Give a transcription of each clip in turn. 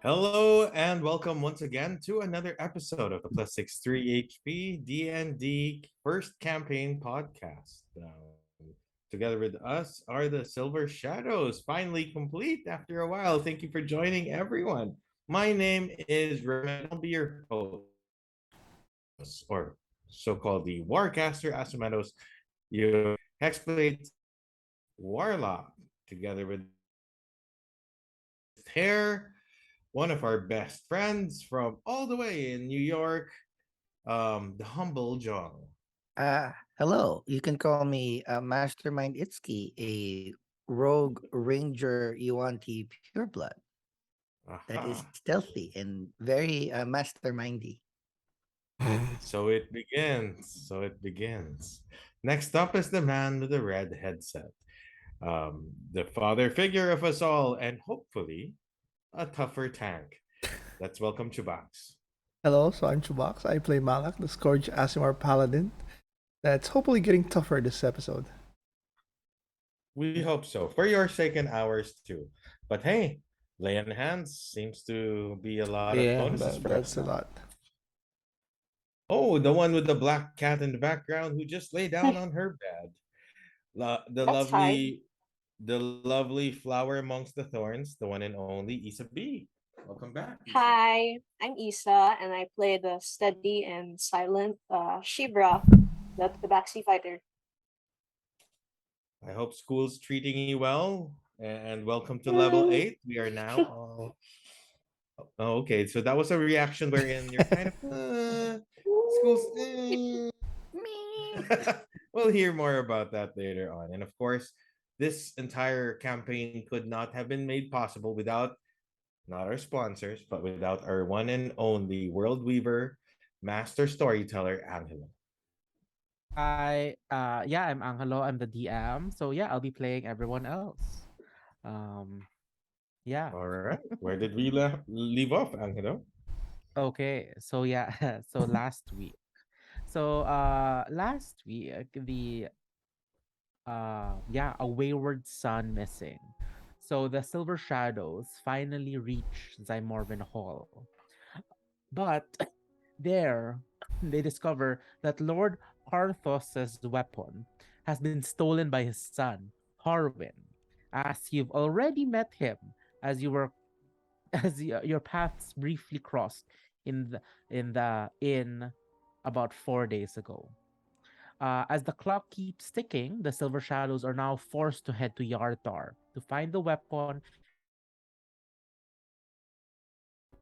Hello and welcome once again to another episode of the Plus 63 HP D&D First Campaign Podcast. Together with us are the Silver Shadows, finally complete after a while. Thank you for joining, everyone. My name is Roman. I'll be your host, or so-called the Warcaster Asumedos, your Hexblade Warlock, together with Hair, one of our best friends from all the way in New York, the humble JONG. Hello. You can call me Mastermind Itszki, a rogue ranger Yuan-Ti pureblood that is Aha. stealthy and very mastermindy. So it begins. Next up is the man with the red headset. The father figure of us all, and hopefully a tougher tank. Let's welcome CHUBAX. Hello, so I'm CHUBAX. I play Malak, the Scourge Aasimar Paladin. That's hopefully getting tougher this episode. We hope so, for your sake and ours too. But hey, lay on hands seems to be a lot of Yeah, bonuses for us that's a now. lot. Oh, the one with the black cat in the background who just lay down on her bed. The That's fine. lovely flower amongst the thorns, the one and only Isa B. Welcome back, Isa. Hi, I'm Isa, and I play the steady and silent Shibra, the backseat fighter. I hope school's treating you well. And welcome to level 8. We are now all. Oh, okay. So that was a reaction wherein you're kind of school's. We'll hear more about that later on. And of course, this entire campaign could not have been made possible without not our sponsors, but without our one and only world weaver, master storyteller, Angelo. I'm Angelo. I'm the DM. So yeah, I'll be playing everyone else. Um, yeah. All right. Where did we leave off, Angelo? Okay. So yeah. So last week. So last week a wayward son missing. So the Silver Shadows finally reach Zymorvin Hall, but there they discover that Lord Harthos's weapon has been stolen by his son, Harwin. As you've already met him, as you were your paths briefly crossed in about 4 days ago. As the clock keeps ticking, the Silver Shadows are now forced to head to Yartar to find the weapon and retrieve the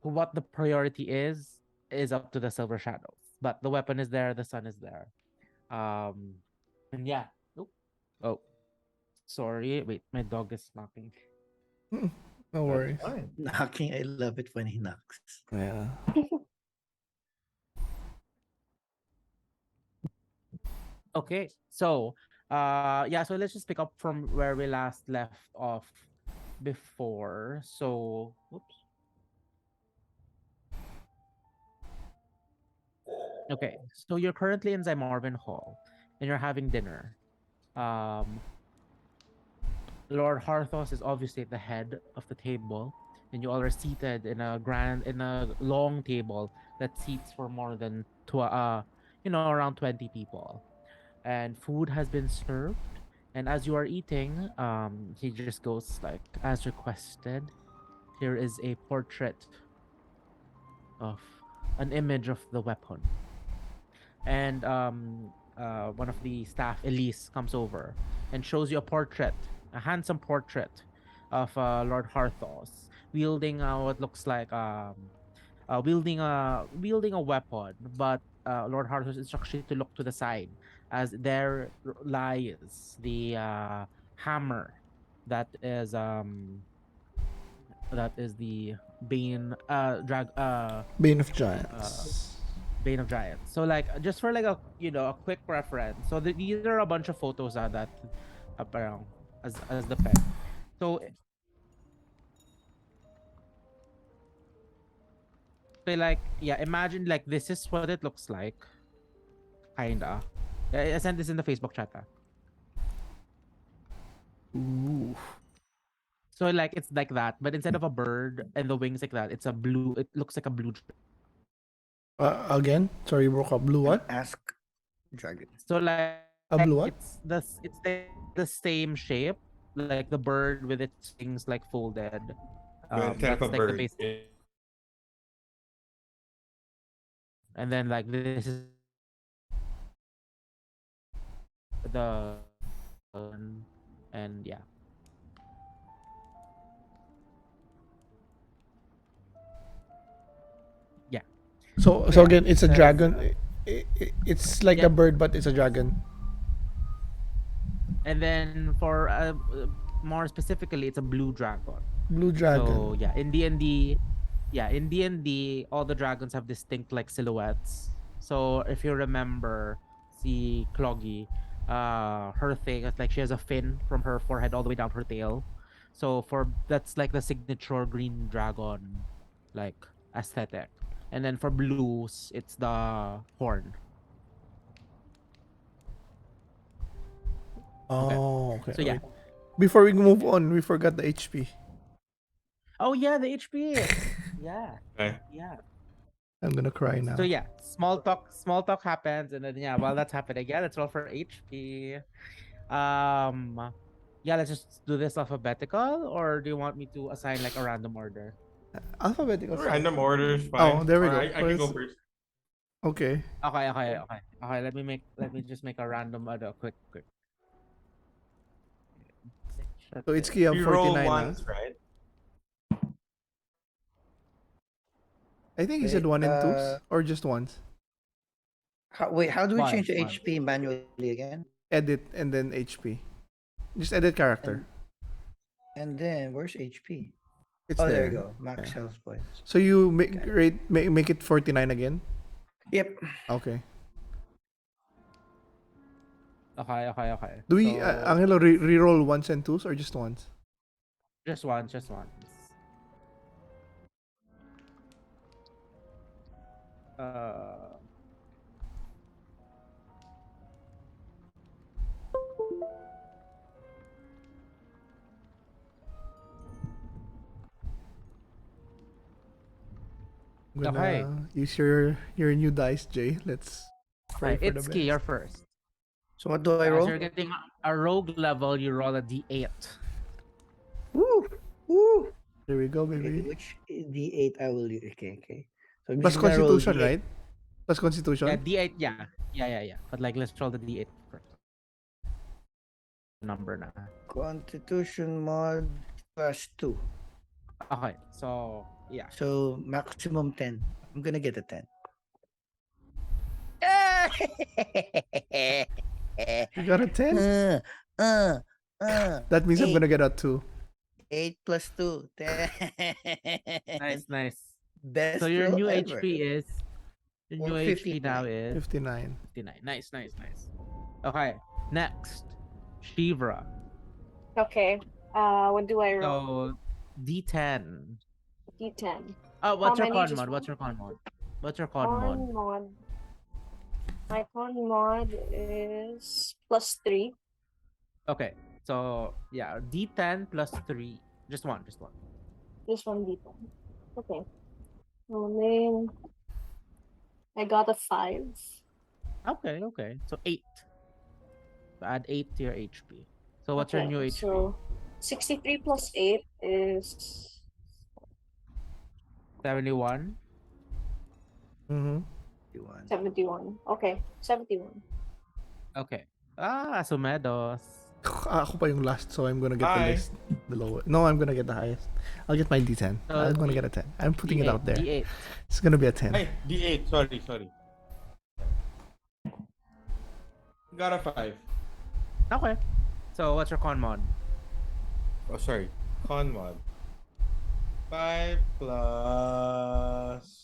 son. What the priority is up to the Silver Shadows. But the weapon is there, the sun is there. Um, and yeah. Oop. Oh, sorry. Wait, my dog is knocking. Hmm, No That's worries. fine. Knocking, I love it when he knocks. Yeah. Okay, so so let's just pick up from where we last left off before. So, oops. Okay, so you're currently in Zymarvin Hall, and you're having dinner. Um, Lord Harthos is obviously at the head of the table, and you all are seated in a long table that seats for more than around 20 people. And food has been served. And as you are eating, he just goes like, as requested, here is a portrait of an image of the weapon. And one of the staff, Elise, comes over and shows you a portrait, a handsome portrait of Lord Harthos wielding what looks like wielding a weapon, but Lord Harthos instructs you to look to the side, as there lies the hammer that is the drag Bane of uh Giants. Bane of Giants. So like just for like a quick reference. So these are a bunch of photos that parang as the pen. So imagine like this is what it looks like, kinda. I sent this in the Facebook chat. Ooh. So like it's like that, but instead of a bird and the wings like that, it's a blue. It looks like a blue. Again? Sorry, you broke up. Blue what? Ask dragon. So like A blue what? it's the same shape, like the bird with its wings like folded. Kind That's of a like the bird. face. And then like this is the and yeah. Yeah. So Yeah, again, it's a says, dragon. It's like yeah. a bird, but it's a dragon. And then for more specifically, it's a blue dragon. Blue dragon. So yeah, in D&D, all the dragons have distinct like silhouettes. So if you remember, see Cloggy, her thing is like she has a fin from her forehead all the way down her tail. So that's like the signature green dragon, like aesthetic. And then for blues, it's the horn. Oh, okay. So yeah. wait. Before we move on, we forgot the HP. Oh yeah, the HP. Yeah. Okay. Yeah. I'm gonna cry now. So yeah, small talk happens, and then yeah, while that's happening, yeah, let's roll for HP. Yeah, let's just do this alphabetical, or do you want me to assign like a random order? Alphabetical. Random order is fine. Oh, there we Or go. I can go first. Okay. Okay. Let me just make a random quick. So it's key of We roll 49 once, right? I think he Wait, said 1 and 2s or just once. How do we change the One. HP manually again? Edit and then HP. Just edit character. And then where's HP? It's Oh, there. there you go. Max Yeah. health points. So you make it 49 again. Yep. Okay. Okay. Do we So, Angelo re-roll 1s and 2s or just once? just one. Uh, I'm gonna Okay. use your new dice, Jay. Let's pray for the Ittzki, best. you're first. So what do I As roll? you're getting a rogue level, you roll a d8. Woo! Woo! There we go, Okay, baby. which D8 I will use? Okay. So I'm Plus just gonna roll Constitution, D8. right? Plus Constitution. Yeah, d8. Yeah. But like, let's roll the d8 first. Number na. Constitution mod plus 2. Okay, so yeah. So maximum 10. I'm gonna get a 10. You got a 10? That means I'm Eight. gonna get a 2. 8 plus 2. 10. Nice. Best So your roll new ever. HP is Or HP now is 59. 59. Nice. Okay, next, Shivra. Okay. What do I roll? So D10. D10. Oh, what's How your many con just mod? one? What's your con mod? What's your con mod? Con mod. My con mod is +3. Okay, so yeah, D10 plus 3. Just one. This one D10. Okay. And then I got a 5. Okay. So 8. Add 8 to your HP. So what's your Okay, new HP? So 63 plus 8 is 71. Mm-hmm. 71. Okay, 71. Okay. Asumedos. Ako pa yung last, so I'm gonna get the Hi. list. The lowest. No, I'm gonna get the highest. I'll get my D10. I'm gonna get a 10. I'm putting it out there. D8. It's gonna be a 10. Hey, D8. Sorry. Got a 5. Okay. So what's your con mod? Oh, sorry. Con mod. 5 plus...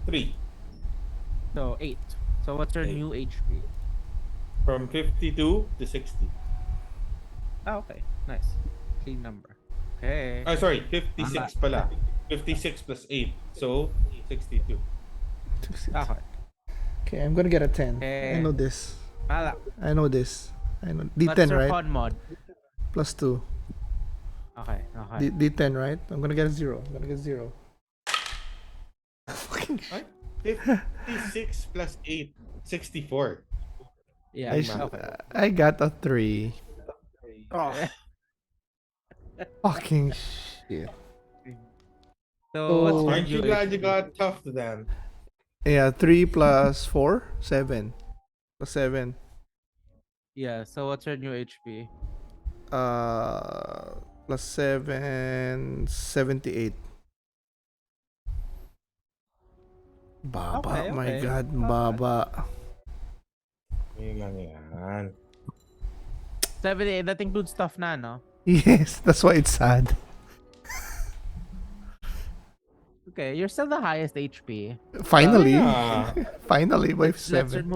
Three. So 8. So what's your 8. new HP? From 52 to 60. Okay. Nice. Clean number. Okay. Sorry, 56 pala. 56 plus 8. So, 62. Okay. Okay, I'm gonna get a 10. I Okay. know this. Malak, I know this. I know what's D10, your right? con mod? +2. Okay, okay. D10, right? I'm gonna get a 0. I'm gonna get 0. Fucking Right? 56 plus 8, 64. Yeah, okay. I got a 3. Oh, Fucking shit. So what's your Aren't you new glad you HP? got tough then? Yeah, 3 plus 4, 7. Plus 7. Yeah, so what's your new HP? Plus 7, 78. Baba, Okay, my okay. god, Not bad. baba. Yun lang yan. 78, that includes stuff na, no? Yes, that's why it's sad. Okay, you're still the highest HP. Finally, Yeah. finally, by Let's 7.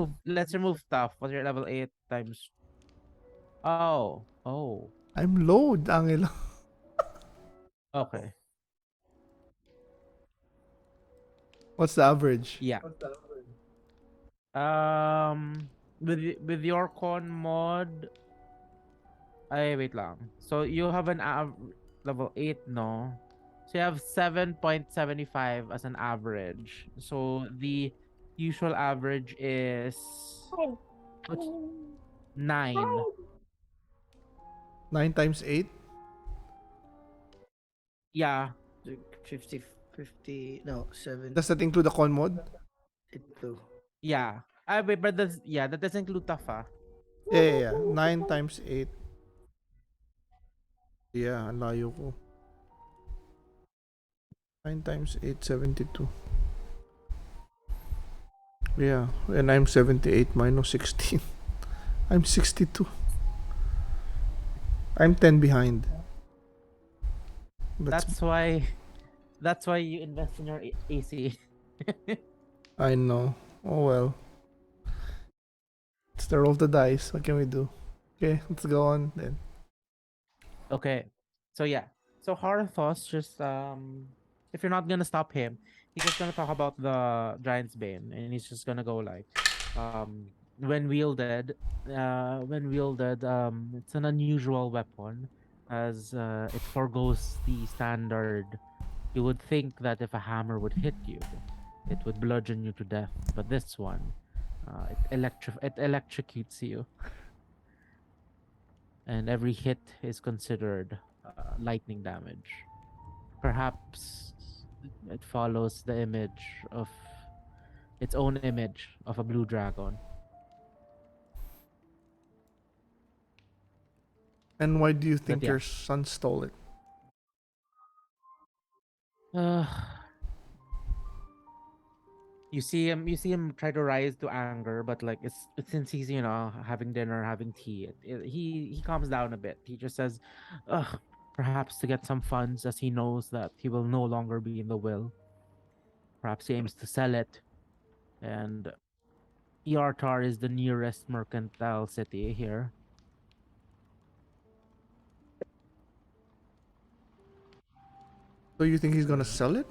remove stuff. What's your level 8 times? Oh. I'm low, Angelo. Okay. What's the average? Yeah. With your con mod, ay wait lang. So you have an level 8, no? So you have 7.75 as an average. So the usual average is what's 9. 9 times 8? Yeah. 50, no, 7, Does that include the con mod? 2. Yeah. Wait, but that doesn't include Tafa. Yeah. 9 times 8. Yeah, ang layo ko. 9 times 8, 72. Yeah, and I'm 78 minus 16. I'm 62. I'm 10 behind. That's why you invest in your AC. I know. Oh well. It's the roll of the dice. What can we do? Okay, let's go on then. Okay. So yeah. So Harthos just if you're not gonna stop him, he's just gonna talk about the Giant's Bane, and he's just gonna go like when wielded it's an unusual weapon as it forgoes the standard. You would think that if a hammer would hit you, it would bludgeon you to death, but this one it electrocutes you, and every hit is considered lightning damage. Perhaps it follows the image of its own image of a blue dragon. And why do you But think yeah. your son stole it? You see him try to rise to anger, but like it's since he's having dinner, having tea, he calms down a bit. He just says, "Ugh, perhaps to get some funds, as he knows that he will no longer be in the will. Perhaps he aims to sell it, and Yartar is the nearest mercantile city here. So you think he's gonna sell it?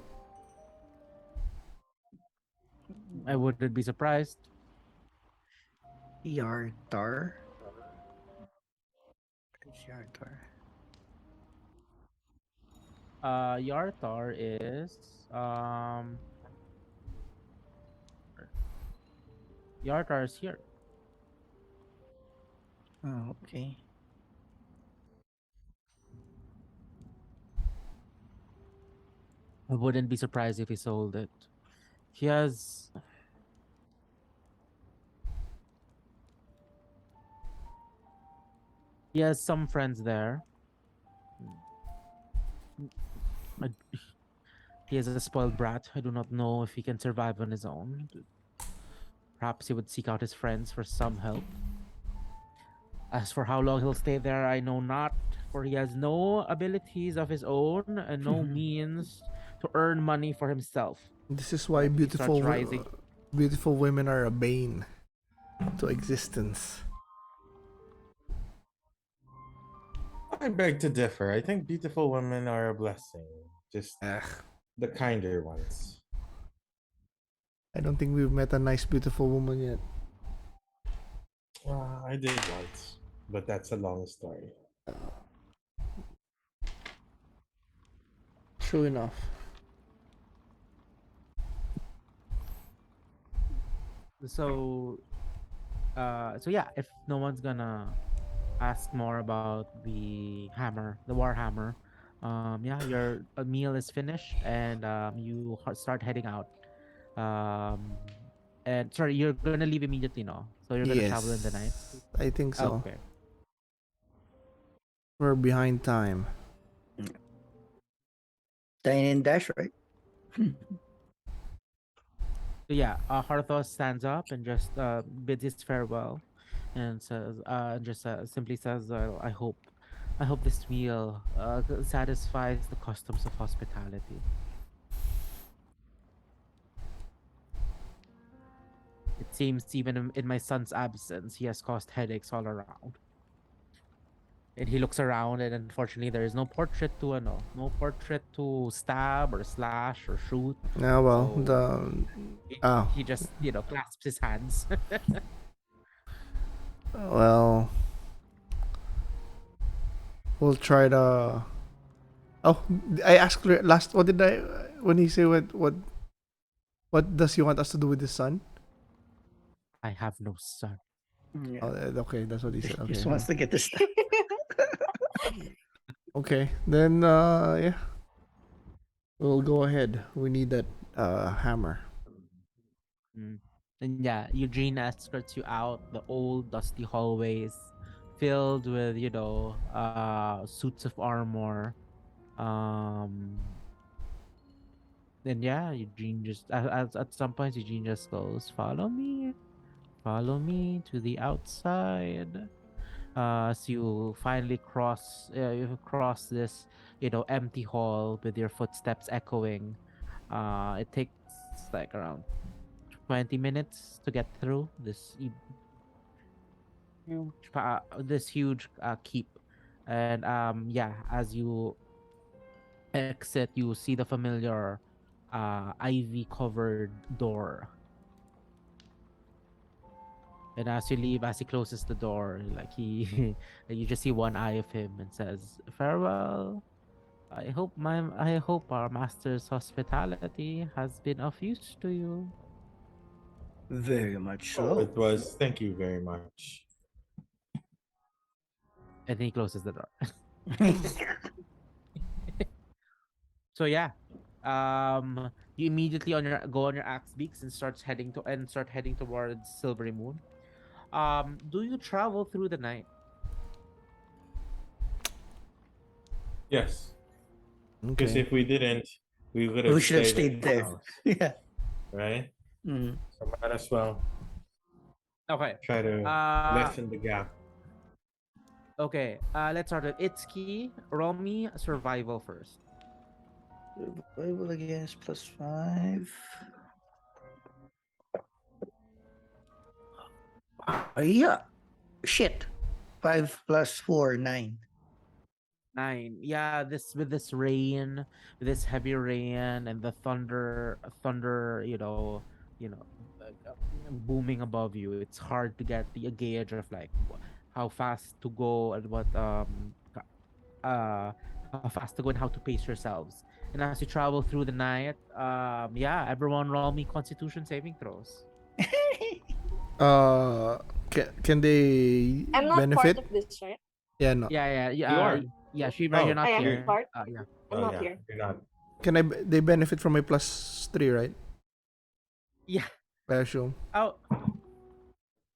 I wouldn't be surprised. Yartar? Where's Yartar? Yartar is Yartar is here. Oh, okay. I wouldn't be surprised if he sold it. He has some friends there. I- He is a spoiled brat. I do not know if he can survive on his own. Perhaps he would seek out his friends for some help. As for how long he'll stay there, I know not, for he has no abilities of his own and no means to earn money for himself. This is why He starts rising. beautiful women are a bane to existence. I beg to differ. I think beautiful women are a blessing. Just Ugh, the kinder ones. I don't think we've met a nice, beautiful woman yet. I did once, but that's a long story. True enough. So yeah, if no one's gonna ask more about the hammer, the war hammer, yeah, your meal is finished and you start heading out. Um, and sorry, you're gonna leave immediately, no? So you're gonna travel in the night. Yes, I think so. Okay. We're behind time. Dine and dash, right? So yeah, Harthos stands up and just bids his farewell, and says, just simply says, I hope this meal satisfies the customs of hospitality. It seems even in my son's absence, he has caused headaches all around. And he looks around, and unfortunately, there is no portrait to no portrait to stab or slash or shoot. Yeah, well, So the he just clasps his hands. well, we'll try to. Oh, I asked last. What did I? When he say what does he want us to do with his son? I have no son. Yeah. Oh, okay, that's what he said. Just Okay, wants to get this stuff. okay. Then yeah, we'll go ahead. We need that hammer. Mm. And yeah, Eugene escorts you out the old dusty hallways filled with, suits of armor. And yeah, Eugene just at some point Eugene just goes, follow me to the outside. So you finally you cross this, empty hall with your footsteps echoing. It takes like around 20 minutes to get through this huge keep. And yeah, as you exit, you see the familiar ivy covered door. And as you leave, as he closes the door, like you just see one eye of him and says, farewell. I hope our master's hospitality has been of use to you. Very much Oh, so. it was. Thank you very much. And then he closes the door. So yeah, you immediately go on your axe beaks and start heading towards Silvery Moon. Do you travel through the night? Yes, because Okay. if we didn't, we would have We should have stayed stayed at the there. house, Yeah. right? Mm. So might as well Okay. try to lessen the gap. Okay. Let's start with Itszki. Roll me survival first. Survival against +5. Yeah. Shit. 5 + 4, 9. 9. Yeah, with this rain, with this heavy rain and the thunder, booming above you. It's hard to get the gauge of like how fast to go and how fast to go and how to pace yourselves. And as you travel through the night, yeah, everyone roll me Constitution saving throws. Can they I'm not benefit? part of this, right? Yeah, no. Yeah, You are. yeah, Shiva, Oh, you're not I am here. part. Yeah. I'm Oh, not yeah, here. you're not. Can they benefit from my +3, right? Yeah. I assume. Oh,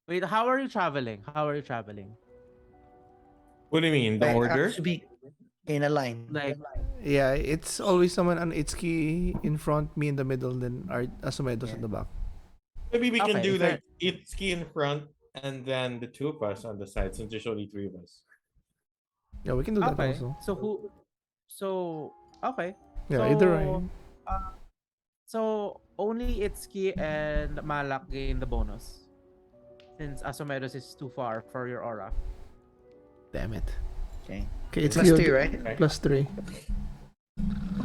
wait. How are you traveling? What do you mean? The Like, order? to be in a line. Like, Yeah, it's always someone on Itszki in front, me in the middle, then Asumedos at the back. Maybe we can Okay, do fair. like Ittzki in front and then the two of us on the side since there's only three of us. Yeah, we can do that okay. also. Okay. Yeah, either way. So only Itszki and Malak gain the bonus, since Asumedos is too far for your aura. Damn it. Okay. Okay, it's +2, right? +3.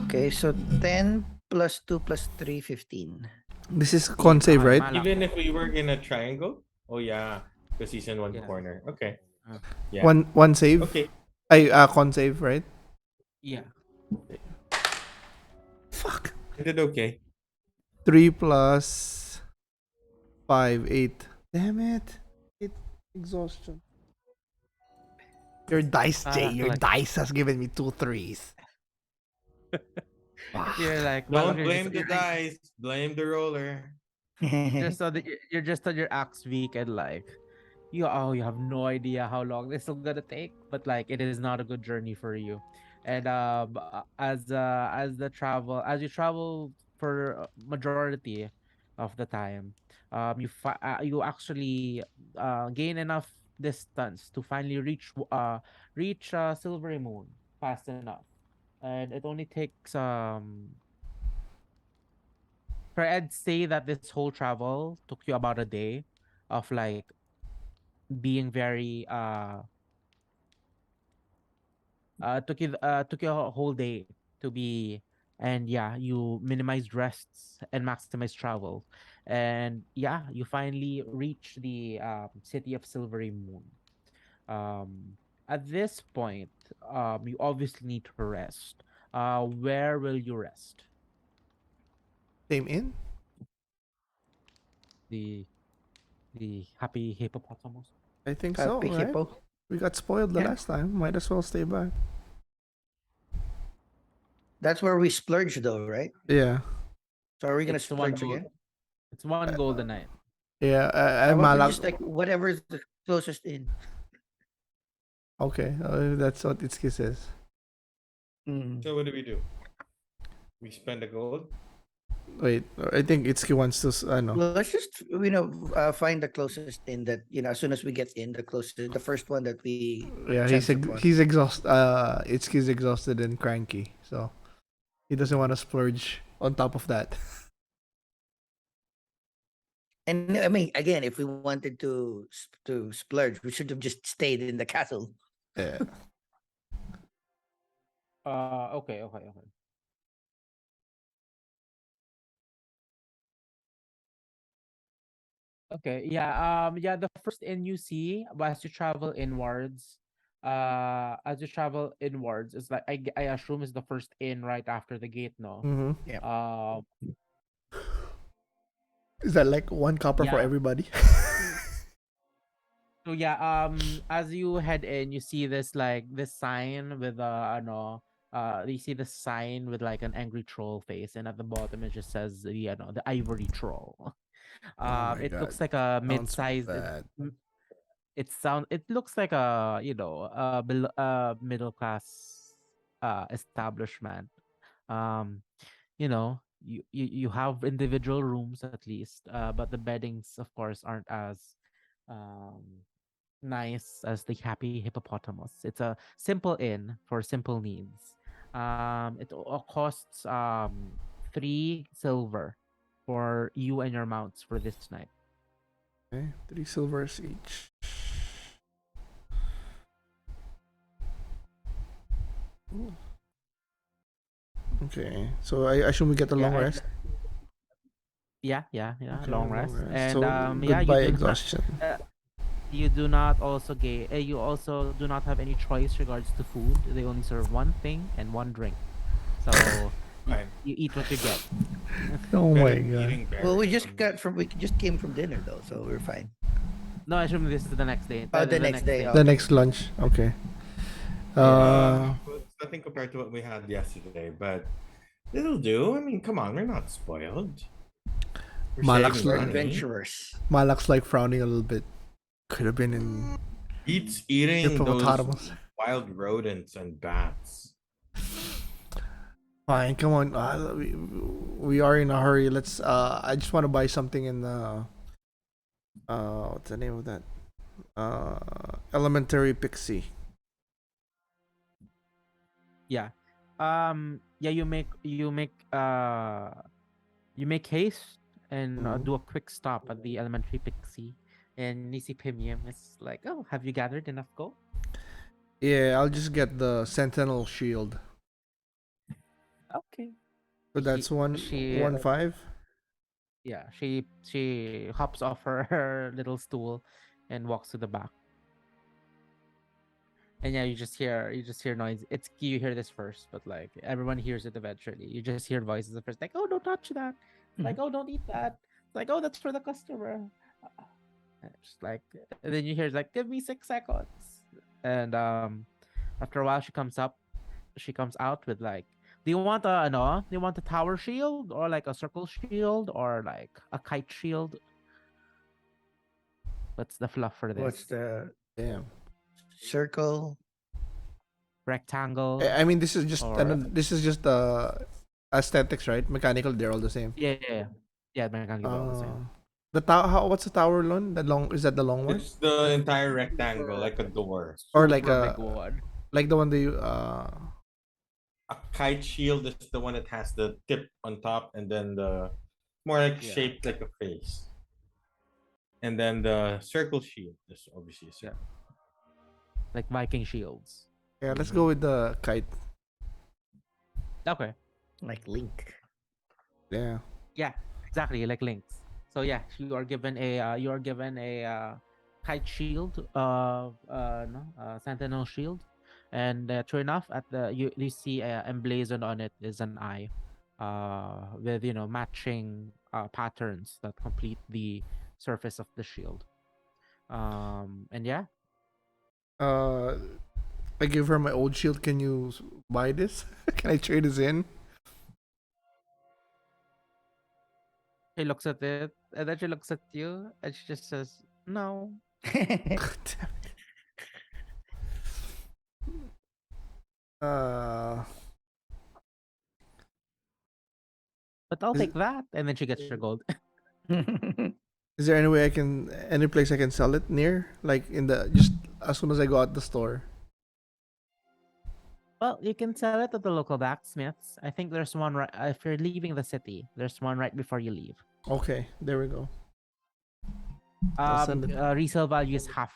Okay, so 10 + 2 + 3, 15. This is con save, right? Malak. Even if we were in a triangle? Oh yeah. because he's in one Yeah. corner. Okay. Yeah. One save. Okay. Con save, right? Yeah. Fuck. I did okay. 3 plus 5, 8. Damn it. 8 exhaustion. Your dice, Jay. Your Like, dice has given me 2 3s. you're like, Don't Malak, you're blame just, the you're, dice. Blame the roller. you're just on your axe week and like, you have no idea how long this is gonna take, but like it is not a good journey for you. And as you travel for majority of the time, you actually gain enough distance to finally reach Silvery Moon fast enough, and it only takes for I'd say that this whole travel took you about a day of like being very took you a whole day to be, and yeah, you minimized rests and maximized travel, and yeah, you finally reach the city of Silvery Moon. At this point, you obviously need to rest. Where will you rest? Same in? The happy hippopotamus. I think so, Happy right? hippo. We got spoiled the Yeah. last time. Might as well stay back. That's where we splurge, though, right? Yeah. So are we gonna It's one splurge gold. again? It's one golden night. Yeah. How I'm about we Malak. just like whatever's the closest in? Okay. That's what Itszki says. Mm. So what do? We spend the gold. Wait. I think Itszki wants to. I know. Well, let's just find the closest in that as soon as we get in the closest, the first one that we Yeah. chance upon. He's exhausted. Itszki's exhausted and cranky. So he doesn't want to splurge on top of that. And I mean, again, if we wanted to splurge, we should have just stayed in the castle. Yeah. Okay. Okay, yeah. Yeah, the first inn you see as you travel inwards, it's like I assume is the first inn right after the gate, no? Mm-hmm. Yeah. Is that like 1 copper for Yeah. everybody? So yeah, as you head in, you see this sign with you see the sign with like an angry troll face, and at the bottom it just says the ivory troll. my It God. looks like a Sounds mid-sized. bad. It looks like a middle class establishment. Um, you have individual rooms at least, but the beddings of course aren't as um nice as the happy hippopotamus. It's a simple inn for simple needs. It costs 3 silver for you and your mounts for this night. Okay, 3 silvers each. Ooh. Okay, so I assume we get a long and- rest. Yeah, Okay, long rest. And So yeah, goodbye exhaustion. you do not also you also do not have any choice regards to food. They only serve one thing and one drink. So Fine. you eat what you get. Oh my Better God. eating Well, we berries. just came from dinner though, so we're fine. No, I assume this is the next day. Oh, the next day. The next lunch. Okay. Well, it's nothing compared to what we had yesterday, but it'll do. I mean, come on, we're not spoiled. We're Malak's saving We're like- money. adventurers. Malak's like frowning a little bit. Could have been in Eats eating those hippopotamus. wild rodents and bats. Fine, come on. We are in a hurry. Let's. I just want to buy something in the. What's the name of that? Elementary Pixie. Yeah. Yeah, you make haste and Mhm. do a quick stop at the elementary pixie, and Nisi Pimium is like, "Oh, have you gathered enough gold?" Yeah, I'll just get the Sentinel Shield. Okay. So that's She- 1.5. Yeah, she hops off her little stool and walks to the back. And yeah, you just hear noise. It's you hear this first, but like everyone hears it eventually. You just hear voices at first, like, "Oh, don't touch that!" Like, "Oh, don't eat that!" Like, "Oh, that's for the customer." Just like, and then you hear like, "Give me 6 seconds," and after a while, she comes up. She comes out with like, "Do you want a no? Do you want a tower shield or like a circle shield or like a kite shield? What's the fluff for this? What's the Damn. circle? Rectangle? I mean, this is just Or aesthetics, right? Mechanical, they're all the same. yeah. Mechanical all the same. The tower. What's the tower one? The long is that the long one It's the entire rectangle, like a door. or like Super a big one. like the one that you A kite shield is the one that has the tip on top, and then the more like Yeah. shaped like a face. And then the circle shield is obviously a circle. Like Viking shields. yeah. Let's go with the kite. Okay. Like Link. Yeah. Yeah, exactly like links. So yeah, you are given a kite shield, sentinel shield, and true enough, at the you see emblazoned on it is an eye, with matching patterns that complete the surface of the shield. And yeah, I give her my old shield. Can you buy this? Can I trade this in? she looks at it, and then she looks at you, and she just says, "No." uh, But I'll Is- take that, and then she gets her gold. is there any place I can sell it near? Like in the just as soon as I go out the store. Well, you can sell it at the local blacksmiths. I think there's one right if you're leaving the city. There's one right before you leave. Okay, there we go. I'll send it. Resale value is half.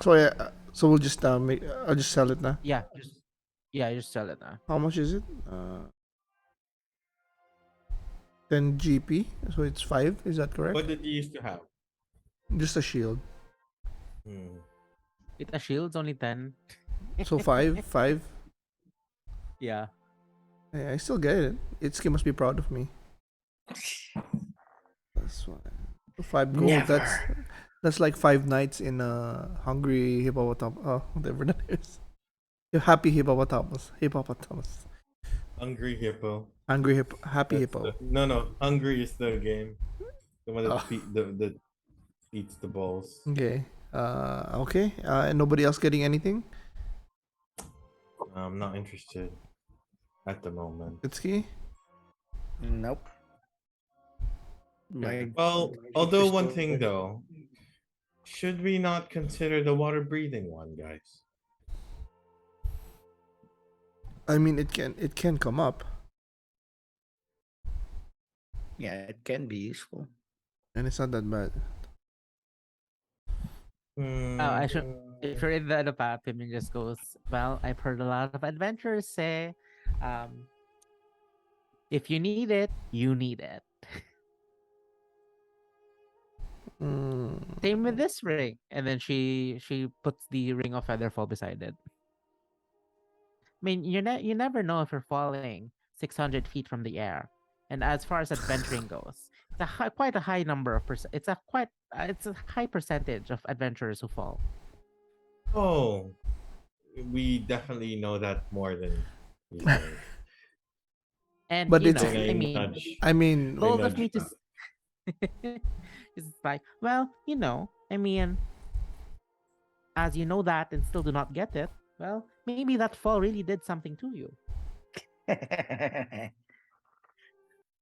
So yeah, so we'll just I'll just sell it now. Yeah, just sell it now. How much is it? 10 GP. So it's 5. Is that correct? What did you used to have? Just a shield. With a shield's only 10. So 5, 5. Yeah. Yeah, I still get it. Itszki must be proud of me. That's why. 5 gold. Never. That's like 5 nights in Hungry Hippopotamus. Oh, whatever that is. You're happy Hippopotamus. Hippopotamus. Hungry Hippo. Happy That's Hippo. No. Hungry is the game. The one that Oh. that eats the balls. Okay. Okay. And nobody else getting anything? I'm not interested at the moment. Itszki? Nope. My- Well, my although interest one in- thing though, should we not consider the water breathing one, guys? I mean, it can come up, Yeah, it can be useful. and it's not that bad. I should. If you're in the path, Pimin just goes, "Well, I've heard a lot of adventurers say, if you need it, you need it." Same with this ring, and then she puts the ring of Featherfall beside it. I mean, you never know if you're falling 600 feet from the air, and as far as adventuring goes, it's quite a high number of it's a high percentage of adventurers who fall. Oh, we definitely know that more than we know. And But you it's- know, I mean, I mean, bold of nudge me to. back. It's like, well, I mean, as you know that and still do not get it, well, maybe that fall really did something to you.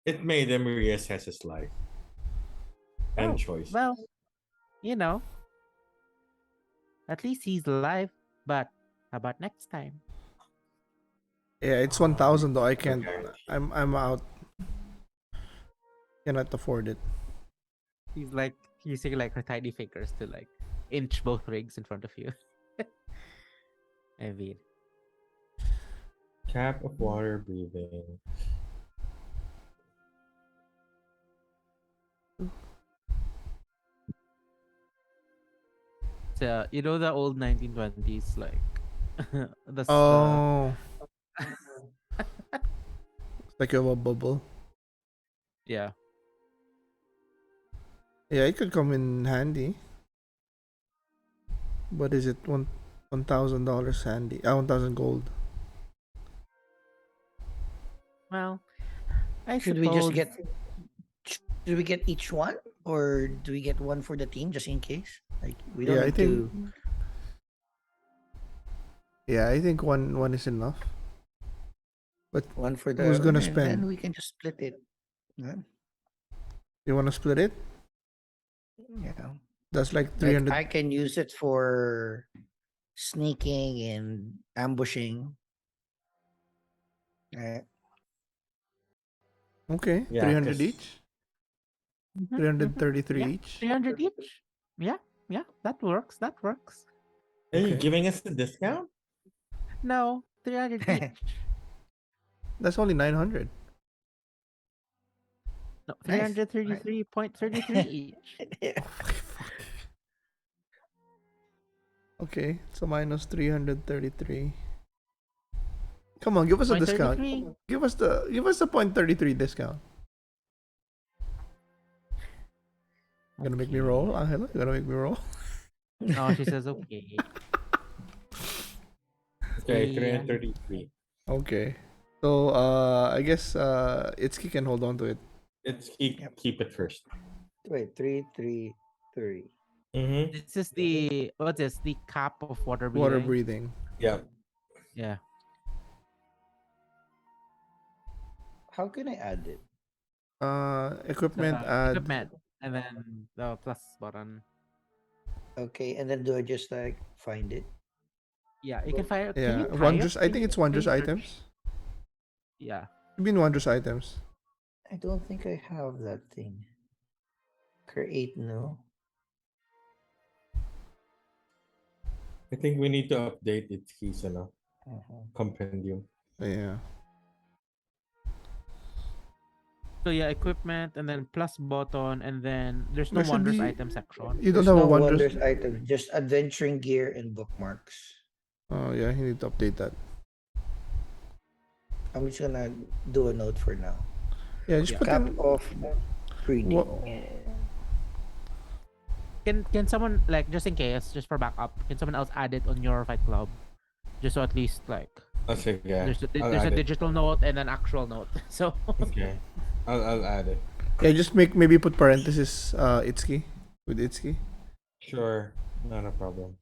It made him reassess his life and Oh, choice. Well, at least he's alive. But how about next time? yeah, it's 1,000 though. I No can't. guarantee. I'm out. Cannot afford it. He's like using like her tiny fingers to like inch both rings in front of you. I mean, Cap of water breathing. you know the old 1920s like that's the Oh, it's like you have a bubble. yeah. Yeah, it could come in handy. What is it? $1,000 handy. 1,000 gold. Well, I Should we just suppose get? Should we get each one, or do we get one for the team just in case? Like we don't Yeah, I need think. to. Yeah, I think one is enough. But One for the. who's gonna and then spend? we can just split it. Yeah. You wanna split it? Yeah. That's like Like 300. I can use it for sneaking and ambushing. Right. Okay, Yeah, 300 'cause- each. Mhm, 333 yeah, each. 300 each. Yeah, that works. That works. Are you Okay. giving us a discount? No, 300 each. That's only 900. No, Nice. 333.33 each. Okay, so minus 333. Come on, give us a discount. 0.33. Give us the 0.33 discount. Gonna make me roll, Angela? You gonna make me roll? No, she says okay. Okay, Yeah. 333. Okay. So I guess Itszki can hold on to it. Let's keep it first. Wait, 333. Mm-hmm. This is the what's this? The cap of water breathing. Water breathing. Yeah. Yeah. How can I add it? Equipment The add. equipment and then the plus button. Okay, and then do I just like find it? Yeah, you can fire. Can Yeah, you tie wondrous. it? I think it's wondrous Can you search? items. Yeah. You mean wondrous items? I don't think I have that thing. Create no. I think we need to update its keys Uh-huh. compendium. Yeah. So yeah, equipment and then plus button and then there's no There should wondrous be- item section. You don't There's have no a wondrous. wondrous item, just adventuring gear and bookmarks. Oh yeah, you need to update that. I'm just gonna do a note for now. Yeah, just Yeah. put Cap in. of breeding. What- Can someone like just in case, just for backup, can someone else add it on your fight club? Just so at least like I'll check, yeah. I'll there's a add it. digital note and an actual note. So Okay. I'll add it. Yeah, just maybe put parenthesis Itszki with Itszki. Sure. Not a problem.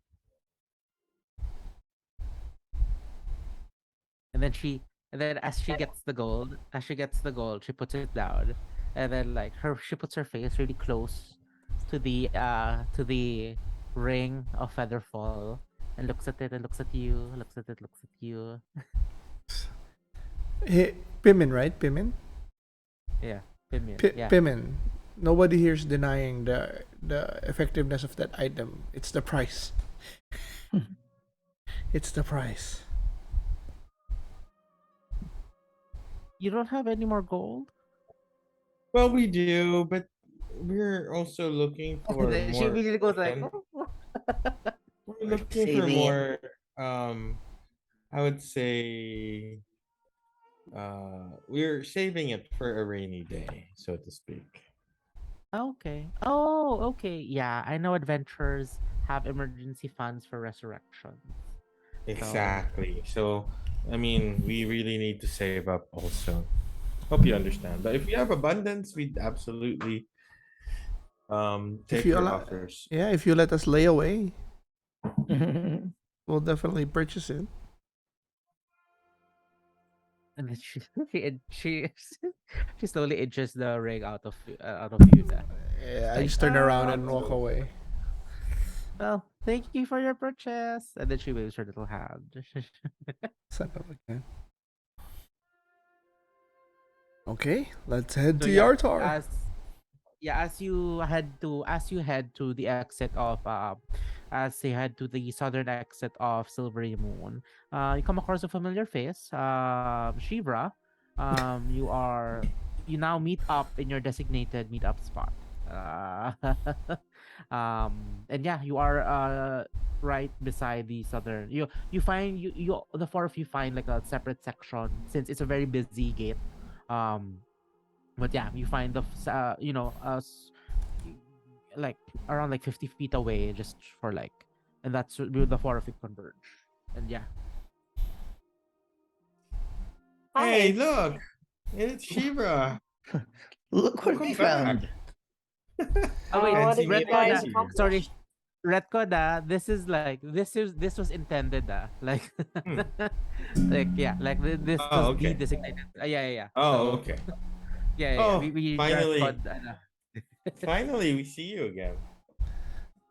and then as she gets the gold, she puts it down. And then like she puts her face really close to the ring of Featherfall and looks at it and looks at you, looks at it, looks at you. Hey, Pimin, right? Pimin. Yeah. Pimian. Yeah. Pimin. Nobody here is denying the effectiveness of that item. It's the price. It's the price. You don't have any more gold? Well, we do, but we're also looking for Then more. she immediately goes like, again, "Oh." We're looking for saving it. more. I would say. We're saving it for a rainy day, so to speak. Okay. Oh, okay. Yeah, I know adventurers have emergency funds for resurrections. Exactly. So, I mean, we really need to save up also. Hope you understand. But if we have abundance, we'd absolutely take you your allow- offers. Yeah, if you let us lay away, we'll definitely purchase it. And then she slowly inches the ring out of Yuda. Yeah, I Like, just turn around "Ah." and walk away. Well, thank you for your purchase. And then she waves her little hand. Son of a gun. Okay, let's head So to yeah, Yartar. as you head to the exit of as you head to the southern exit of Silvery Moon, you come across a familiar face, Shivra. You now meet up in your designated meetup spot. And yeah, you are right beside the southern. You find you the four of you find like a separate section since it's a very busy gate. Um, but yeah, you find like around like 50 feet away, just for like, and that's where the four of you converge. And yeah, Hey, Hi. look, it's Shibra. Look what we Welcome back. found. oh wait, What Fancy did you meeting guys you. sorry, accomplish? Redcoda, this was intended like Hmm. like yeah, like this was Oh, the okay. designated. Yeah. Oh, So okay. yeah. Oh, We finally, Redcod. finally, we see you again.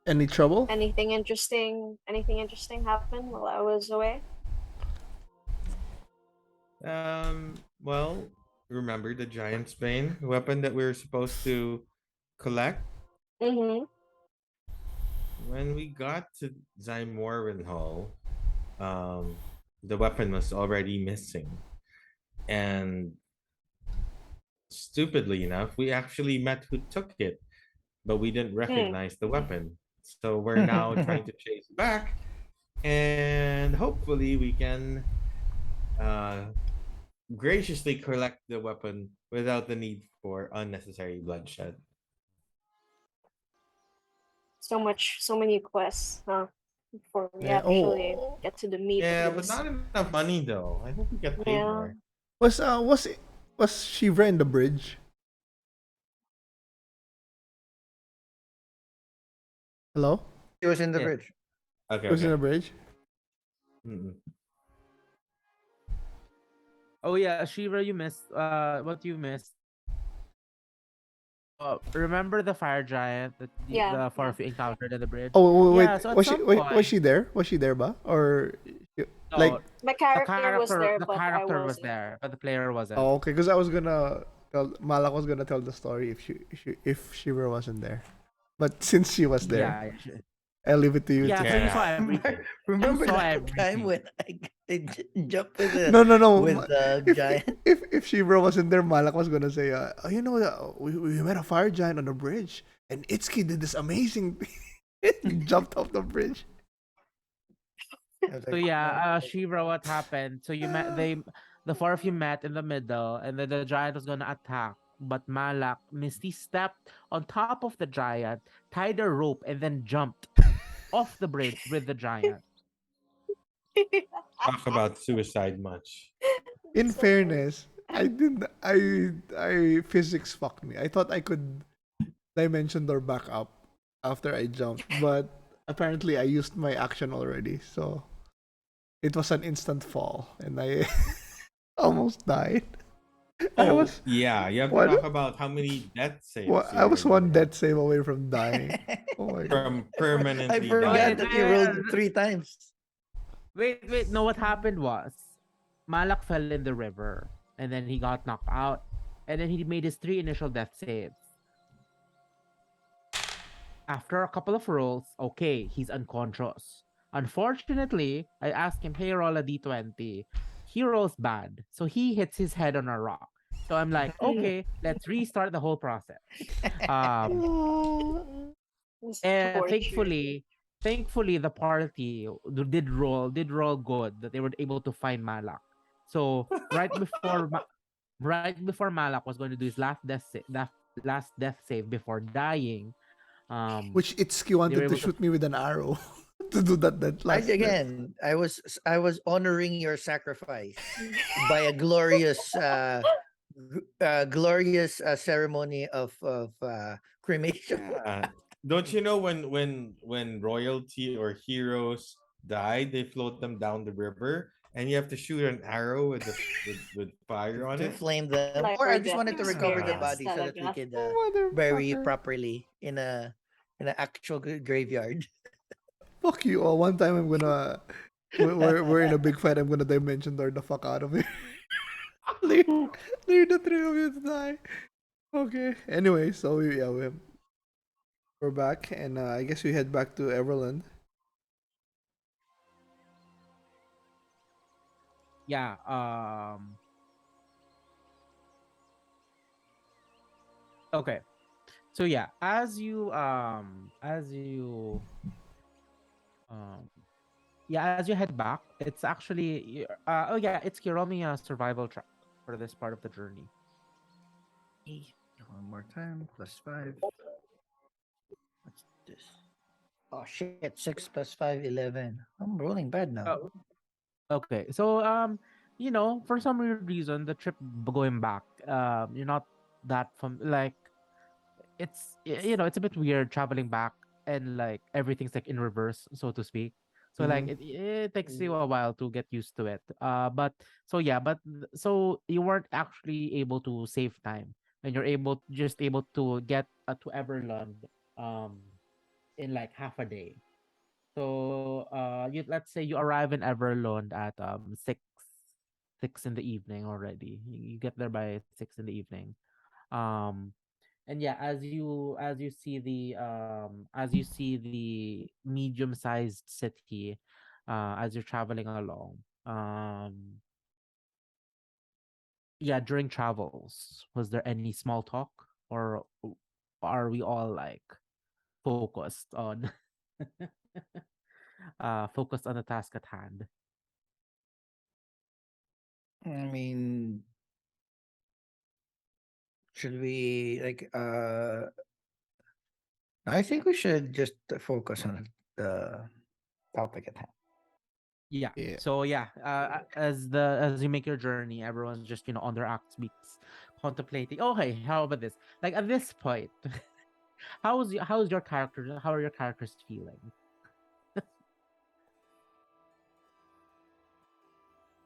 Any trouble? Anything interesting? Anything interesting happened while I was away? Well, remember the giant's bane weapon that we were supposed to collect? Mm-hmm. When we got to Zymorven Hall, the weapon was already missing. And stupidly enough, we actually met who took it, but we didn't recognize the weapon. So we're now trying to chase back, and hopefully we can uh, graciously collect the weapon without the need for unnecessary bloodshed. So many quests, huh? Before we Yeah. actually Oh, get to the meat Yeah, of but this. not enough money though. I hope we get paid Yeah. more. was Shivra in the bridge? Hello? He was in the Yeah. bridge. Okay, He was in the okay. bridge? Mm-mm. Oh yeah, Shiva, you missed. What you missed? Remember the fire giant that Yeah. the four of you encountered at the bridge? Oh, wait, Yeah. So at some was point, she there? Was she there, ba? Or like, no, My character was there, the but I character was wasn't. there, but the player wasn't. oh, okay, because I was gonna tell Malak was gonna tell the story if Shivra wasn't there, but since she was there, Yeah. I'll leave it to you Yeah. to. So you Yeah. saw everything. Remember saw that time everything. when I jumped with the No. with the giant? If Shivra wasn't there, Malak was gonna say, oh, you know, we met a fire giant on the bridge, and Itszki did this amazing thing. He jumped off the bridge. I was So like, yeah, Shivra, what happened? So the four of you met in the middle, and then the giant was gonna attack, but Malak Misty stepped on top of the giant, tied a rope, and then jumped off the bridge with the giant. Talk about suicide much. In So funny. fairness, I didn't. I physics fucked me. I thought I could dimension door back up after I jumped, but apparently I used my action already, so it was an instant fall, and I almost died. I Oh, was yeah. You have to what? talk about how many death saves you I was already one made death save away from dying. Oh my god! from I permanently forgot Wait, dying. that you rolled 3 times. wait. No, what happened was Malak fell in the river, and then he got knocked out, and then he made his 3 initial death saves. After a couple of rolls, okay, he's unconscious. Unfortunately, I asked him, hey, roll a d20. He rolls bad, so he hits his head on a rock. So I'm like, okay, let's restart the whole process. It's And torture. thankfully, the party did roll good that they were able to find Malak. So right before Malak was going to do his last death save before dying, Which Itsuki they were wanted to able to. shoot me with an arrow to do that I, last step. again, I was honoring your sacrifice by a glorious glorious ceremony of cremation. Yeah. Don't you know when royalty or heroes die, they float them down the river, and you have to shoot an arrow with with fire on To it? flame them, Like or for I just death wanted to recover the Yeah. experience body so that we talaga. could bury Motherfucker. properly in an actual graveyard. Fuck you all. One time I'm gonna we're in a big fight. I'm gonna dimension door the fuck out of here. leave, leave the three of you to die. Okay. Anyway, so we're back, and I guess we head back to Everland. Yeah. Okay. So yeah, um as you head back, it's actually oh yeah, it's roll me a survival track for this part of the journey. One more time. +5. What's this? Oh shit! 6 + 5, 11. I'm rolling bad now. Oh, okay. So for some weird reason, the trip going back, you're not that like it's a bit weird traveling back and like everything's like in reverse, so to speak. So like Mm-hmm. it takes you a while to get used to it. But so yeah, so you weren't actually able to save time, and you're able to get to Everland um in like half a day. So you let's say you arrive in Everland at 6 in the evening already. You get there by 6 in the evening. Um and yeah, as you see the medium sized city as you're traveling along. Yeah, during travels, was there any small talk, or are we all like focused on focused on the task at hand? I mean, should we like? I think we should just focus on the topic at hand. Yeah. Yeah. So yeah, as you make your journey, everyone's just on their axe beats, contemplating. Oh hey, how about this? Like at this point, how's your character? How are your characters feeling?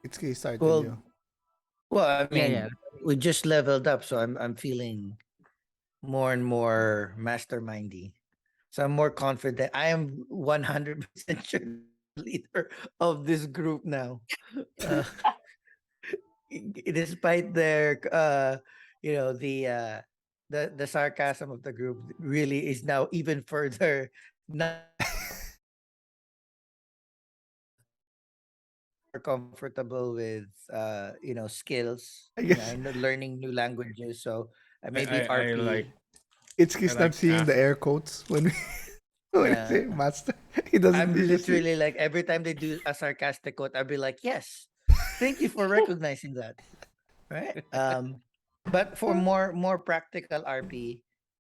Itsuki started you. Well, I Yeah, mean, yeah. we just leveled up, so I'm feeling more and more mastermindy. So I'm more confident. I am 100% sure the leader of this group now. Uh, despite their the sarcasm of the group really is now even further not more comfortable with skills, I guess and learning new languages. So I maybe I like RP. I Itsuki's not like seeing the ask. air quotes when we when I Yeah, say master. He doesn't. I'm He just literally like every time they do a sarcastic quote, I'll be like, yes, thank you for recognizing that. Right. But for more practical RP,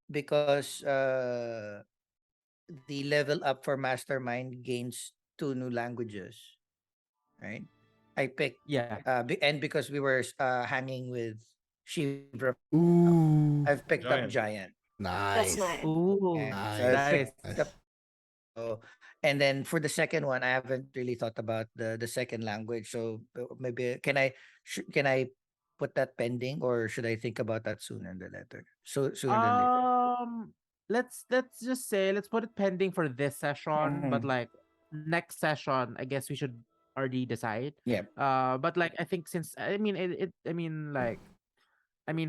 because the level up for mastermind gains 2 new languages, right? I picked Yeah. and because we were hanging with Shivra, ooh, I've picked up Giant. Giant. That's nice, nice. Ooh, Yeah, so I nice, nice. picked nice. up. So, and then for the second one, I haven't really thought about the second language. So maybe can I put that pending, or should I think about that sooner than later? So sooner than later. Um, let's just say let's put it pending for this session, but Mhm. like next session, I guess we should already decide. Yeah. But like I think since I mean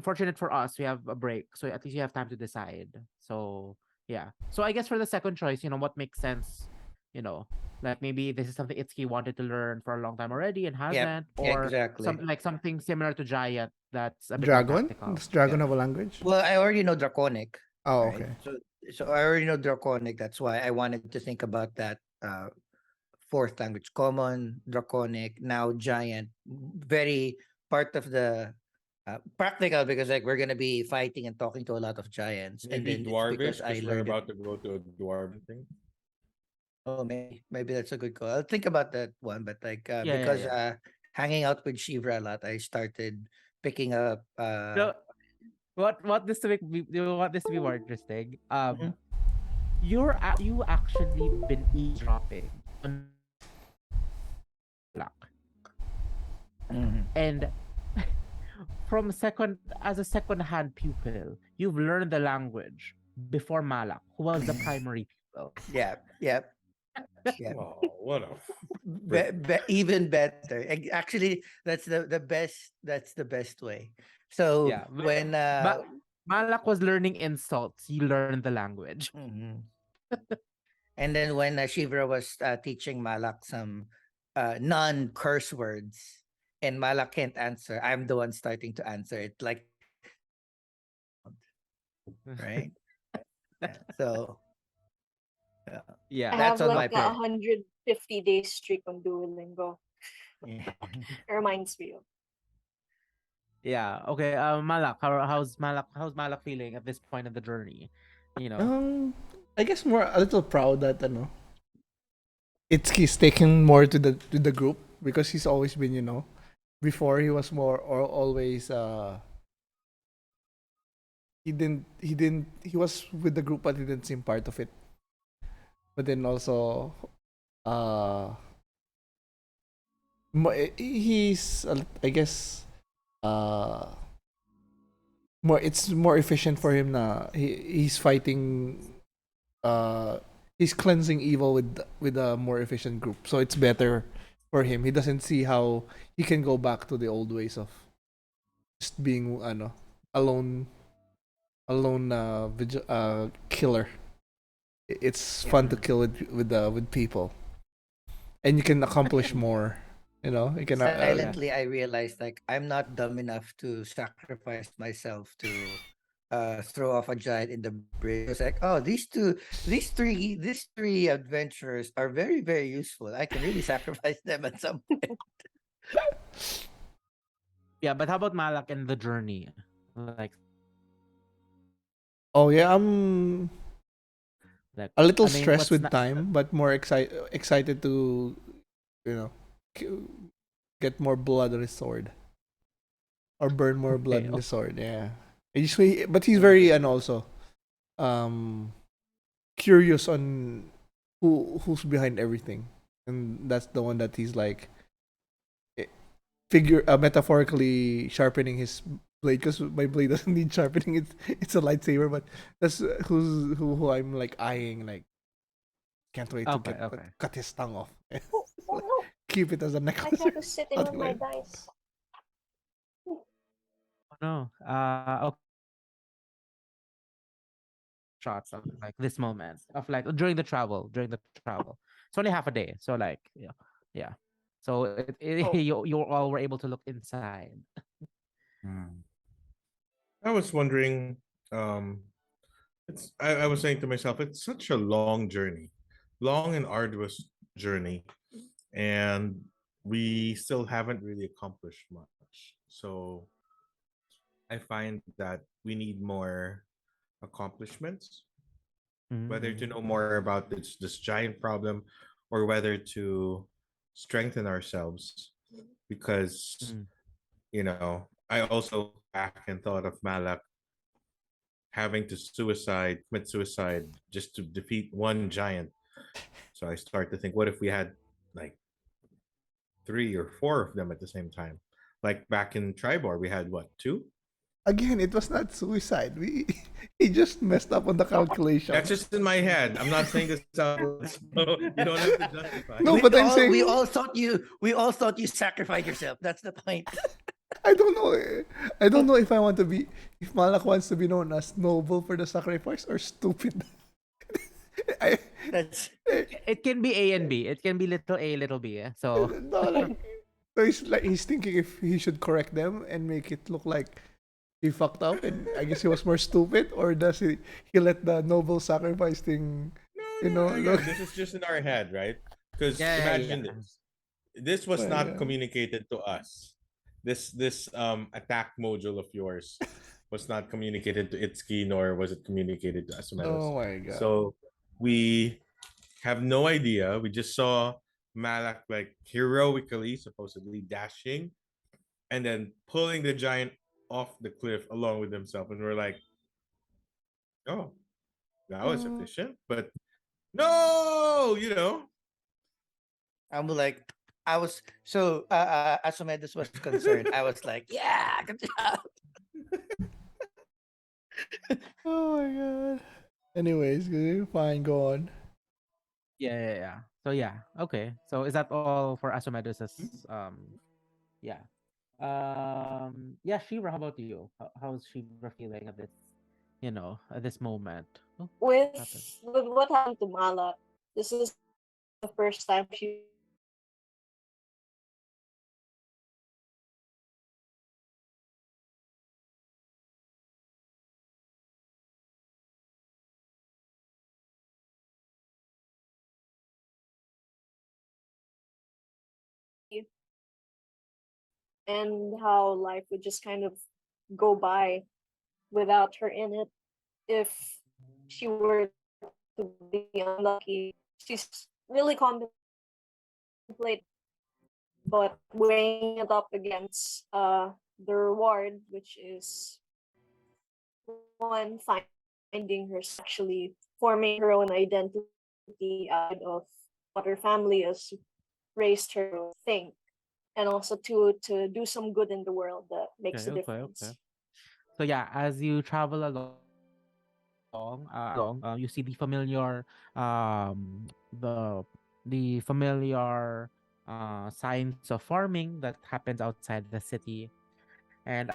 fortunate for us, we have a break, so at least you have time to decide. So yeah. So I guess for the second choice, what makes sense, you know, like maybe this is something Itsuki wanted to learn for a long time already and Yep. hasn't, or Exactly. something similar to Giant that's a bit more Dragon? tactical. Does dragon Yeah. have a language? Well, I already know Draconic, Oh, right? okay. So I already know Draconic. That's why I wanted to think about that fourth language, Common, Draconic, now Giant. Very part of the practical, because like we're gonna be fighting and talking to a lot of giants, and Maybe then it's because Dwarvish, I because we're learned it. about to go to a dwarven thing. Oh, maybe that's a good call. I'll think about that one. But like Yeah, yeah, because yeah. hanging out with Shivra a lot, I started picking up. So what this to be more interesting. Mhm. You actually been eavesdropping on Malak, Mhm. and from second as a second hand pupil, you've learned the language before Malak, who was the primary pupil. Yeah, yeah, yeah. Wow, what a frick. Even better. Actually, that's the best. That's the best way. So Yeah, when but Malak was learning insults. You learned the language. mhm. And then when Shivra was teaching Malak some non curse words, and Malak can't answer, I'm the one starting to answer it, like, right? So I Yeah. that's have on like my a part. 150-day streak on Duolingo. Yeah. It reminds me of. Yeah. Okay. Malak, how's Malak feeling at this point in the journey? You know. I guess more a little proud that Itszki's taken more to the group because he's always been, before he was more or always he was with the group but he didn't seem part of it. But then also uh he's I guess uh it's more efficient for him na he's fighting he's cleansing evil with a more efficient group. So it's better for him. He doesn't see how he can go back to the old ways of just being alone killer. It's fun to kill with people, and you can accomplish more. You can Silently, I realized like I'm not dumb enough to sacrifice myself to throw off a giant in the bridge. It's like, oh, these three adventurers are very, very useful. I can really sacrifice them at some point. Yeah. But how about Malak and the journey? Like, Oh yeah, I'm like. a little I mean, stressed what's with not? time, but more excited to you know k- get more blood on his sword or burn more blood Okay. in the sword. Yeah, but he's Okay. very and also um curious on who's behind everything, and that's the one that he's like eh, metaphorically sharpening his blade because my blade doesn't need sharpening. It's a lightsaber, but that's who I'm like eyeing. Like can't wait to Okay. Okay. cut his tongue off. Oh, oh no! Keep it as a I necklace tried or to sit in something on my like that. dice. Oh, no. Okay. Shots of like this moment of like during the travel. It's only half a day, so like yeah. So Oh, you all were able to look inside. Hmm. I was wondering, um, I was saying to myself, it's such a long journey, long and arduous journey, and we still haven't really accomplished much. So I find that we need more accomplishments, whether to Mm-hmm. know more about this giant problem or whether to strengthen ourselves because I also back and thought of Malak having to commit suicide just to defeat one giant. So I start to think, what if we had like 3 or 4 of them at the same time? Like back in Tribor, we had what, two? Again, it was not suicide. He just messed up on the That's calculation. just in my head. I'm not saying this out loud, so you don't have to justify. No, but I'm We saying all thought you sacrificed yourself. That's the point. I don't know. I don't know if I want to be if Malak wants to be known as noble for the sacrifice or stupid. I, That's It can be A and B. It can be little A, little B. So no, so he's thinking if he should correct them and make it look like he fucked up and I guess he was more stupid, or does he let the noble sacrifice thing No, look. again, this is just in our head, right? Because yeah, imagine yeah. this. This was Well, not yeah. communicated to us. This attack module of yours was not communicated to Itszki, nor was it communicated to Asumedos. Oh my god. So we have no idea. We just saw Malak like heroically, supposedly dashing, and then pulling the giant off the cliff along with himself, and we're like, "Oh, that was efficient." But no, I'm like I was so Asumedos was concerned. I was like, yeah, good job. Oh my god. Anyways, fine, go on. Yeah. So yeah, okay. So is that all for Asomedos's yeah. Yeah, Shira, how about you? How's Shira feeling at this moment? Oh, with happened. with what happened to Mala, this is the first time she and how life would just kind of go by without her in it if she were to be unlucky. She's really contemplating, but weighing it up against the reward, which is one, finding herself actually forming her own identity out of what her family has raised her to think, and also to do some good in the world that makes a Okay, okay, okay. difference. So yeah, as you travel along, you see the familiar signs of farming that happens outside the city. And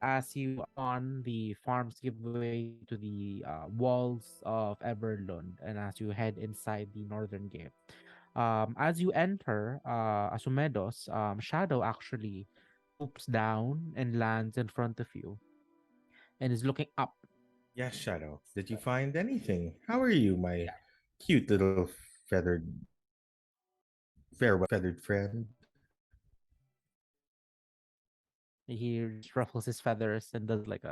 as you on, the farms give way to the walls of Everlund, and as you head inside the northern gate. As you enter Asumedos, Shadow actually swoops down and lands in front of you and is looking up. Yes, Shadow. Did you find anything? How are you, my cute little feathered, fair feathered friend? He just ruffles his feathers and does like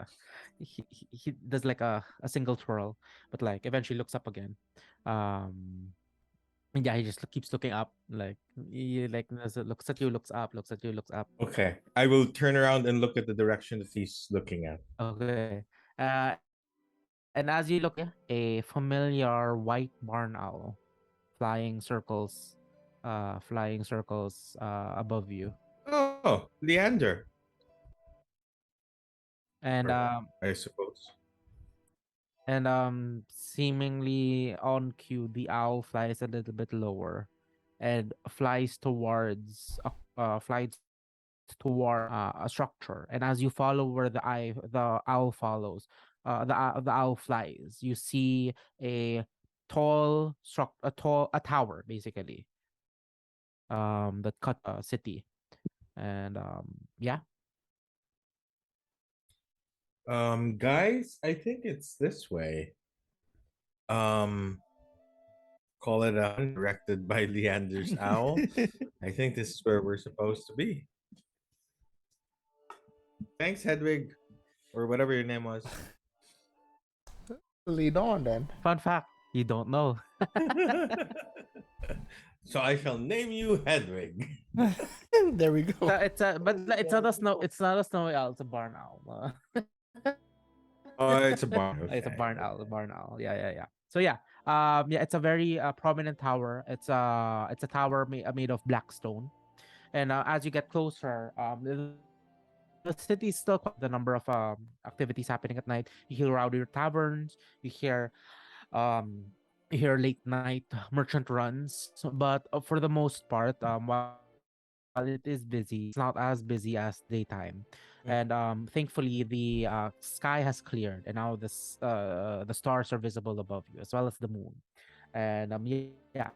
he does like a single twirl, but like eventually looks up again. Um, and yeah, he just keeps looking up, like he like looks at you, looks up, looks at you, looks up. Okay, I will turn around and look at the direction that he's looking at. Okay. And as you look up, a familiar white barn owl flying circles above you. Oh, Leander. And I suppose. seemingly on cue, the owl flies a little bit lower and flies toward a structure. And as you follow where the owl follows, the owl flies, you see a a tower basically that cut city. And yeah. Guys, I think it's this way. Um, call it a hunt directed by Leander's owl. I think this is where we're supposed to be. Thanks, Hedwig, or whatever your name was. Lead on then. Fun fact, you don't know. So I shall name you Hedwig. There we go. It's a but it's not a snow. It's not a snowy owl. It's a barn owl. Oh, it's a barn. It's a Okay. barn owl. A barn owl. Yeah, yeah, yeah. So yeah, yeah. It's a very prominent tower. It's a tower made of black stone. And as you get closer, the city is still quite the number of activities happening at night. You hear rowdy taverns. Um you hear late night merchant runs. But for the most part, while it is busy, it's not as busy as daytime. And thankfully, the sky has cleared, and now the stars are visible above you as well as the moon. And yeah,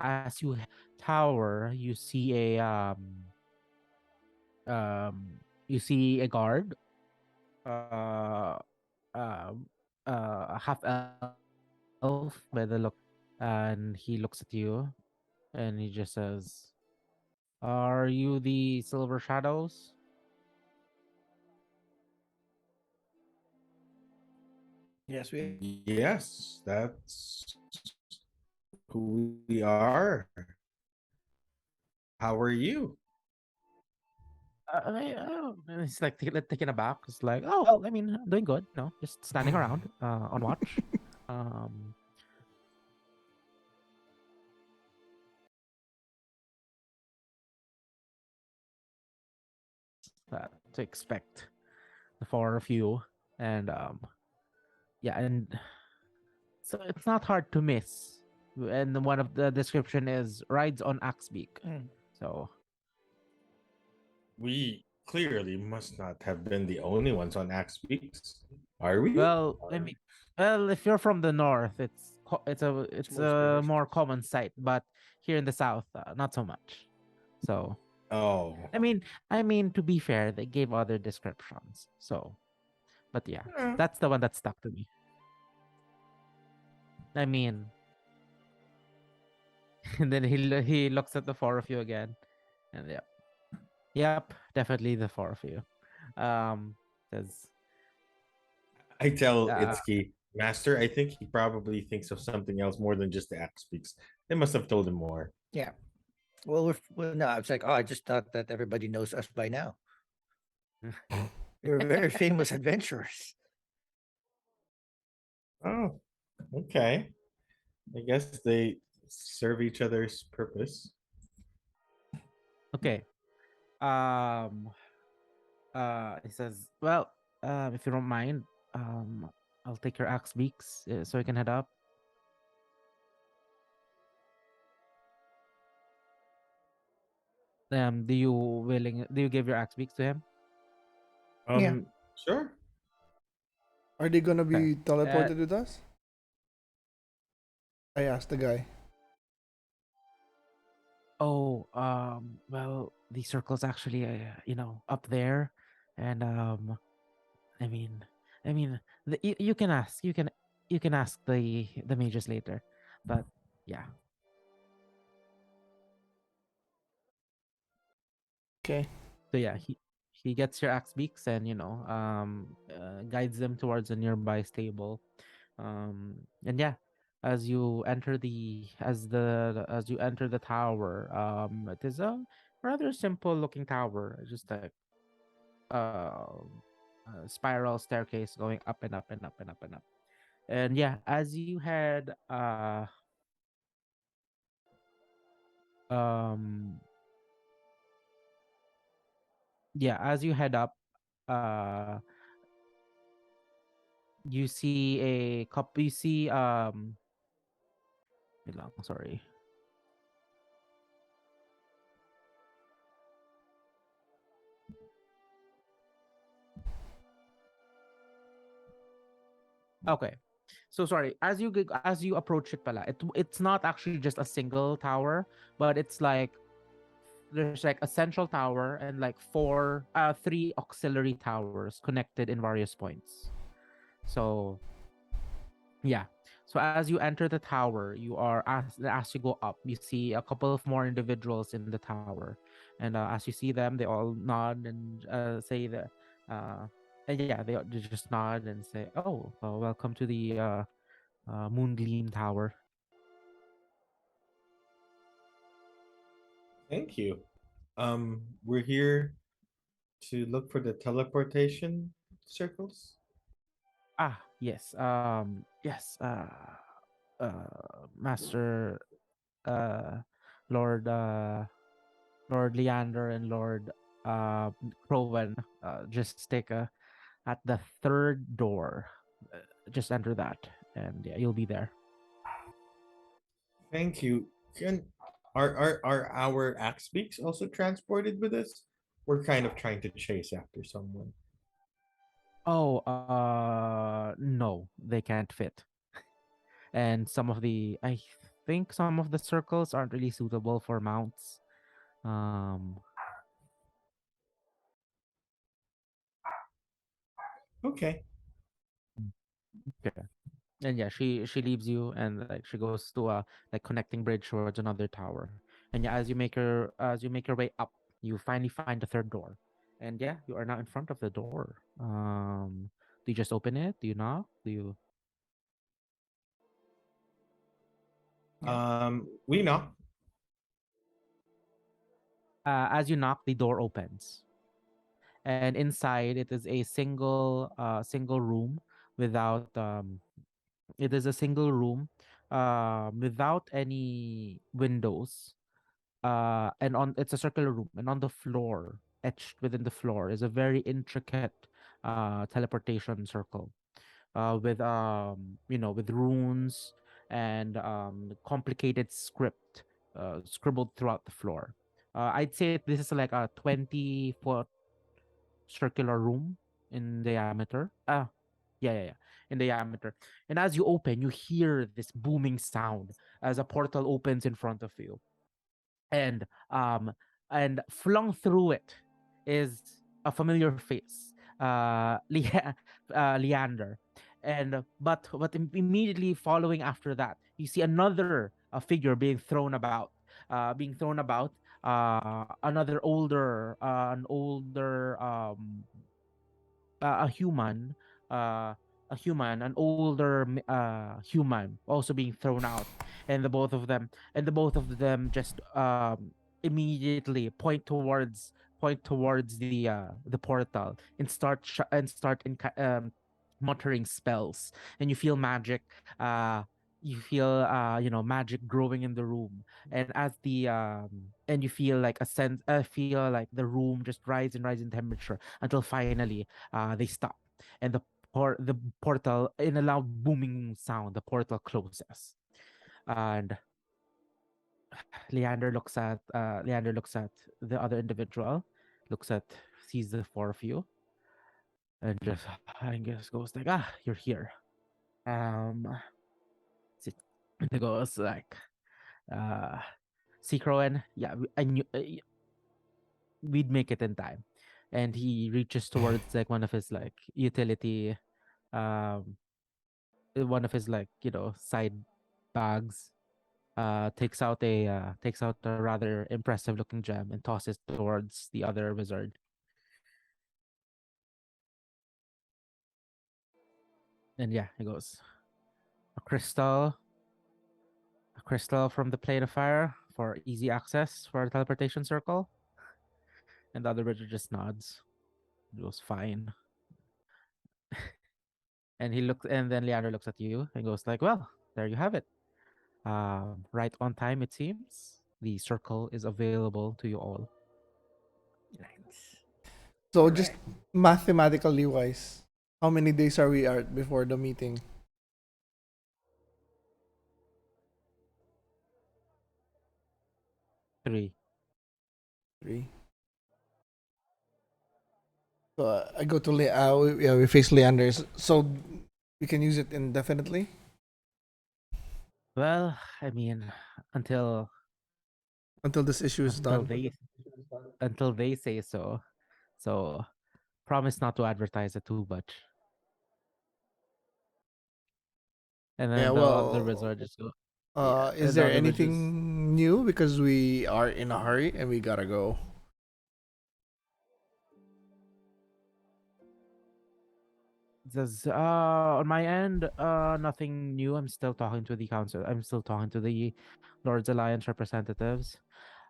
as you tower, you see a guard, uh, a half elf by the look, and he looks at you, and he just says, "Are you the Silver Shadows?" Yes, we. Yes, that's who we are. How are you? It's like taken aback. It's like, oh well, I mean, doing good. No, just standing around on watch. Um, to expect the four of you, and yeah, and so it's not hard to miss. And one of the description is rides on Axbeak. Mm. So We clearly must not have been the only ones on Axe Weeks, are we? well, I mean, well, if you're from the north, it's a more common sight, but here in the south, not so much. So Oh, I mean, to be fair, they gave other descriptions. So, but yeah, eh, that's the one that stuck to me. I mean, and then he looks at the four of you again, and yeah. Yep, definitely the four of you. Because I tell uh, Itszki, Master, I think he probably thinks of something else more than just the axe speaks. They must have told him more. Yeah. Well, no, it's like, oh, I just thought that everybody knows us by now. We're very famous adventurers. Oh, okay. I guess they serve each other's purpose. okay. Um, he says, "Well, if you don't mind, I'll take your axe beaks so I can head up." Do you give your axe beaks to him? Yeah. Sure. Are they gonna Okay. be teleported with us? I asked the guy. Oh, well, the circle's actually, up there, and I mean, you can ask, you can ask the mages later, but yeah, Okay. so yeah, he gets your axe beaks and guides them towards a nearby stable, and yeah, as you enter the tower, it is a rather simple looking tower, just like spiral staircase going up and up and up and up and up. And yeah, as you head um as you head up, uh you see wait lang, sorry. Okay. So sorry, as you approach it pala, it's not actually just a single tower, but it's like there's like a central tower and like three auxiliary towers connected in various points. So yeah. So as you enter the tower, as you go up, you see a couple of more individuals in the tower, and as you see them, they all nod and say that, and yeah, they just nod and say, "Oh, welcome to the Moongleam Tower." Thank you. We're here to look for the teleportation circles. Yes, yes, Master, uh, Lord, Lord Leander and Lord uh Crowan, just take a at the third door. Just enter that, and yeah, you'll be there. Thank you. Can are our axe beaks also transported with us? We're kind of trying to chase after someone. Oh, no, they can't fit. And I think some of the circles aren't really suitable for mounts. Um, Okay. okay. And yeah, she leaves you, and like she goes to a like connecting bridge towards another tower. And yeah, as you make your way up, you finally find the third door. And yeah, you are now in front of the door. Do you just open it? Do you knock? Do you Yeah. We knock. As you knock, the door opens, and inside it is a single room without it is a single room without any windows, and on it's a circular room, and on the floor, etched within the floor, is a very intricate teleportation circle, with runes and complicated script scribbled throughout the floor. I'd say this is like a 20-foot circular room in diameter. Yeah, in diameter. And as you open, you hear this booming sound as a portal opens in front of you, and flung through it is a familiar face, Leander. And but immediately following after that, you see another figure being thrown about, another older an older a human, uh an older human also being thrown out, and the both of them just immediately point towards the portal and start muttering spells, and you feel magic, you feel magic growing in the room, and as the and you feel like a sense feel like the room just rise in temperature until finally they stop, and the portal, in a loud booming sound, the portal closes, and Leander looks at the other individual, looks at sees the four of you, and just I guess goes like, you're here. Um, sit. And he goes like, uh, see Crowen, yeah, I knew we'd make it in time. And he reaches towards like one of his like utility, um, one of his like side bags. Takes out a rather impressive looking gem and tosses towards the other wizard. And yeah, he goes, a crystal, a crystal from the plane of fire for easy access for a teleportation circle. And the other wizard just nods. It was fine. And then Leander looks at you and goes like, well, there you have it. Right on time, it seems. The circle is available to you all. Nice. So just mathematically wise, how many days are we at before the meeting? 3. 3. So I go to we face Leander's. So we can use it indefinitely. Well, I mean, until Until this issue is until done. they say so. So promise not to advertise it too much. And Yeah, then the other well, wizard just go. is The there other wizard anything new? Because we are in a hurry and we gotta go. says, on my end, nothing new. I'm still talking to the council. I'm still talking to the Lord's Alliance representatives.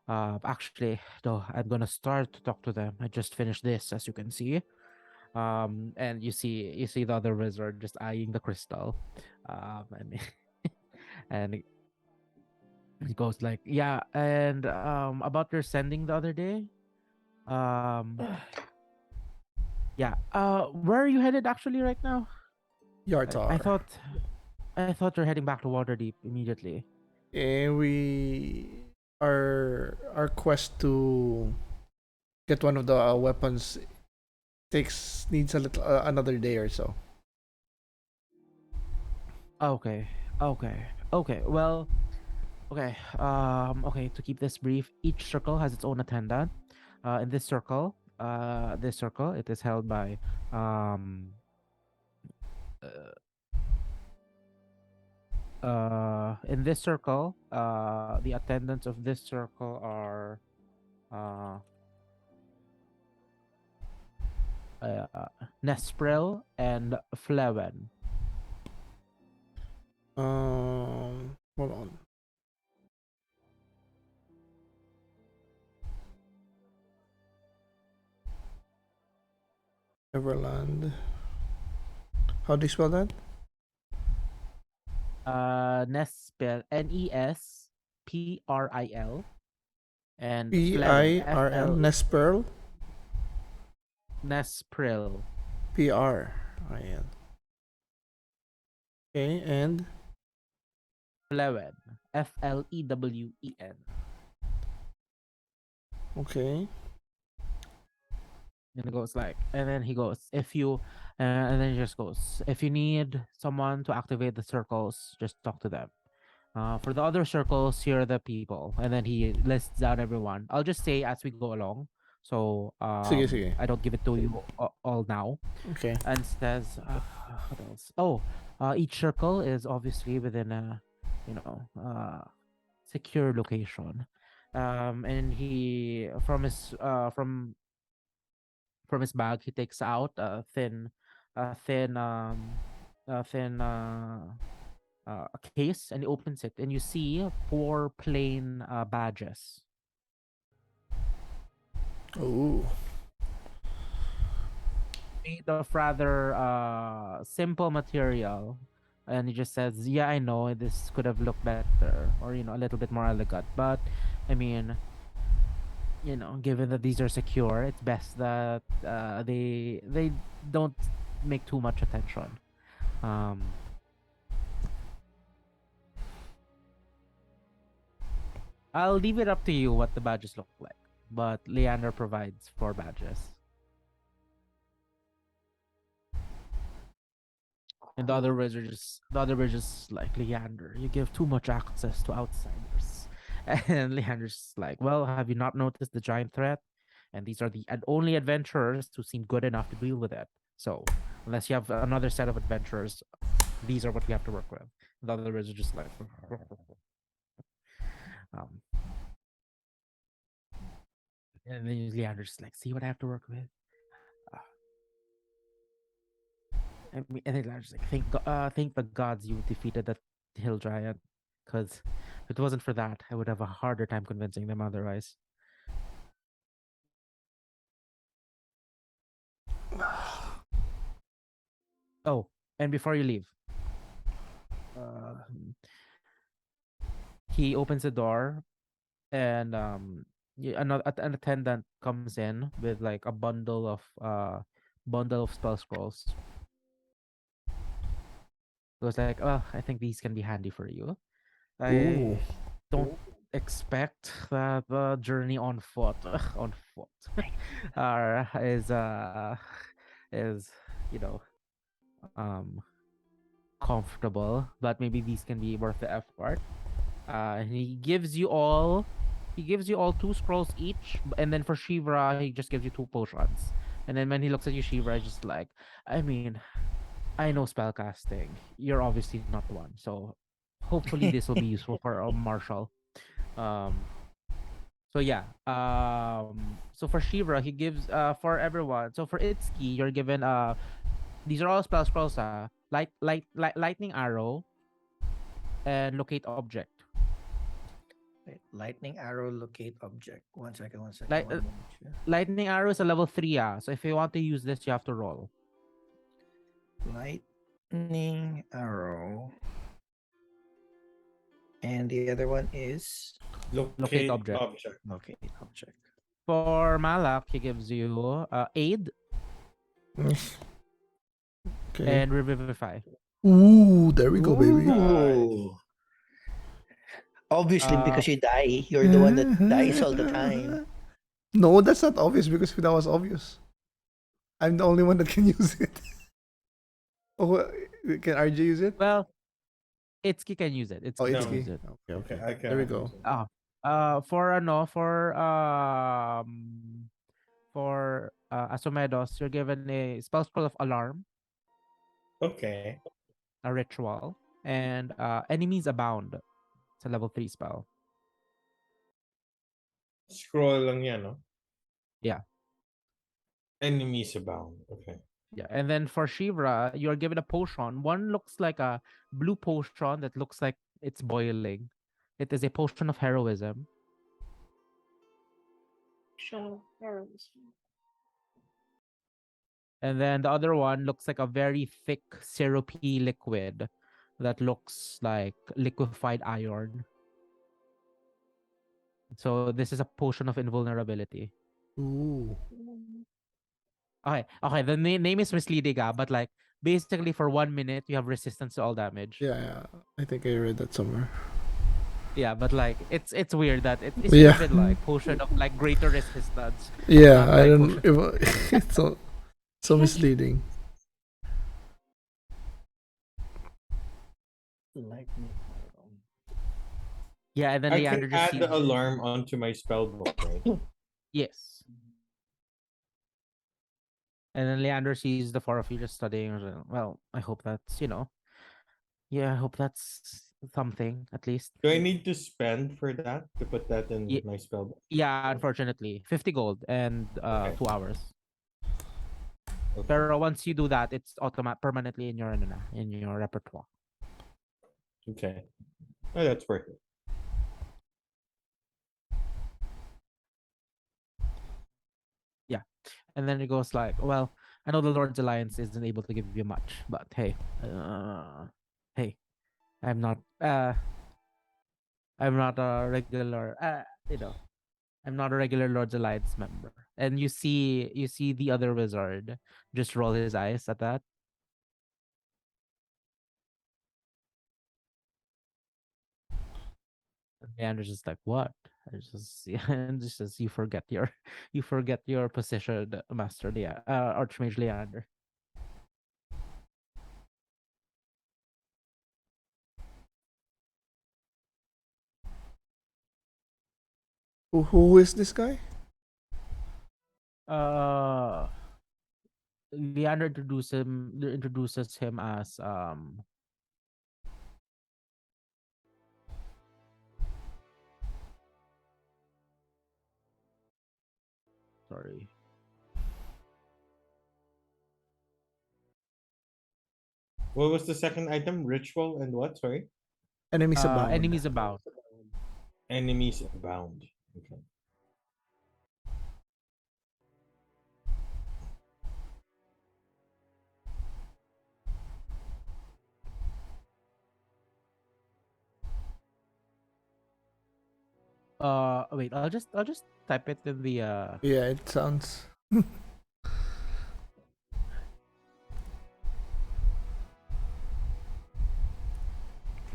Actually, though, I'm gonna start to talk to them. I just finished this, as you can see. And you see the other wizard just eyeing the crystal. And and he goes like, yeah, and about your sending the other day. Um, yeah. Where are you headed actually right now? Yartar. I thought you're heading back to Waterdeep immediately. And our quest to get one of the weapons needs a little another day or so. Okay. Okay. Well, okay. Okay, to keep this brief, each circle has its own attendant. In this circle, it is held by uh, in this circle, the attendants of this circle are uh Nespril and Flewen. Hold on. Everland. How do you spell that? Nespil, Nespril, and Flewen, PIRL. Nesperl. Nespril. PRIL. Okay, and Flewen, Flewen. okay. And it goes like, and then he goes, and then he just goes, if you need someone to activate the circles, just talk to them. For the other circles, here are the people, and then he lists down everyone. I'll just say as we go along, so Sige. I don't give it to you all now. Okay. And says, what else? Oh, each circle is obviously within a, secure location. And he from his bag he takes out a thin a thin a case, and he opens it, and you see four plain badges Oh. made of rather simple material. And he just says, yeah, I know this could have looked better, or a little bit more elegant, but I mean, given that these are secure, it's best that they don't make too much attention. um I'll leave it up to you what the badges look like, but Leander provides 4 badges. And the other wizards just like, Leander, you give too much access to outsiders. And Leander's like, well, have you not noticed the giant threat? And these are the only adventurers who seem good enough to deal with it. So unless you have another set of adventurers, these are what we have to work with. The other wizards just like um and then Leander's just like, see what I have to work with. And then Leander's like, thank the gods you defeated that hill giant, because if it wasn't for that, I would have a harder time convincing them otherwise. Oh, and before you leave, uh, he opens the door, and an attendant comes in with like a bundle of spell scrolls. It was like, oh, I think these can be handy for you. I Ooh. don't expect that the journey on foot is is you know um comfortable, but maybe these can be worth the effort. And he gives you all 2 scrolls each, and then for Shivra he just gives you 2 potions. And then when he looks at you, Shivra is just like, I mean, I know spellcasting. You're obviously not one, so hopefully this will be useful for Marshall. Um, so yeah. So for Shivra, he gives for everyone. So for Itszki, you're given these are all spell scrolls. Lightning arrow and locate object. Wait, lightning arrow, locate object. One second, one second. Light, One moment. Yeah. lightning arrow is a level 3. So if you want to use this, you have to roll. Lightning arrow. And the other one is Locate object. locate object. For Malak, he gives you aid Okay. and revivify. Ooh, there we go, baby. Ooh. Obviously, Uh, because you die, you're the one that dies all the time. No, that's not obvious because if that was obvious, I'm the only one that can use it. Oh, can RJ use it? Well, Itszki can use it. Oh, Itszki it's can use key. it. Okay, okay. I can There we go. For Asumedos, you're given a spell scroll of alarm, Okay. a ritual, and enemies abound. It's a level 3 spell. Scroll lang yan, no? Yeah. Enemies abound. Okay. Yeah, and then for Shivra, you're given a potion. One looks like a blue potion that looks like it's boiling. It is a potion of heroism. Show arrows. And then the other one looks like a very thick syrupy liquid that looks like liquefied iron. So this is a potion of invulnerability. Ooh. Okay. The name is misleading, but like basically for 1 minute you have resistance to all damage. Yeah, I think I read that somewhere. Yeah, but like it's weird that it's Yeah. even like potion of like greater resistance. Yeah, Not I like don't. potion. It's so misleading. Lightning arrow. Yeah, and then I Leander can just add sees the alarm onto my spell book, right? yes. And then Leander sees the 4 of you just studying. Well, I hope that's yeah, I hope that's something at least. Do I need to spend for that to put that in Ye- my spell? Yeah, unfortunately, 50 gold and Okay. 2 hours. Okay. Pero once you do that, it's permanently in your in your repertoire. Okay. Oh, that's worth it. And then it goes like, well, I know the Lord's Alliance isn't able to give you much, but hey, hey, I'm not I'm not a regular I'm not a regular Lord's Alliance member. And you see the other wizard just roll his eyes at that. And Leander's just like, what? I just and just says, you forget your position, Master Archmage Leander. Who is this guy? Leander introduces him as sorry. What was the second item? Ritual and what? Sorry. Enemies abound. Enemies about. Enemies abound. Okay. Wait, I'll just type it in the Yeah, it sounds.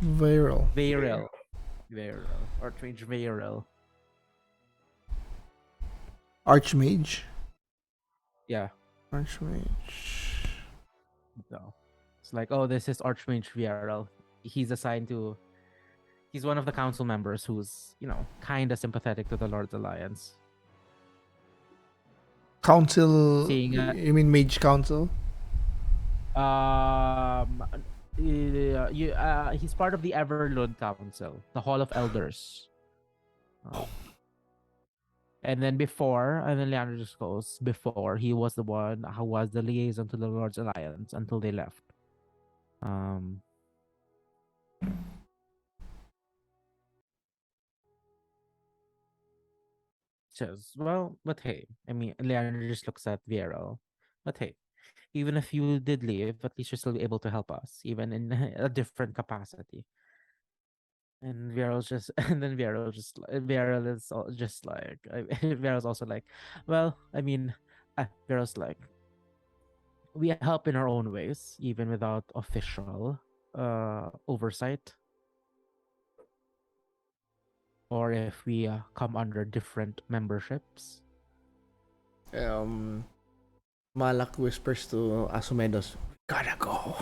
Viral. Varel. Archmage Varel. Archmage. Yeah. Archmage. So it's like, oh, this is Archmage Varel. He's assigned to he's one of the council members who's, kinda sympathetic to the Lord's Alliance. Council. Seeing, You mean Mage Council? He's part of the Everlund Council, the Hall of Elders. And then Leander just goes, before he was the one who was the liaison to the Lord's Alliance until they left. Says, well, but hey, I mean, Leander just looks at Viero. But hey, even if you did leave, at least you're still able to help us, even in a different capacity. And Viero's just, and then Viero just, Viero is just like, Viero's also like, well, I mean, Viero's like, we help in our own ways, even without official oversight. Or if we come under different memberships. Malak whispers to Asumedos, "Gotta go."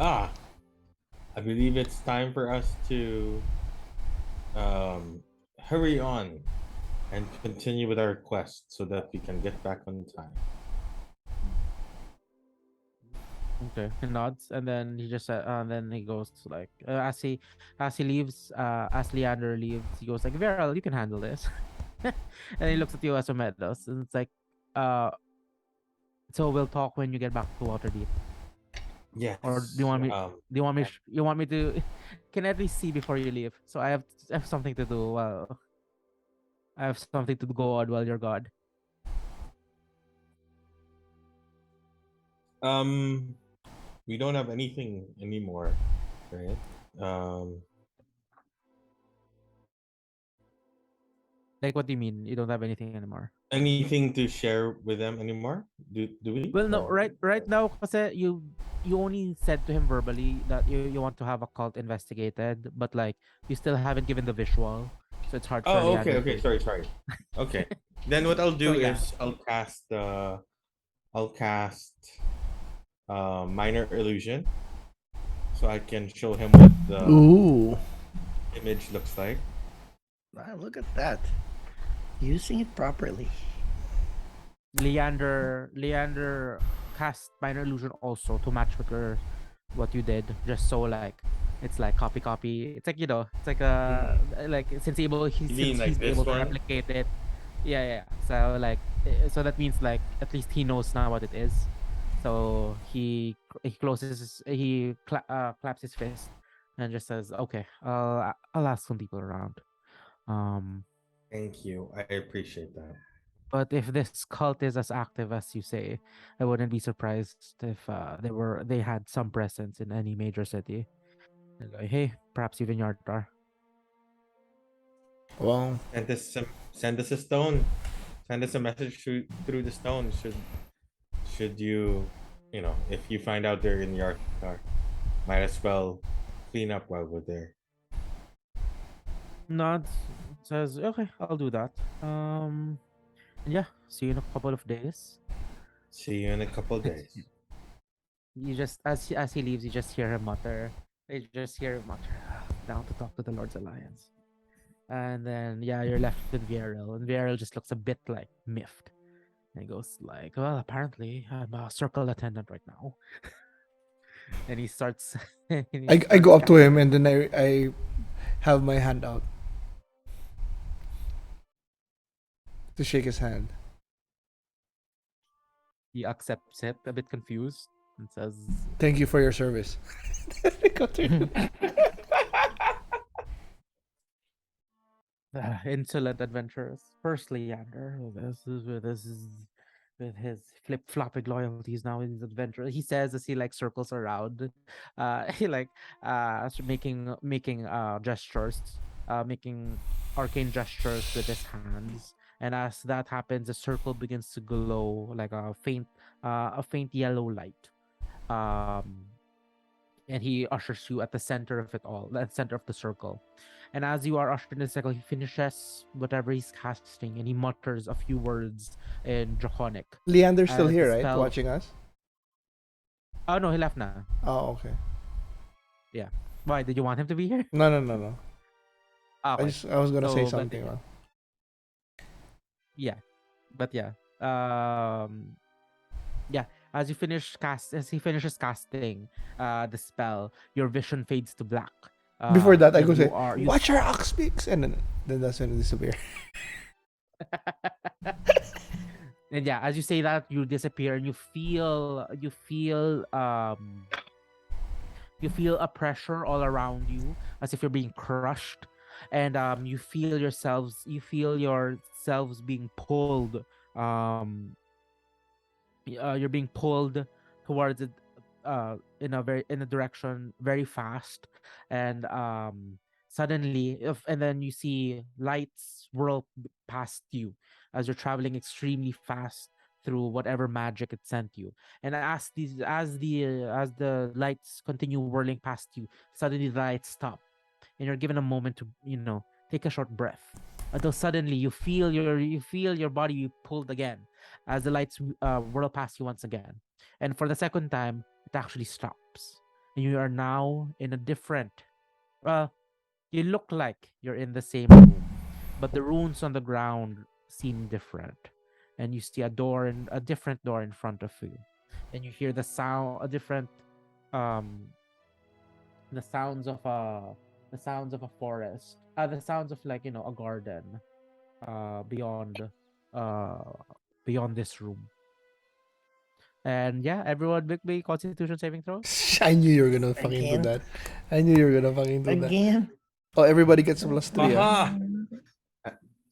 I believe it's time for us to hurry on and continue with our quest so that we can get back on time. Okay, he nods, and then he just then he goes like as he leaves, as Leander leaves, he goes like, Viral, you can handle this. And he looks at you as Asumedos, and it's like, so we'll talk when you get back to Waterdeep. Yes. Or do you want me? You want me to? Can I at least see before you leave? So I have something to do. Well, I have something to go on while you're gone. We don't have anything anymore, right? Like, what do you mean? You don't have anything anymore? Anything to share with them anymore? Do we? Well, no. Or- Right now, kasi you only said to him verbally that you want to have a cult investigated, but like you still haven't given the visual, so it's hard. For Oh, Leander okay. to- Sorry. Okay. Then what I'll do So, yeah. is I'll cast minor illusion, so I can show him what the Ooh. image looks like. Wow, look at that. Using it properly. Leander cast minor illusion also to match with your what you did, just so like it's like copy. It's like it's like like You mean since like he's this able to one? replicate it. Yeah. So like so that means like at least he knows now what it is. So he closes claps his fist and just says, "Okay, I'll ask some people around." Um, Thank you. I appreciate that. but if this cult is as active as you say, I wouldn't be surprised if they had some presence in any major city. And like, hey, perhaps even Yartar. Well, Send us a stone. Send us a message through the stone. Should you, if you find out they're in your car, might as well clean up while we're there. Nods, says, okay, I'll do that. And yeah, see you in a couple of days. See you in a couple days. You just as he leaves, you just hear him mutter. You just hear him mutter, down to talk to the Lord's Alliance. And then yeah, you're left with Viral, and Viral just looks a bit like miffed. And he goes like, well, apparently I'm a circle attendant right now. And he starts and he I go starts up to him counting. and then I have my hand out to shake his hand. He accepts it, a bit confused, and says, Thank you for your service. I go to him. insolent adventurers. First Leander, this is with his flip flopping loyalties now in his adventure. He says as he like circles around, he like making gestures, making arcane gestures with his hands. And as that happens, the circle begins to glow like a faint yellow light. Um, and he ushers you at the center of it all, the center of the circle. And as you are ushered in the circle, he finishes whatever he's casting and he mutters a few words in Draconic. Leander's still As the here, right? spell. Watching us? Oh no, he left now. Oh, okay. Yeah. Why? Did you want him to be here? No. Ah, okay. I was gonna say So, but something. yeah. But yeah. Yeah. As he finishes casting the spell, your vision fades to black. Before that, I And go say, you "Watch our ox speaks," and then that's when it disappear. And yeah, as you say that, you disappear and you feel a pressure all around you as if you're being crushed. And you feel yourselves being pulled. You're being pulled towards it in a direction very fast. And suddenly and then you see lights whirl past you as you're traveling extremely fast through whatever magic it sent you. And as the lights continue whirling past you, suddenly the lights stop and you're given a moment to take a short breath, until suddenly you feel your body pulled again as the lights whirl past you once again. And for the second time, it actually stops, and you are now in a different, well, you look like you're in the same room, but the runes on the ground seem different. And you see a different door in front of you. And you hear a different, um, the sounds of a forest, the sounds of like a garden, beyond, uh, beyond this room. And yeah, everyone make me Constitution saving throws. I knew you were gonna fucking do Again? that. I knew you were gonna fucking do that. Again? Oh, everybody gets a +3. Aha!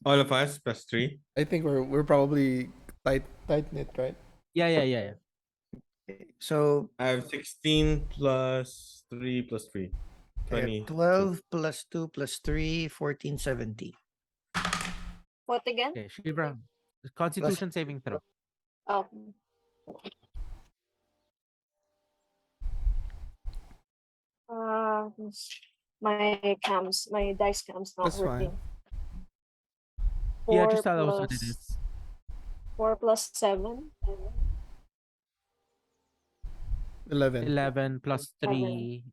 All of us +3. I think we're probably tight knit, right? Yeah. So I have 16 plus 3 plus 3. I got 20. 12 plus 2 plus 3, 14, 17. What again? Okay, Shibra, Constitution saving throw. Oh. Uh, my dice cam's not That's fine. working. Yeah, 4 just tell us what it plus is. 4 plus 7. 11. 11 plus 7. 3.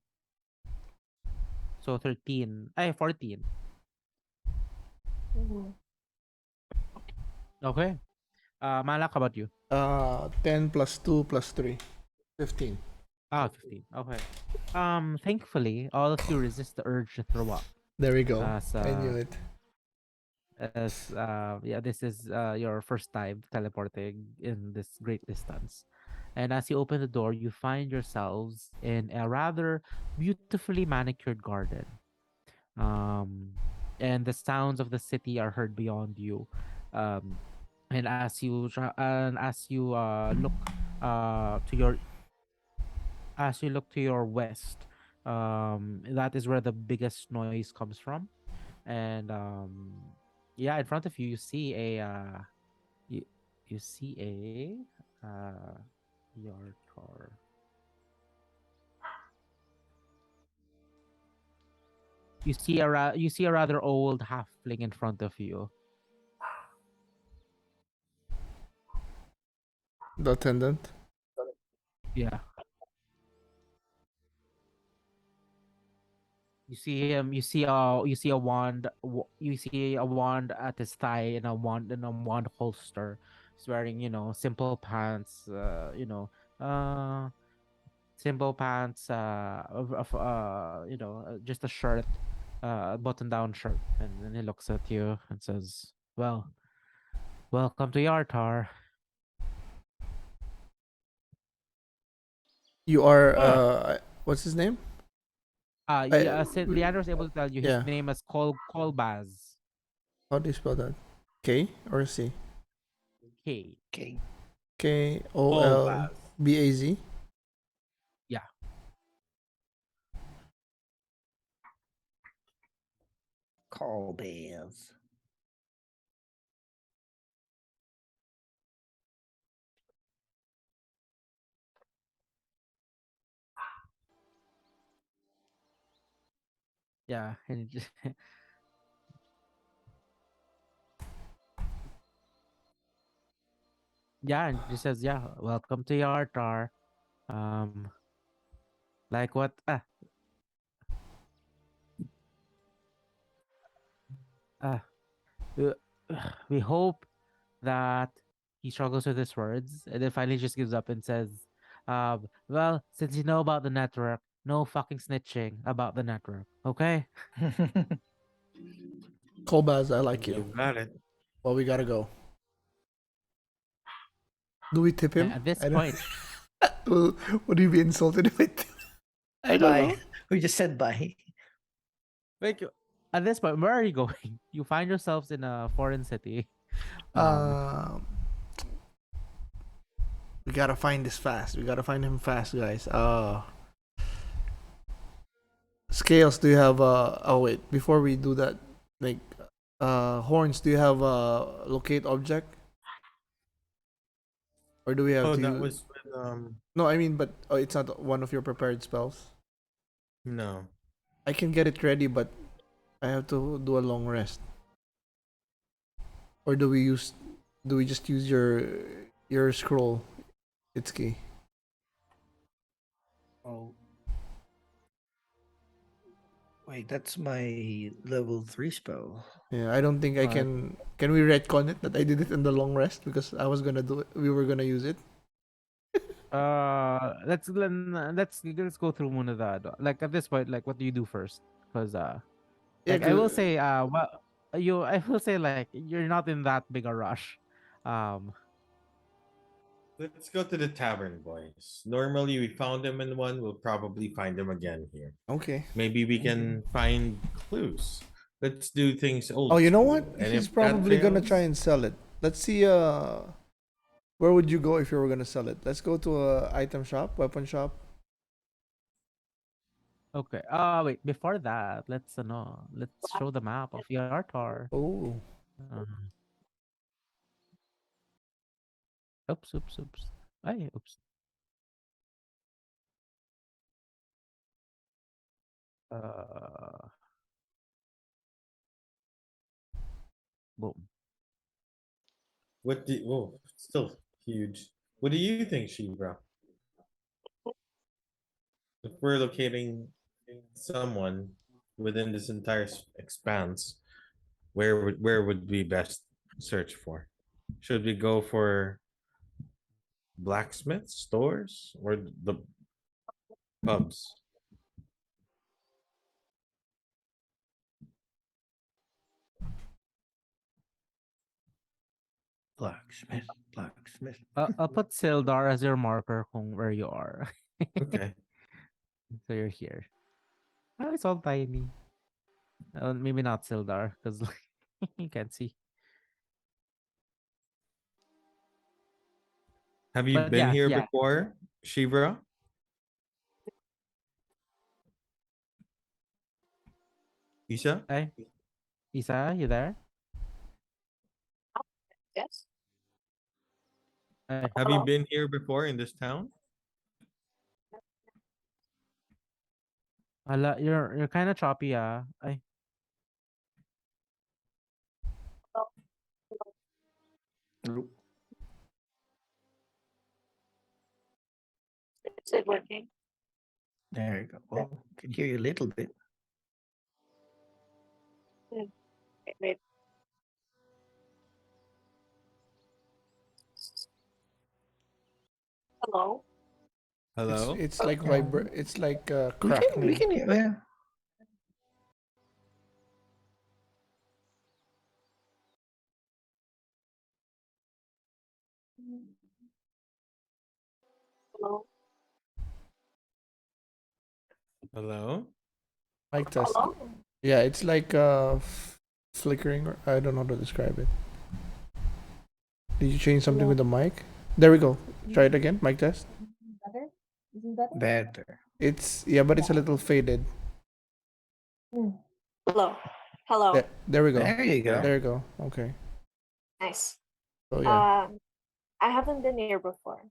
So 13. 14. Mhm. Okay. Malak, how about you? 10 plus 2 plus 3. 15. Ah, 15. Okay. Thankfully, all of you resist the urge to throw up. There we go. As I knew it. yeah, this is your first time teleporting in this great distance. And as you open the door, you find yourselves in a rather beautifully manicured garden. Um, and the sounds of the city are heard beyond you. Um, and as you look to your as you look to your west, that is where the biggest noise comes from. And yeah, in front of you, you, you see a Yartar. You see a rather old halfling in front of you. The attendant. Yeah. You see him. You see a wand. You see a wand at his thigh and a wand holster. He's wearing simple pants. Simple pants. Just a shirt, button down shirt, and then he looks at you and says, "Well, welcome to Yartar." You are Huh. what's his name? Yeah. Leandro was able to tell you his Yeah. name is Kolbaz. How do you spell that? K or C? K. Okay. KOLBAZ. Yeah. Call bears. Yeah. And yeah, and just says, "Yeah, welcome to Yartar." Um, like what? Uh, we, we hope that he struggles with his words, and then finally just gives up and says, well, since you know about the network, no fucking snitching about the network, okay?" Kolbaz, I like you. You got it. Well, we gotta go. Do we tip him? At this I don't. point, Would he be insulted if I tip? I don't Bye. know. We just said bye. thank you. At this point, where are you going? You find yourselves in a foreign city. Um, Um, we gotta find this fast. We gotta find him fast, guys. Scales. Do you have Oh wait, before we do that, like, horns. Do you have locate object, or do we have Oh, to that use? was with No, I mean, but it's not one of your prepared spells. no. I can get it ready, but I have to do a long rest. Or do we use? Do we just use your scroll, Itszki? Oh. Wait, that's my level 3 spell. Yeah, I don't think I uh, can. Can we retcon it that I did it in the long rest because I was gonna do it. We were gonna use it. let's go through one of that. Like at this point, like what do you do first? Because Yeah, like I will say, I will say like you're not in that big a rush. Um, Let's go to the tavern, boys. Normally, we found him in one. We'll probably find him again here. okay. Maybe we can find clues. Let's do things Oh, old you know school. what? And He's if that probably gonna try fails, and sell it. Let's see. Where would you go if you were gonna sell it? Let's go to a item shop, weapon shop. okay. Wait. Before that, let's show the map of Yartar. Oh, Uh, oops, oops, oops. Ay, oops. Uh, boom. oh, still huge. What do you think, Shebra? If we're locating someone within this entire expanse, where would we best search for? Should we go for blacksmith stores or the pubs. Blacksmith, blacksmith. I'll put Sildar as your marker kung where you are. Okay. So you're here. Oh, it's all tiny. Maybe not Sildar because you can't see. Have you But been yeah, here yeah. before, Shivra? Isa? Hey, Isa, you there? Yes. Hey, Have you Hello? been here before in this town? you're kind of choppy, ah. Ay, Hello? Nope. Is it working? There you go. Well, can hear you a little bit. Okay, wait. Hello? Hello? It's like it's like We crackling. can hear. Yeah. Hello? Hello? Mic test. Hello? Yeah, it's like flickering. Or, I don't know how to describe it. Did you change something with the mic? There we go. Try it again. Mic test. Better? Isn't better? Better. It's but it's a little faded. Hello? Hello? There we go. There you go. There you go. Okay. Nice. So yeah. I haven't been here before.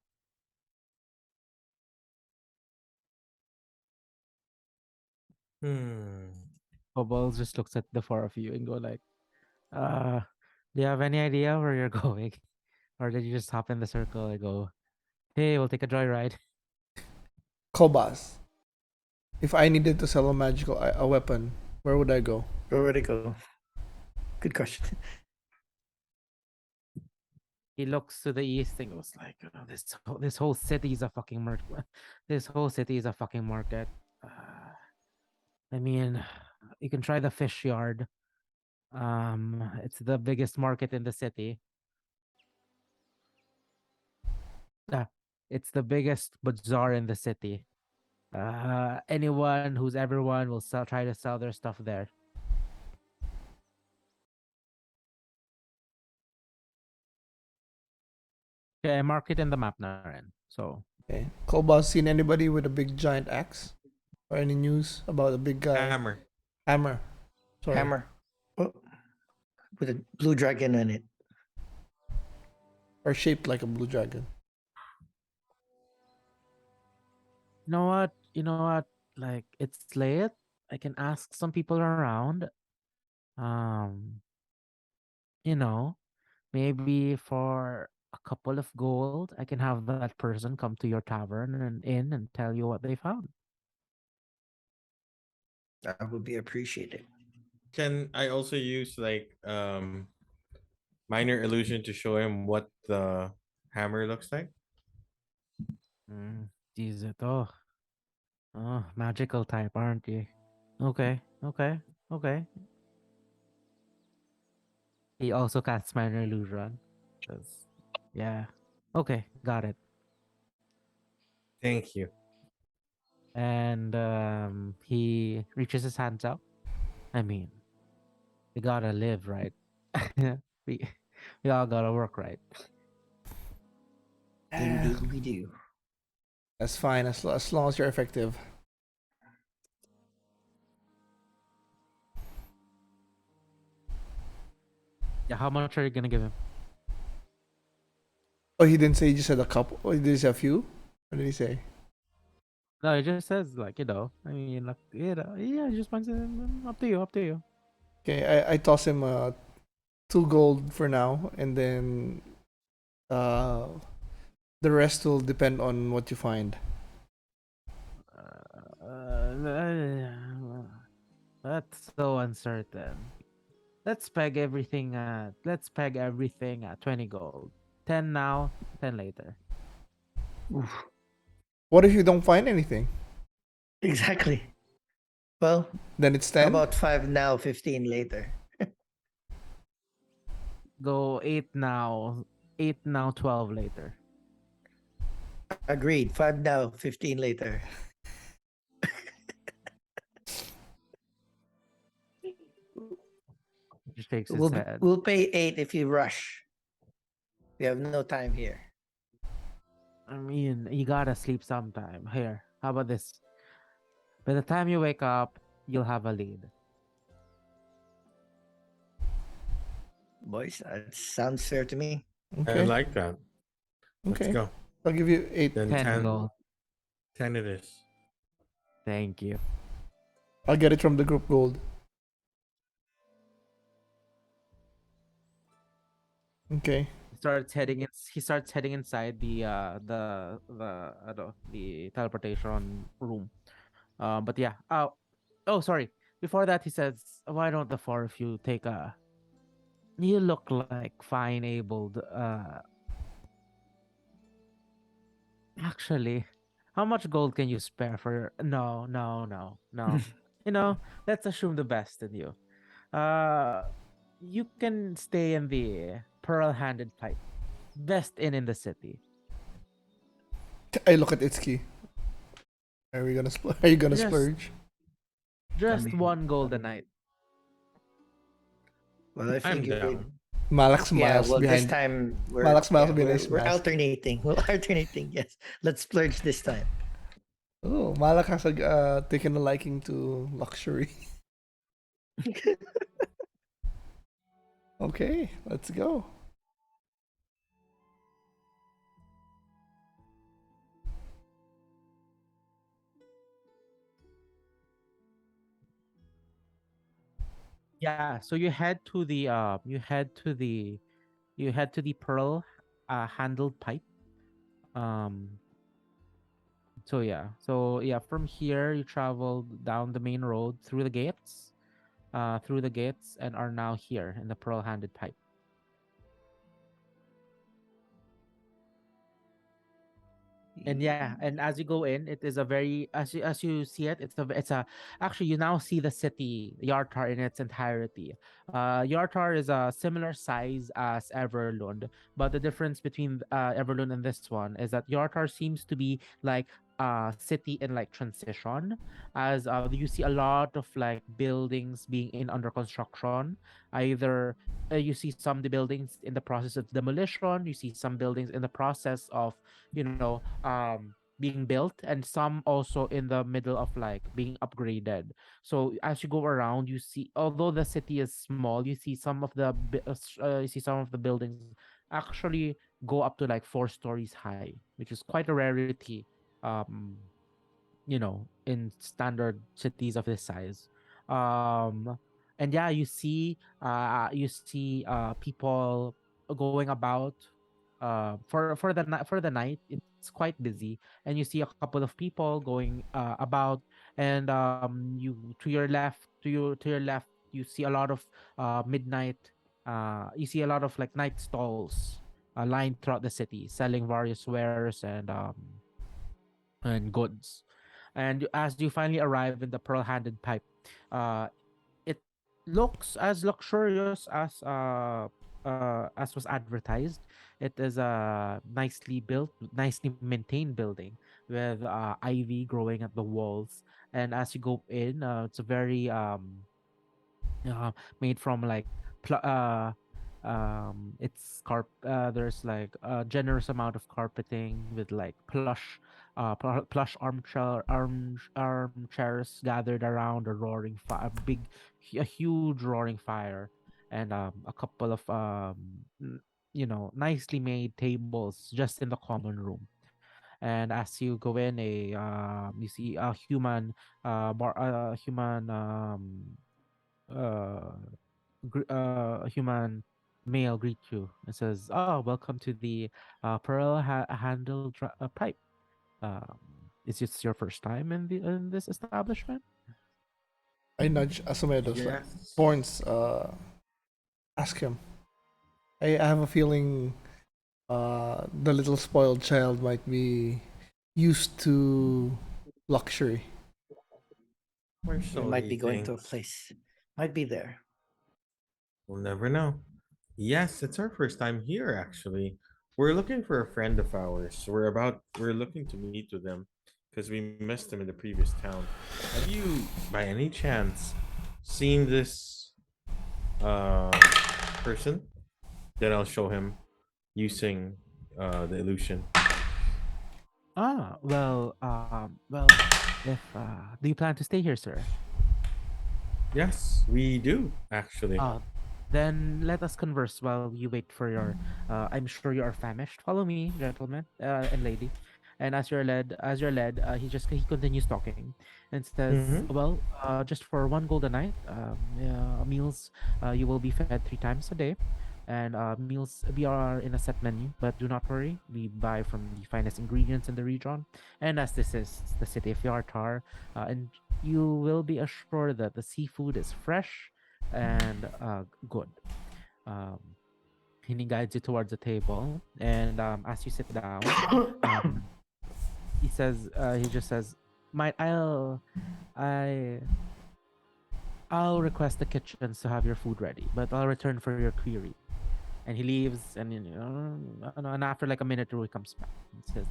Bubbles just looks at the four of you and go like, do you have any idea where you're going? Or did you just hop in the circle and go, hey, we'll take a joyride? Kobas. If I needed to sell a weapon, where would I go? Where would it go? Good question. He looks to the east and goes like, oh, this whole city is a fucking market. This whole city is a fucking market. I mean, you can try the fish yard. It's the biggest market in the city. It's the biggest bazaar in the city. Anyone who's everyone will try to sell their stuff there. Okay, mark it in the map now, Ren. So Okay. Kobas, seen anybody with a big giant axe? Or any news about a big guy? Hammer. Hammer. Sorry. Hammer. Oh, with a blue dragon in it. Or shaped like a blue dragon. you know what? You know what? Like it's late. I can ask some people around. Um, maybe for a couple of gold, I can have that person come to your tavern and inn and tell you what they found. That would be appreciated. Can I also use like minor illusion to show him what the hammer looks like? Geez, ito. Oh, magical type, aren't you? Okay. He also casts minor illusion. 'Cause- yeah. Okay, got it. Thank you. And he reaches his hands out. I mean, we gotta live, right? we we all gotta work, right? Indeed, we do. That's fine as long as you're effective. Yeah, how much are you gonna give him? Oh, he didn't say. He just said a couple. Oh, did he say a few? What did he say? No, it just says like, I mean, like, yeah, it just points up to you. Okay, I toss him 2 gold for now, and then the rest will depend on what you find. That's so uncertain. Let's peg everything at 20 gold. 10 now, 10 later. What if you don't find anything? Exactly. Well, Then it's how 10. about 5 now, 15 later? Go 8 now. 8 now, 12 later. Agreed. 5 now, 15 later. Just shakes his We'll head. we'll pay 8 if you rush. We have no time here. I mean, you gotta sleep sometime. Here, how about this? By the time you wake up, you'll have a lead. Boys, that sounds fair to me. I Okay. like that. Let's Okay. go. I'll give you 8. Then 10 10, gold. 10 it is. Thank you. I'll get it from the group gold. Okay. He starts heading inside the teleportation room. But yeah. Oh, sorry. Before that, he says, "Why don't the four of you take a? You look like fine abled. Actually, how much gold can you spare for? No. Let's assume the best in you. You can stay in the pearl-handed pipe, best inn in the city. I look at Itszki. Are you gonna Yes. splurge? Just mean, 1 gold a night." Well, I I'm figured. down. Malak Yeah, smiles well, this behind. time Malak smiles behind we're, his we're mask. alternating. We're alternating. Yes, let's splurge this time. Oh, Malak has taken a liking to luxury. Okay, let's go. Yeah, so you head to the pearl handled pipe. Um so yeah, from here you travel down the main road through the gates and are now here in the pearl handed pipe. And yeah, and as you go in, it is a very as you see it, it's a actually you now see the city Yartar in its entirety. Yartar is a similar size as Everlund, but the difference between Everlund and this one is that Yartar seems to be like a city in like transition, as you see a lot of like buildings being in under construction. Either you see some the buildings in the process of demolition, you see some buildings in the process of being built, and some also in the middle of like being upgraded. So as you go around, you see, although the city is small, you see some of the buildings actually go up to like 4 stories high, which is quite a rarity, in standard cities of this size. um and yeah, you see people going about for the night. It's quite busy, and you see a couple of people going about, and to your left you see a lot of midnight you see a lot of like night stalls lined throughout the city, selling various wares and goods. And as you finally arrive in the pearl-handed pipe, uh, it looks as luxurious as was advertised. It is a nicely built, nicely maintained building with ivy growing at the walls. And as you go in, it's a very made from like pl- it's there's like a generous amount of carpeting with like plush armchairs gathered around a a huge roaring fire, and a couple of nicely made tables just in the common room. And as you go in, you see a human uh, a human male greet you and says, "Oh, welcome to the pearl handled pipe. Um, is this your first time in this establishment?" I nudge Asumedos. Like, Yes. Horns, ask him. I have a feeling the little spoiled child might be used to luxury. Where We so might he be going to a thinks? place. Might be there. We'll never know. Yes, it's our first time here actually. We're looking for a friend of ours. We're looking to meet with them because we missed him in the previous town. Have you by any chance seen this uh person? Then I'll show him using the illusion. Well, if do you plan to stay here, sir? Yes, we do actually. Then let us converse while you wait for your. I'm sure you are famished. Follow me, gentlemen and lady. And he continues talking and says, Mm-hmm. "Well, just for one gold a night, meals, you will be fed 3 times a day, and meals we are in a set menu. But do not worry, we buy from the finest ingredients in the region. And as this is the city of Yartar, and you will be assured that the seafood is fresh and good. Um, and he guides you towards the table, and as you sit down, um, he just says, "My, I'll request the kitchens to have your food ready, but I'll return for your query." And he leaves, and and after like a minute, or he comes back and says,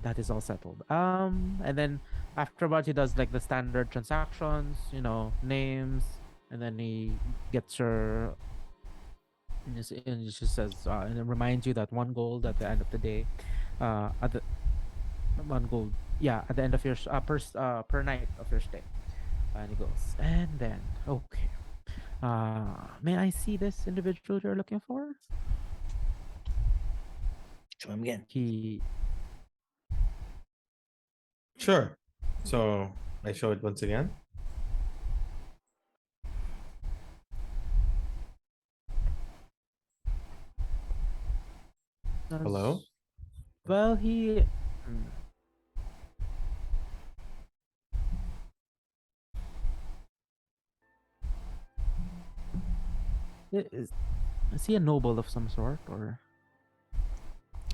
"That is all settled." And then afterwards, he does like the standard transactions, names, and then he gets your and it just says and it reminds you that one gold at the end of the day, at the one gold, yeah, at the end of your per night of your stay. And he goes, and then okay, may I see this individual you're looking for? Show him again. He Sure. So I show it once again. Hello? does well he is, is he a noble of some sort, or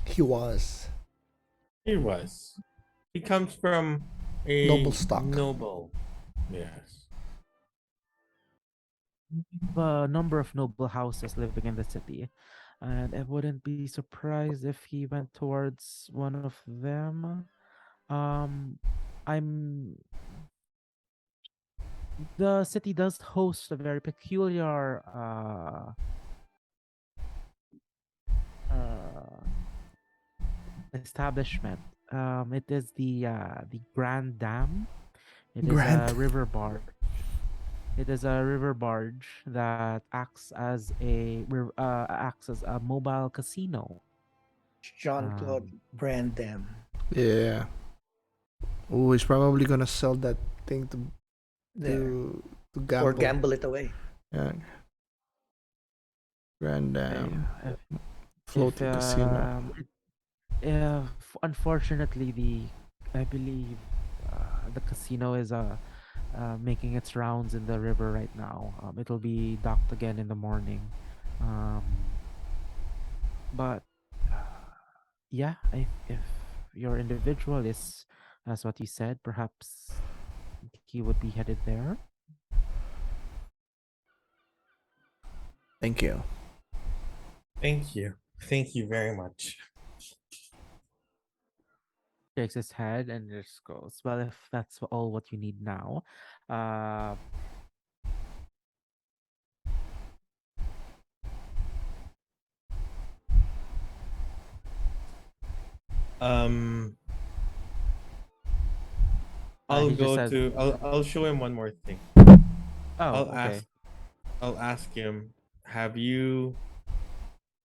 He was He was. He comes from a noble stock. noble. Yes. a number of noble houses living in the city, and I wouldn't be surprised if he went towards one of them. Um, I'm The city does host a very peculiar establishment. It is the Grand Dam. It is a Grand. river barge. It is a river barge that acts as a mobile casino. Jean-Claude Um, Brandem. Yeah. Oh, he's probably gonna sell that thing There. to gamble. Or gamble it away. Yeah. Grand if, floating casino. Unfortunately, I believe the casino is making its rounds in the river right now. It'll be docked again in the morning. Um, but yeah, if your individual is, as what you said, perhaps he would be headed there. Thank you. Thank you. Thank you very much. Shakes his head and just goes, "Well, if that's all what you need now, uh, Um he just says, I'll show him one more thing. "Oh, I'll okay." ask I'll ask him, have you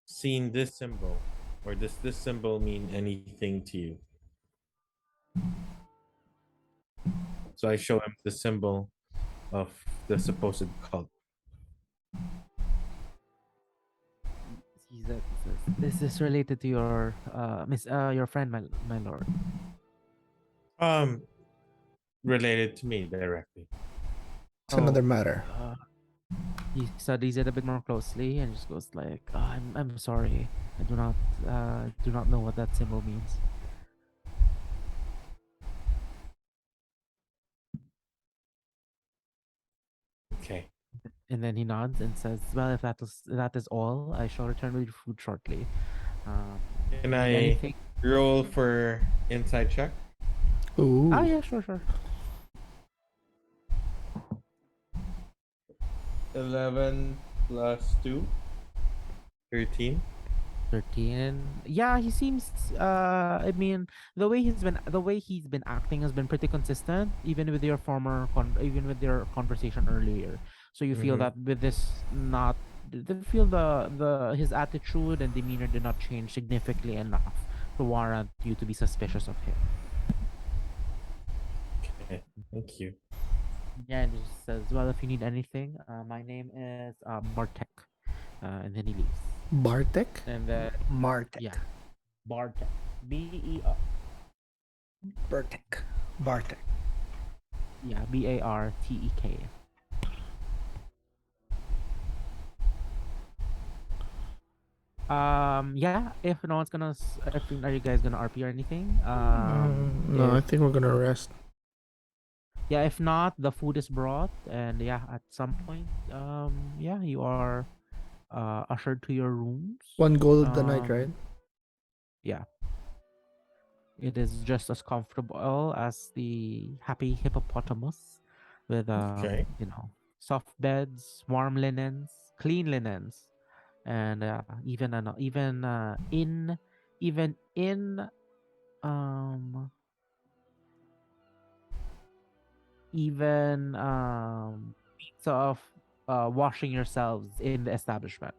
seen this symbol? Or does this symbol mean anything to you? So I show him the symbol of the supposed cult. This is related to your your friend, my lord." Um Related to me directly. It's another Oh, matter. he studies it a bit more closely and just goes like, I'm sorry. I do not know what that symbol means." And then he nods and says, "Well, if that is all, I shall return with your food shortly. Um, Can need I anything?" roll for inside check? Ooh. Oh yeah, sure. 11 plus 2, 13. 13. Yeah, he seems. I mean, the way he's been acting has been pretty consistent, even with your even with your conversation earlier. So you feel Mhm. that with this, not the feel the his attitude and demeanor did not change significantly enough to warrant you to be suspicious of him. Okay, thank you. Yeah, and he just says, "Well, if you need anything, my name is Bartek," and then he leaves. Bartek? And then Martek. yeah, Bartek, B-E-R. Bartek. Bartek. Yeah, Bartek. Yeah, if no one's gonna, are you guys gonna RP or anything? No, I If think we're gonna rest. yeah, if not, the food is brought, and yeah, at some point, yeah, you are ushered to your rooms. 1 gold the night, right? Yeah, it is just as comfortable as the happy hippopotamus, with Okay. soft beds, warm linens, clean linens, and even in um even means of washing yourselves in the establishment.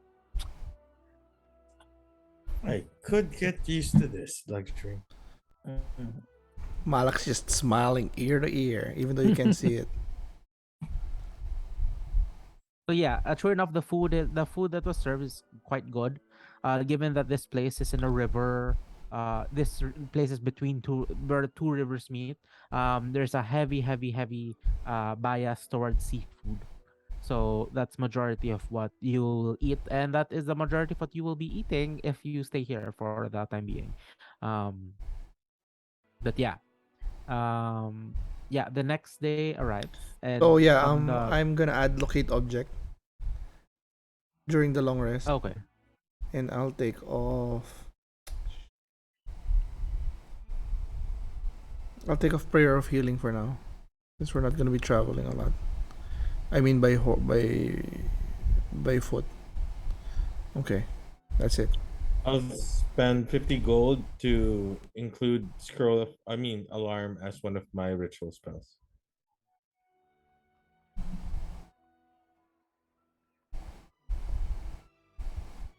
I could get used to this luxury. Mhm. Malak's just smiling ear to ear, even though you can't see it. So yeah, true enough, the food that was served is quite good. Given that this place is in a river, place is between where the two rivers meet. There's a heavy bias towards seafood. So that's majority of what you'll eat, and that is the majority of what you will be eating if you stay here for the time being. Um, but yeah, the next day arrives, and So yeah, on the I'm gonna add locate object during the long rest, okay. and I'll take off. I'll take off prayer of healing for now, since we're not gonna be traveling a lot. I mean by foot. Okay, that's it. I'll spend 50 gold to include alarm as one of my ritual spells.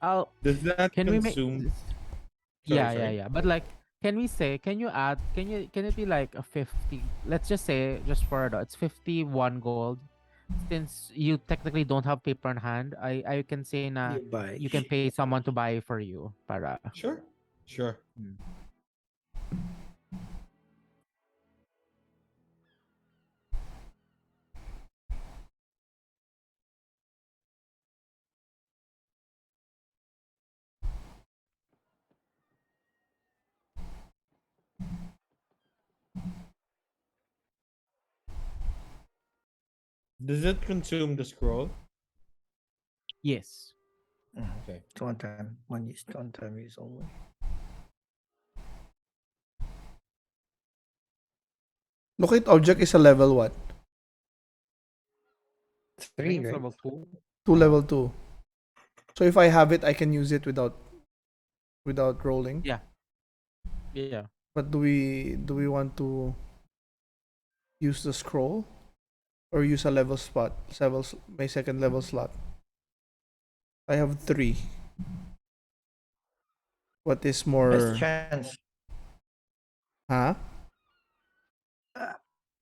I'll Does that Can we make consume? Sorry, yeah, sorry. yeah. But like, can it be like a 50? Let's just say, just for it's 51 gold. Since you technically don't have paper in hand, I can say na You buy. you can pay someone to buy for you. Para. Sure. Sure. Hmm. Does it consume the scroll? Yes. Okay. It's one time. One time use only. Locate object is a level what? I think 3, it's right? level 2. 2 level 2. So if I have it, I can use it without rolling. Yeah. Yeah. But do we want to use the scroll or use a level spot? My second level slot. I have 3. What is Best more? chance. Huh?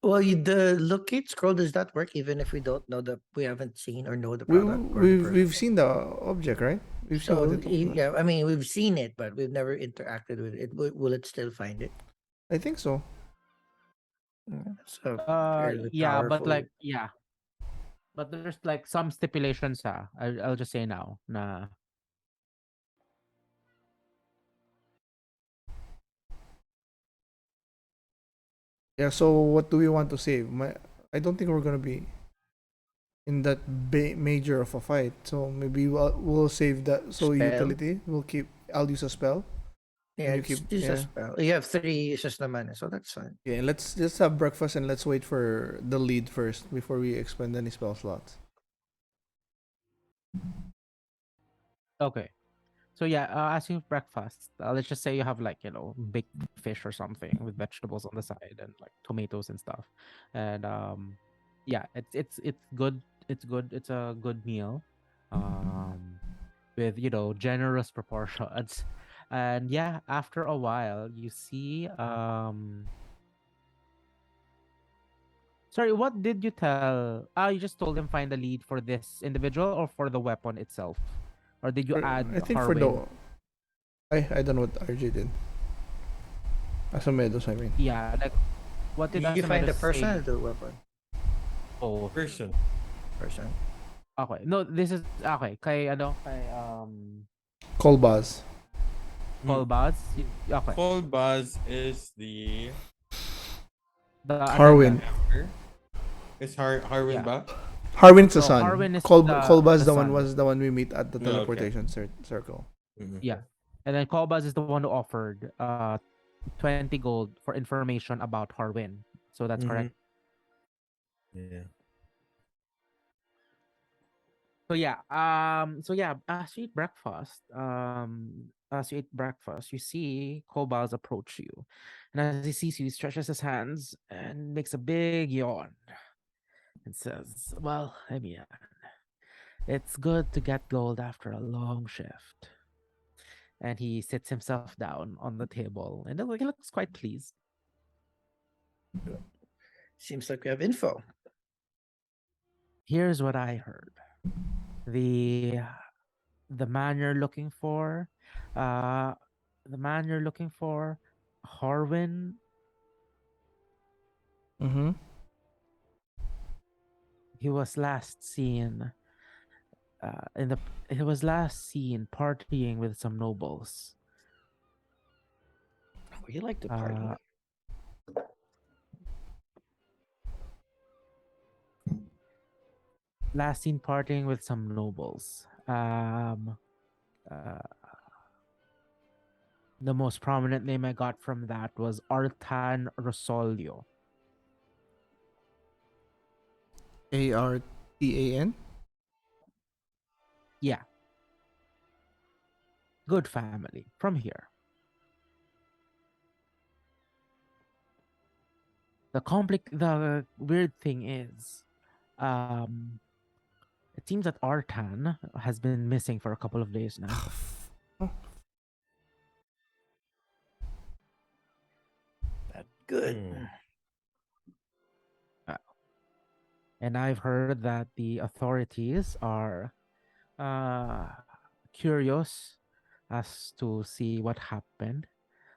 Well, the locate scroll, does that work even if we don't know we haven't seen or know the We product or the we've person? we've seen the object, right? We've seen what So it looks like. yeah, I mean we've seen it, but we've never interacted with it. Will it still find it? I think so. So fairly Yeah, but powerful. like yeah. But there's like some stipulations I'll just say now. Na Yeah. So what do we want to save? I don't think we're gonna be. in that major of a fight. So maybe we'll save that. So Spell? utility, we'll keep. I'll use a spell. Yeah, you it's keep- just a yeah. spell. You have 3 uses naman, so that's fine. Yeah, let's just have breakfast and let's wait for the lead first before we expend any spell slots. Okay. So yeah, as you breakfast, let's just say you have like baked fish or something with vegetables on the side and like tomatoes and stuff, and yeah, it's good. It's good. It's a good meal, with generous proportions, and yeah, after a while you see Sorry, what did you tell? You just told him find a lead for this individual or for the weapon itself, or did you add I think Harwin? for the. I don't know what RJ did. Asumedos, I mean. Yeah, like what did Did you find the Asumedos person say? or the weapon? Oh, Person. Person. okay. No, this is okay. Kay Kolbaz. Kolbaz. Okay. Full Buzz is the The Harwin. actor. Is Harwin Yeah. ba? Harwin's the No, son. Harwin is Kolbaz the the one son. was the one we meet at the Oh, okay. teleportation circle. Mhm. Yeah. And then Kolbaz is the one who offered 20 gold for information about Harwin. So that's correct. Yeah. So yeah, as you eat breakfast, you see Kobaz approach you. And as he sees you, he stretches his hands and makes a big yawn and says, "Well, I mean, it's good to get gold after a long shift." And he sits himself down on the table and he looks quite pleased. Seems like we have info. Here's what I heard. The man you're looking for, Harwin, Mm-hmm. he was last seen he was last seen partying with some nobles. Oh, you like to party. Last seen partying with some nobles. The most prominent name I got from that was Artan Rosolio. Artan. Yeah. Good family from here. The weird thing is, it seems that Artan has been missing for a couple of days now. Good. And I've heard that the authorities are curious as to see what happened.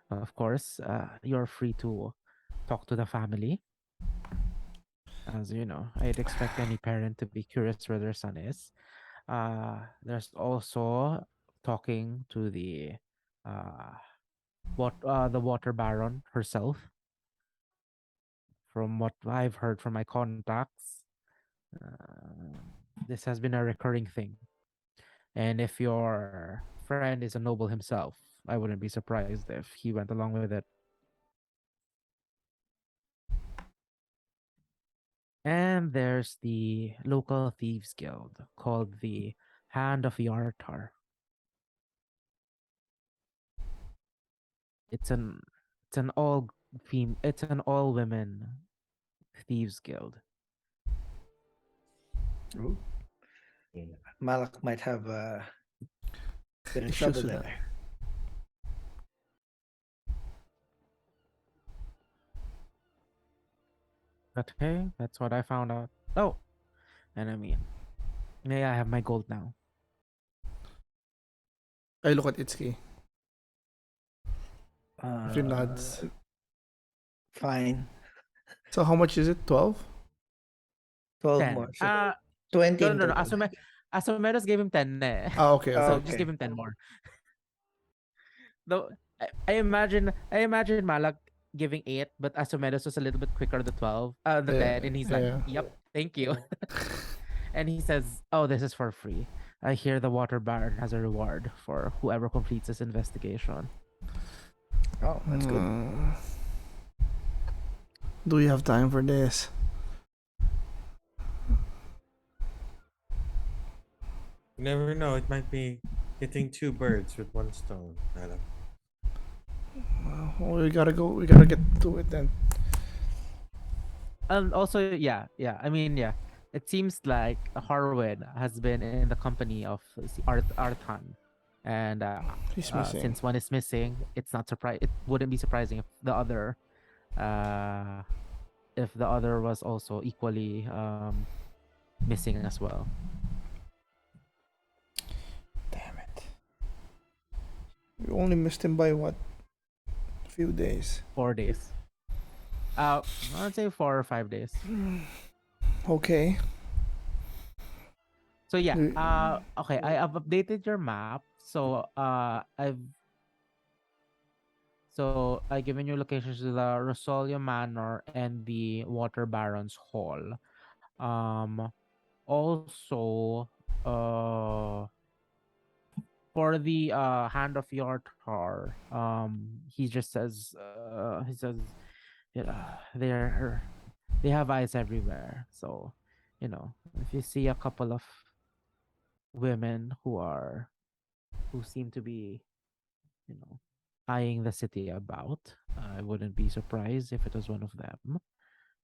Of course, you're free to talk to the family. As you know, I'd expect any parent to be curious where their son is. There's also talking to the water baron herself. From what I've heard from my contacts, this has been a recurring thing. And if your friend is a noble himself, I wouldn't be surprised if he went along with it. And there's the local thieves guild called the Hand of Yartar. It's an all women thieves guild. Ooh. Malak might have been in Issues trouble with that. there. But hey, that's what I found out. Oh, and I mean, may I have my gold now? I look at Itszki. If he Uh, nods. Fine. So how much is it? 12? 12 10. more. So 20 No, in no, no. total. Asumedos gave him 10 eh. Ah, okay. Oh, So okay. just okay. give him 10 more. Though I imagine Malak giving 8, but Asumedos was a little bit quicker the 12, the Yeah, 10, and he's like, yeah. "Yep, thank you." And he says, "Oh, this is for free. I hear the Water Baron has a reward for whoever completes this investigation." Oh, that's good. Do we have time for this? You never know. It might be hitting two birds with one stone. I don't. Well, we gotta go. We gotta get to it then. And also, yeah. I mean, yeah. It seems like Harwin has been in the company of Arthan, and He's missing. since one is missing, it's not surprise. It wouldn't be surprising if the other was also equally missing as well. Damn it. We only missed him by what? A few days. 4 days. I'd say 4 or 5 days. Okay. So yeah, Mm. okay, I have updated your map. So I've given you locations to the Rosolio Manor and the Water Baron's Hall. Also, for the Hand of Yartar, he just says he says, they have eyes everywhere. So, if you see a couple of women who seem to be, eyeing the city about, I wouldn't be surprised if it was one of them.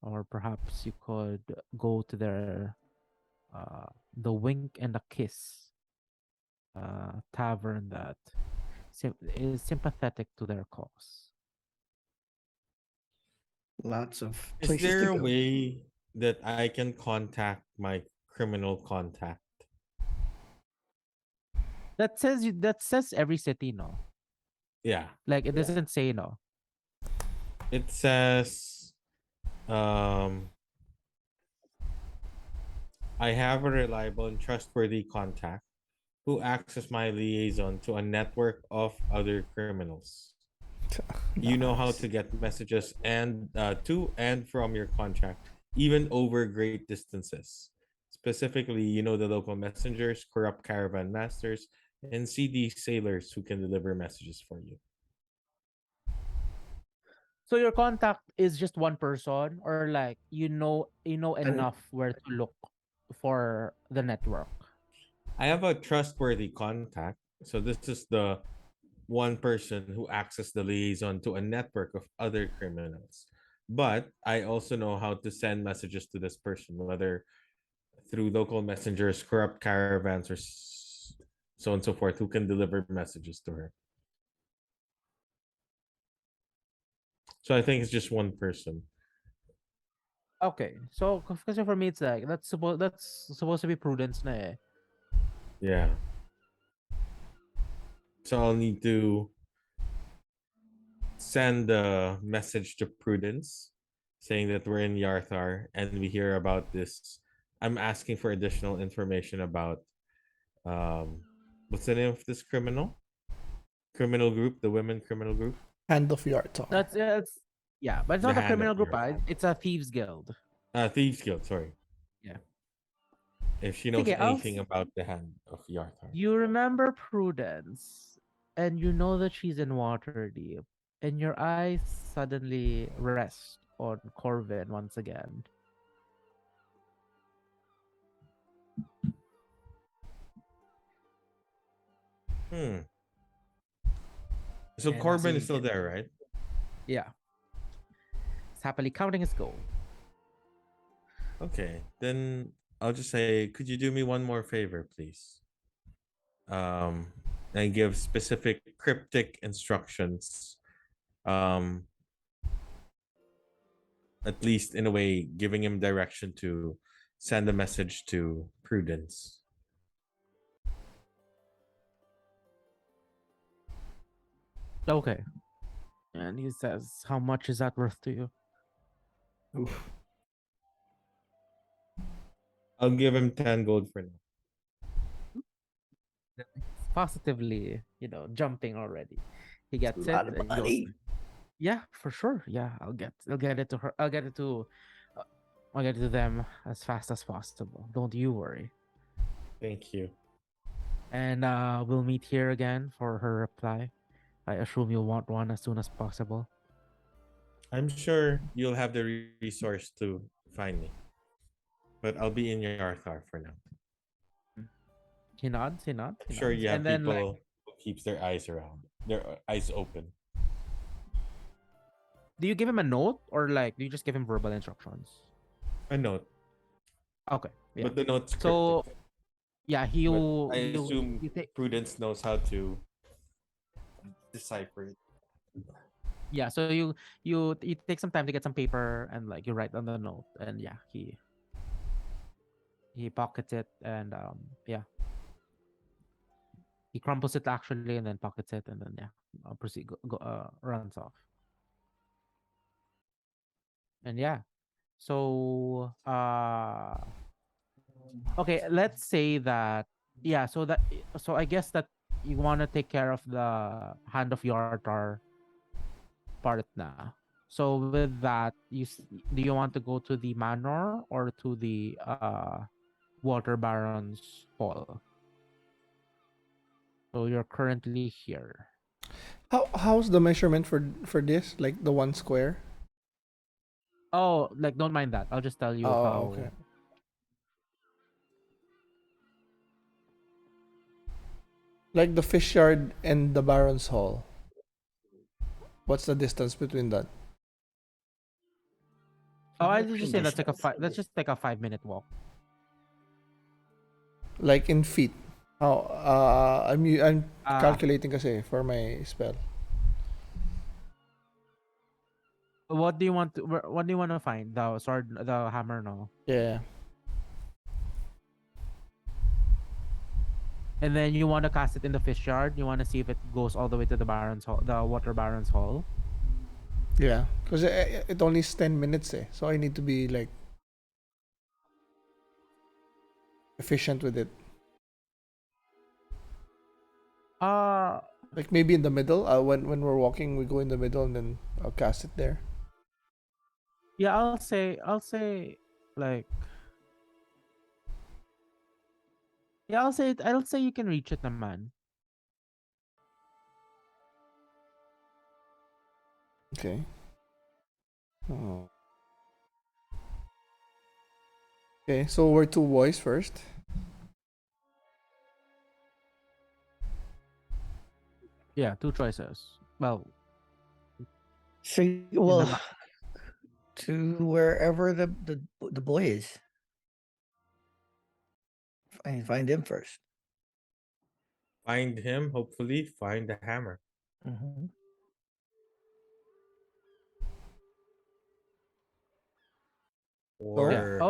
Or perhaps you could go to their the Wink and the Kiss tavern that is sympathetic to their cause. Lots of Is places there to a go. way that I can contact my criminal contact? That says every city, no. Yeah. Like it doesn't say no. It says I have a reliable and trustworthy contact who acts as my liaison to a network of other criminals. You know how Nice. to get messages and to and from your contract, even over great distances. Specifically, you know the local messengers, corrupt caravan masters, and seedy sailors who can deliver messages for you. So your contact is just one person, or like you know And enough where to look for the network. I have a trustworthy contact. So this is the one person who acts as the liaison to a network of other criminals. But I also know how to send messages to this person, whether through local messengers, corrupt caravans, or so on and so forth, who can deliver messages to her. So I think it's just one person. Okay, so because for me it's like that's supposed to be Prudence na eh. Yeah. So I'll need to send a message to Prudence saying that we're in Yartar and we hear about this. I'm asking for additional information about what's the name of this criminal group, the women criminal group. Hand of Yartar. Yeah, but it's The not a Hand of criminal group. Yartar. It's a thieves guild. Thieves Guild, sorry. Yeah. If she knows Sige, anything about the Hand of Yartar. You remember Prudence, and you know that she's in Waterdeep, and your eyes suddenly rest on Corvin once again. So And Corbin as is still you there, right? Yeah. He's happily counting his gold. Okay, then I'll just say, could you do me one more favor, please? And give specific cryptic instructions. At least in a way, giving him direction to send a message to Prudence. Okay. And he says, "How much is that worth to you?" oof. I'll give him 10 gold for now. It's positively, jumping already. He It's a gets it lot of and he goes, money. "Yeah, for sure. Yeah, I'll get it to her. I'll get it to I'll get to them as fast as possible. Don't you worry. Thank you. And we'll meet here again for her reply. I assume you'll want one as soon as possible. I'm sure you'll have the resource to find me. But I'll be in Yartar for now. He nods, he nods, I'm he sure nods. you have And then people who keeps their eyes open. do you give him a note or like do you just give him verbal instructions? A note, Okay. Yeah. but the note's cryptic. So yeah, But I assume you take Prudence knows how to decipher it. yeah, so you take some time to get some paper and like you write on the note and yeah, he pockets it and yeah. He crumples it actually and then pockets it and then yeah, proceed runs off. And yeah. So okay, let's say that yeah, so I guess that you want to take care of the hand of Yartar part na. So with that, do you want to go to the manor or to the water baron's hall? So you're currently here. How's the measurement for this? Like the 1 square? Oh, like don't mind that. I'll just tell you how. Oh, okay. Like the fish yard and the Baron's Hall. What's the distance between that? Oh, I just say that's like a that's just like a 5-minute walk. Like in feet. How I'm Ah. calculating kasi for my spell. What do you want to? What do you want to find? The sword, the hammer, no. Yeah. And then you want to cast it in the fish yard. You want to see if it goes all the way to the baron's hall, the water baron's hall. Yeah. Because it only is 10 minutes eh. So I need to be like efficient with it. Like maybe in the middle. When we're walking, we go in the middle and then I'll cast it there. Yeah, I'll say like yeah, I'll say you can reach it, naman. Okay. Oh. Okay, so we're 2 boys first. Yeah, 2 choices. Well, So well, to wherever the boy is. Find him first. Find him, hopefully find the hammer. Mhm. Or yeah. Oh,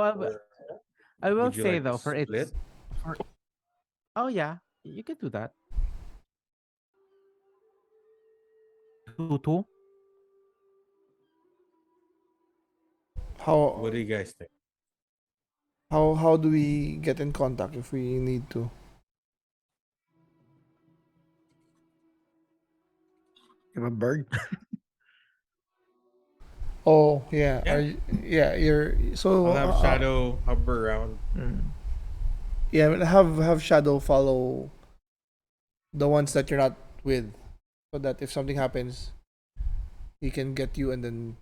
I will would you say like to though, for split? for oh yeah, you can do that. 2-2. What do How you guys think? how do we get in contact if we need to? You have a bird. Oh yeah, Yeah. you're so I'll have Shadow hover around. yeah, have Shadow follow the ones that you're not with, so that if something happens, he can get you and then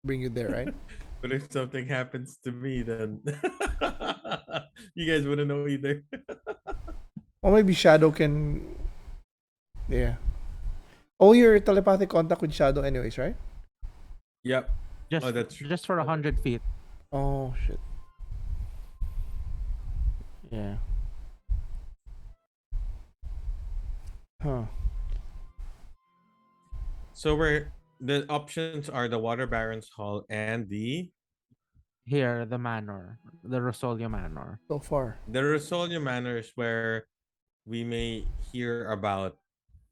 bring you there, right? But if something happens to me, then you guys wouldn't know either. Or maybe Shadow can, yeah. Oh, you're telepathic contact with Shadow, anyways, right? Yep. Just Oh, that's true. just for 100 feet. Oh shit. Yeah. Huh. So the options are the Water Baron's Hall and the Here, the manor, the Rosolio Manor. So far. Rosolio Manor is where we may hear about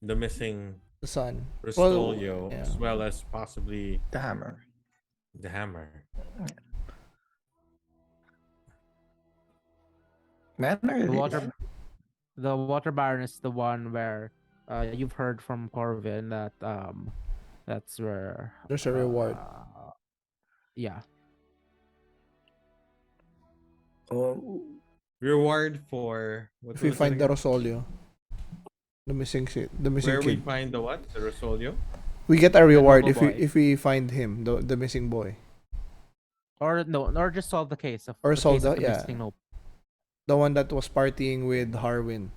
the missing The sun. Rosolio, yeah. as well as possibly The hammer. the hammer. Manor. The water baron is the one where you've heard from Corvin that that's where There's a reward. yeah. Oh, Reward for what If we was it find the again? Rosolio, the missing Where we kid, find the what? The Rosolio? we get a reward noble boy. if we find him, the missing boy, Or no, or just solve the case of or the case of Solda, the yeah, missing noble. the one that was partying with Harwin.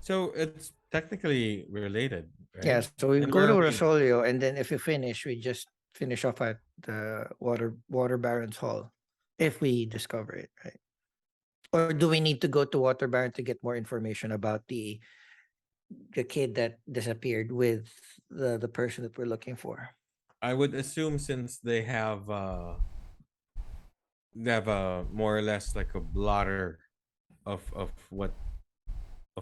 So it's technically related, yeah. right? So we And go where to are we? Rosolio, and then if we finish, we just finish off at the Water Baron's Hall, if we discover it, right? Or do we need to go to Water Baron to get more information about the kid that disappeared with the person that we're looking for? I would assume since they have a more or less like a blotter of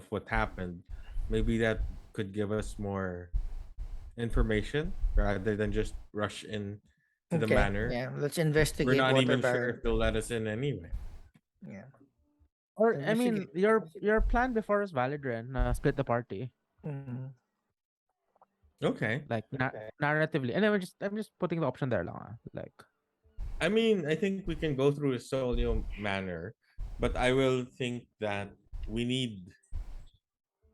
what happened, maybe that could give us more information rather than just rush in to the Okay, manor. yeah. Let's We're investigate not Water even sure Baron. if they'll let us in anyway. Yeah. Or I mean, Investigate. your plan before was valid, Ren. Split the party, Mhm. Okay. like narratively, and then I'm just putting the option there, lang. Like, I mean, I think we can go through a solo manner, but I will think that we need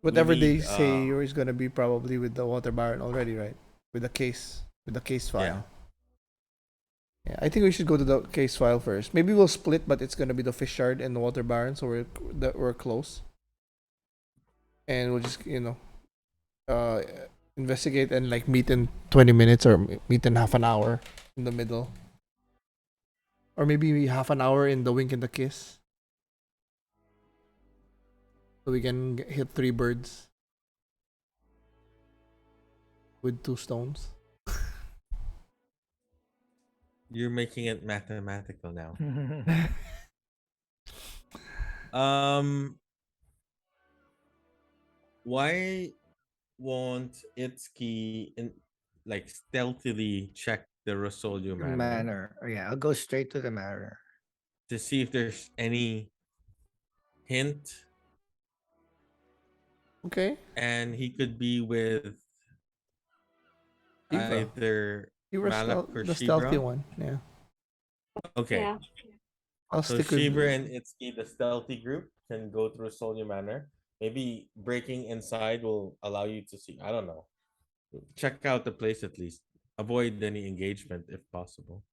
we Whatever they need say is gonna be probably with the Water Baron already, right? With the case file. Yeah, I think we should go to the case file first. Maybe we'll split, but it's gonna be the Fish Shard and the Water Baron, so we're close. And we'll just uh, investigate and like meet in 20 minutes or meet in half an hour in the middle, or maybe half an hour in the Wink and the Kiss, so we can hit 3 birds with 2 stones. You're making it mathematical now. Um, why won't Itszki like stealthily check the Rosolio manor Manor. Oh, yeah, I'll go straight to the manor. to see if there's any hint, Okay, and he could be with Shiva. either You were Malak or the stealthy Shibra. one. Yeah, Okay, Yeah. I'll so stick with. Shibra and Itszki, the stealthy group, can go through Rosolio manor. Maybe breaking inside will allow you to see. I don't know. Check out the place at least. Avoid any engagement if possible,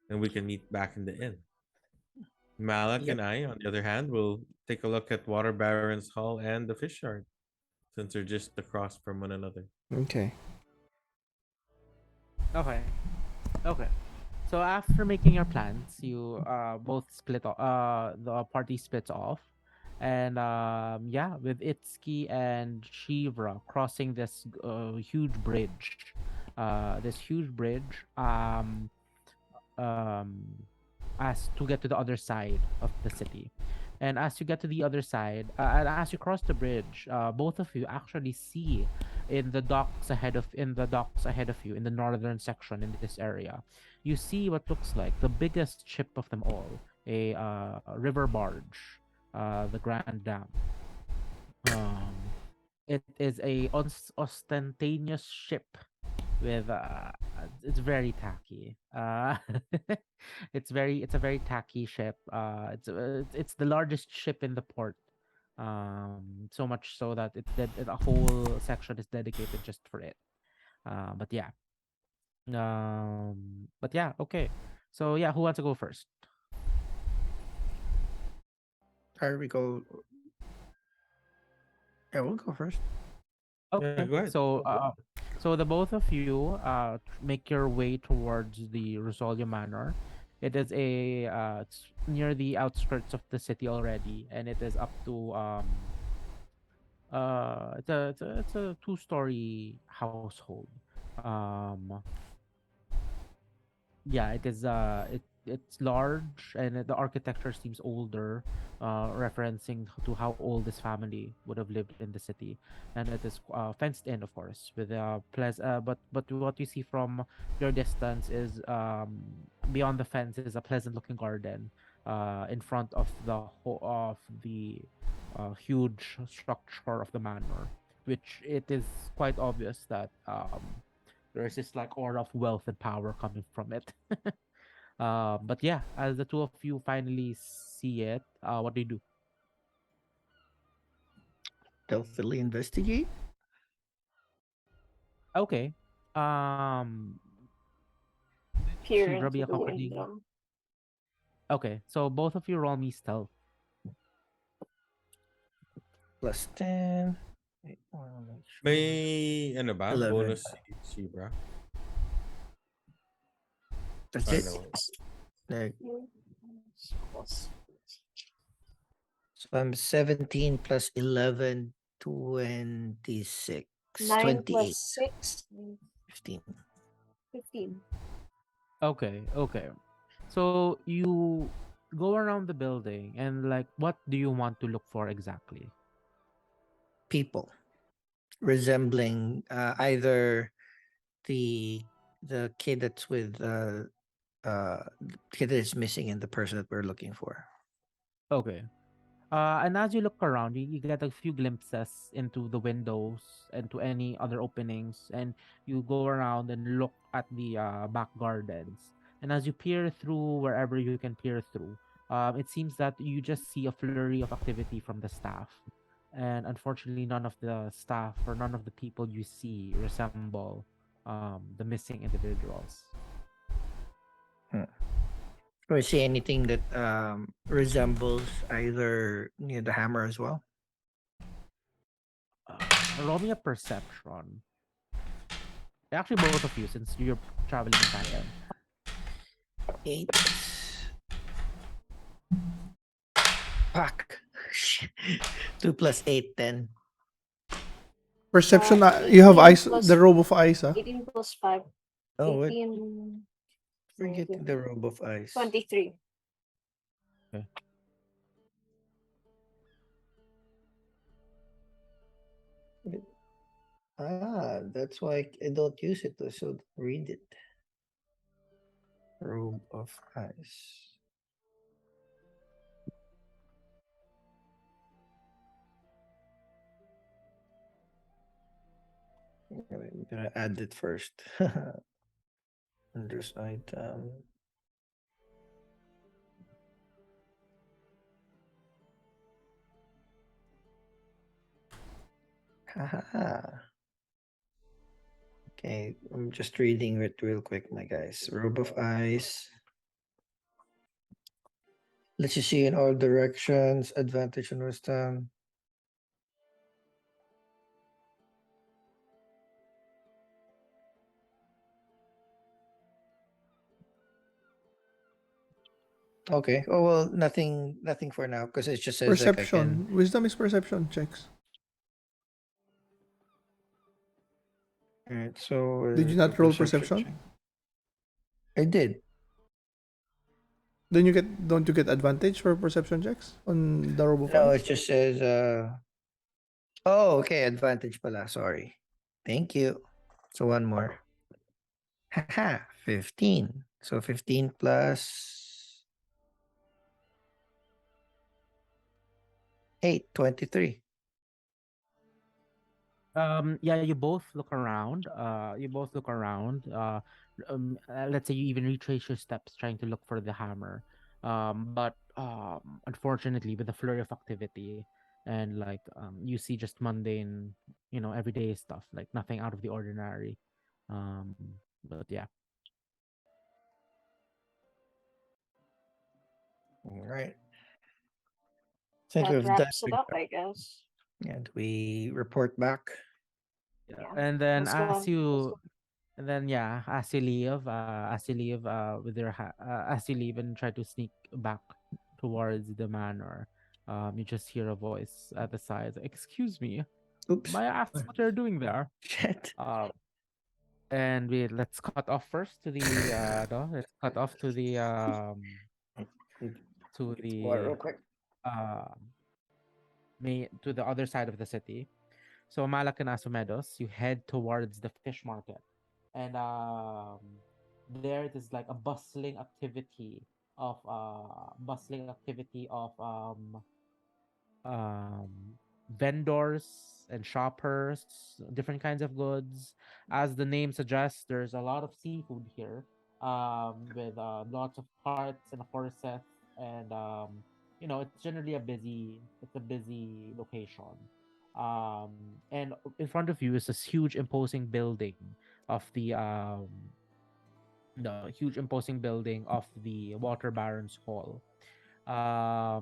and we can meet back in the inn. Malak Yep. and I, on the other hand, will take a look at Water Baron's Hall and the Fish Yard, since they're just across from one another. Okay. okay, okay. So after making your plans, you both split off. The party splits off, and yeah, with Itsuki and Shivra crossing this huge bridge, um, as to get to the other side of the city. And as you get to the other side, and as you cross the bridge, both of you actually see in the docks ahead of you in the northern section in this area, you see what looks like the biggest ship of them all, a river barge, the Grand Dam. Um, it is a ostentatious ship with it's very tacky. It's a very tacky ship. It's the largest ship in the port. So much so that a whole section is dedicated just for it. But yeah. But yeah, okay. So yeah, who wants to go first? There we go. Yeah, we'll go first. Okay. Go ahead. So the both of you make your way towards the Rosolio Manor. It is it's near the outskirts of the city already, and it is up to it's a two-story household. Um yeah, it's large, and the architecture seems older, referencing to how old this family would have lived in the city. And it is fenced in, of course, with but what you see from your distance is, beyond the fence is a pleasant looking garden in front of the huge structure of the manor, which it is quite obvious that there's this like aura of wealth and power coming from it. But yeah, as the two of you finally see it, what do you do? Stealthily investigate. Okay. Peer Shivra, be into a the comforting. window. Okay, so both of you roll me stealth. Plus 10. Wait, wanna make sure. May ano ba? 11. Bonus si Shibra? That's I it. know. There. Plus So I'm 17 plus 11, 26. 9 plus 28. 6, 15. 15. Okay, okay. So you go around the building and like what do you want to look for exactly? People resembling either the the kid that's with the kid that is missing and the person that we're looking for. Okay. And as you look around, you get a few glimpses into the windows and to any other openings, and you go around and look at the back gardens. And as you peer through wherever you can peer through, it seems that you just see a flurry of activity from the staff. And unfortunately, none of the staff or none of the people you see resemble the missing individuals. Hmm. Do I see anything that resembles either near the hammer as well? Roll me a perception. Actually, both of you, since you're traveling in tandem. 8. Fuck. 2 plus 8, 10. Perception. You have 18 eyes. plus The robe of eyes. 18 plus 5. Oh, what? 18. Forgetting the robe of ice. 23. Okay. That's why I don't use it. So read it. Robe of ice. I'm gonna add it first. Unders item. Haha. Okay, I'm just reading it real quick, my guys. Robe of ice. Let you see in all directions. Advantage and wisdom. Okay. Oh well, nothing for now because it just says like I can. Perception. Wisdom is perception checks. Alright, so Did you not roll perception perception? check. I did. Then don't you get advantage for perception checks on the robe of No, eyes? it just says oh, okay, advantage pala. Sorry. Thank you. So one more. Haha, 15. So 15 plus 8, 23. Yeah, you both look around. Let's say you even retrace your steps trying to look for the hammer. But unfortunately, with the flurry of activity and like you see just mundane, everyday stuff, like nothing out of the ordinary. Um, but yeah. All right. Think That we've done. wraps it up, I guess. And we report back. Yeah. Yeah. And then Let's go as on. you And then yeah, as you leave and try to sneak back towards the manor, you just hear a voice at the side. Excuse me, Oops. may I ask what you're doing there? Shit. And let's cut off first to the no, let's cut off to Water the real quick. um to the other side of the city. So Malak and Asumedos, you head towards the fish market, and there it is like a bustling activity of vendors and shoppers, different kinds of goods. As the name suggests, there's a lot of seafood here. with lots of carts and horses, and it's generally a busy location. And in front of you is this huge imposing building of the huge imposing building of the Water Baron's Hall.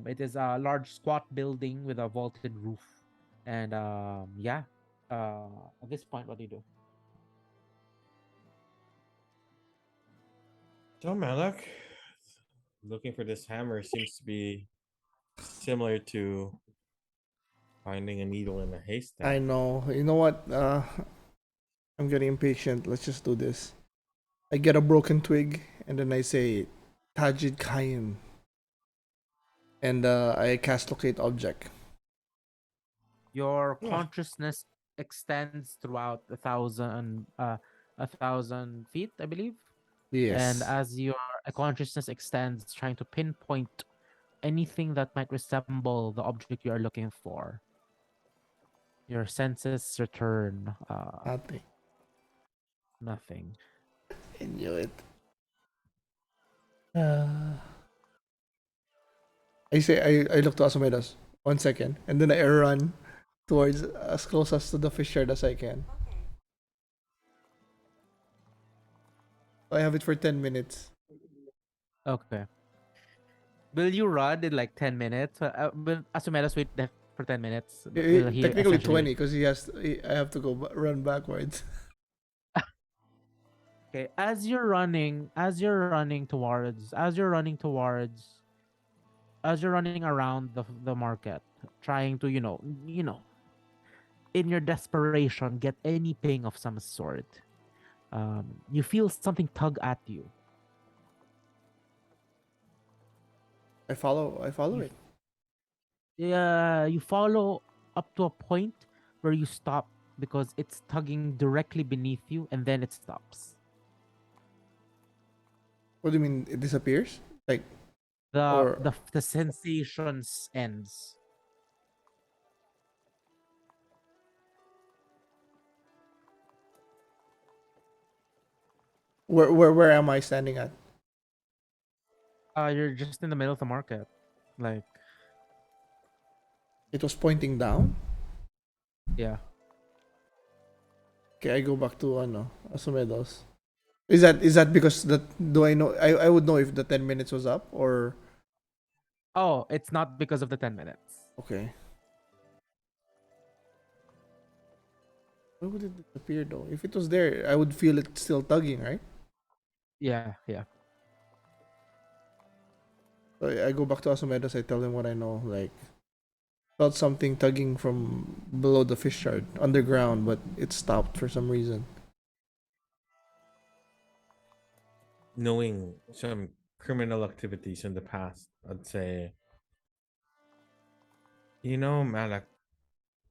It is a large squat building with a vaulted roof, and yeah. At this point, what do you do? So Malak, looking for this hammer seems to be similar to finding a needle in a haystack. I know. You know what? I'm getting impatient. Let's just do this. I get a broken twig, and then I say, Tajid Kayin. And I cast locate object. Your Yeah. consciousness extends throughout 1,000 feet, I believe. And Yes. as your consciousness extends, trying to pinpoint anything that might resemble the object you are looking for, your senses return. Nothing. Nothing. I knew it. Uh, I look to Asumedos. 1 second. And then I run towards as close as to the fish yard as I can. I have it for 10 minutes. Okay. Will you run in like 10 minutes? Will Asumedos wait for 10 minutes? Will he Technically essentially 20 because I have to run backwards. Okay, as you're running around the market, trying to in your desperation get any ping of some sort, you feel something tug at you. I follow You it. Yeah, you follow up to a point where you stop because it's tugging directly beneath you, and then it stops. What do you mean it disappears? Like The or the the sensations ends. where am I standing at? You're just in the middle of the market, like It was pointing down. yeah. Okay, I go back to Asumedos. Is that because that do I know I would know if the 10 minutes was up or Oh, it's not because of the 10 minutes. okay. Why would it disappear though? If it was there, I would feel it still tugging, right? Yeah, yeah. So I go back to Asumedos, I tell him what I know, like felt something tugging from below the fish yard, underground, but it stopped for some reason. Knowing some criminal activities in the past, I'd say, Malak,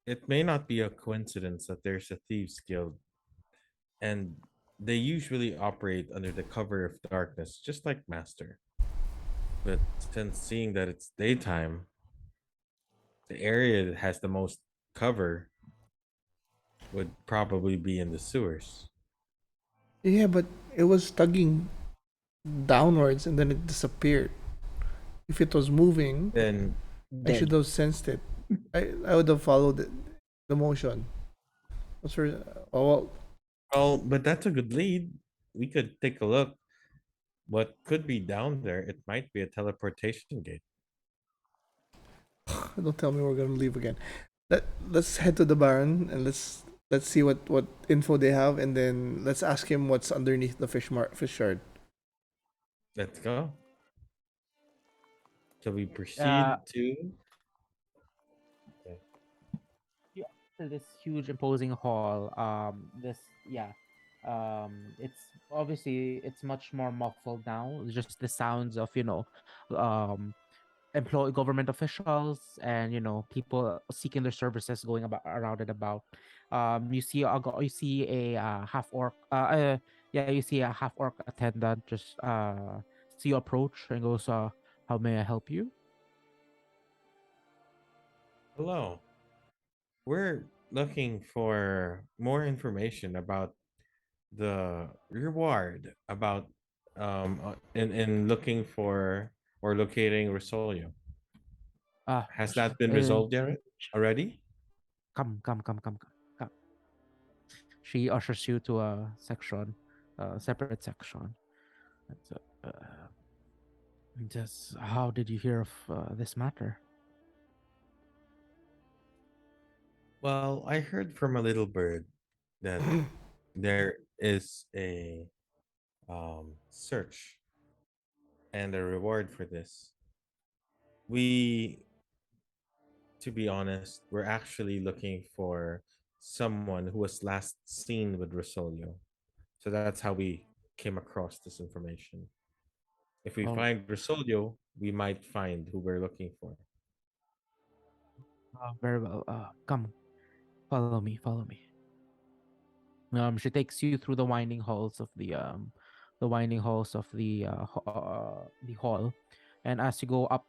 it may not be a coincidence that there's a thieves guild, and they usually operate under the cover of darkness, just like Master. But since seeing that it's daytime, the area that has the most cover would probably be in the sewers. Yeah, but it was tugging downwards and then it disappeared. If it was moving, Then, I should have sensed it. I would have followed the motion. What's for oh well, but that's a good lead. We could take a look. What could be down there? It might be a teleportation gate. well, don't tell me we're gonna leave again. Let's head to the Baron and let's see what info they have and then let's ask him what's underneath the fish yard. Let's go. Shall we Uh, proceed to? Okay. you enter this huge imposing hall. It's obviously it's much more muffled now. It's just the sounds of um, employee government officials and people seeking their services going about around and about. You see a half orc. Yeah, you see a half orc attendant just see you approach and goes, "How may I help you?" Hello. We're looking for more information about the reward about in looking for or locating Rosolio? Ah, Has that been resolved yet already? come. She ushers you to a section, a separate section. And so, just how did you hear of this matter? Well, I heard from a little bird that there is a search and a reward for this. We, to be honest, we're actually looking for someone who was last seen with Rosolio. So that's how we came across this information. If we Oh, find Rosolio, we might find who we're looking for. very well. Come, follow me. Follow me. She takes you through the winding halls of the hall, and as you go up,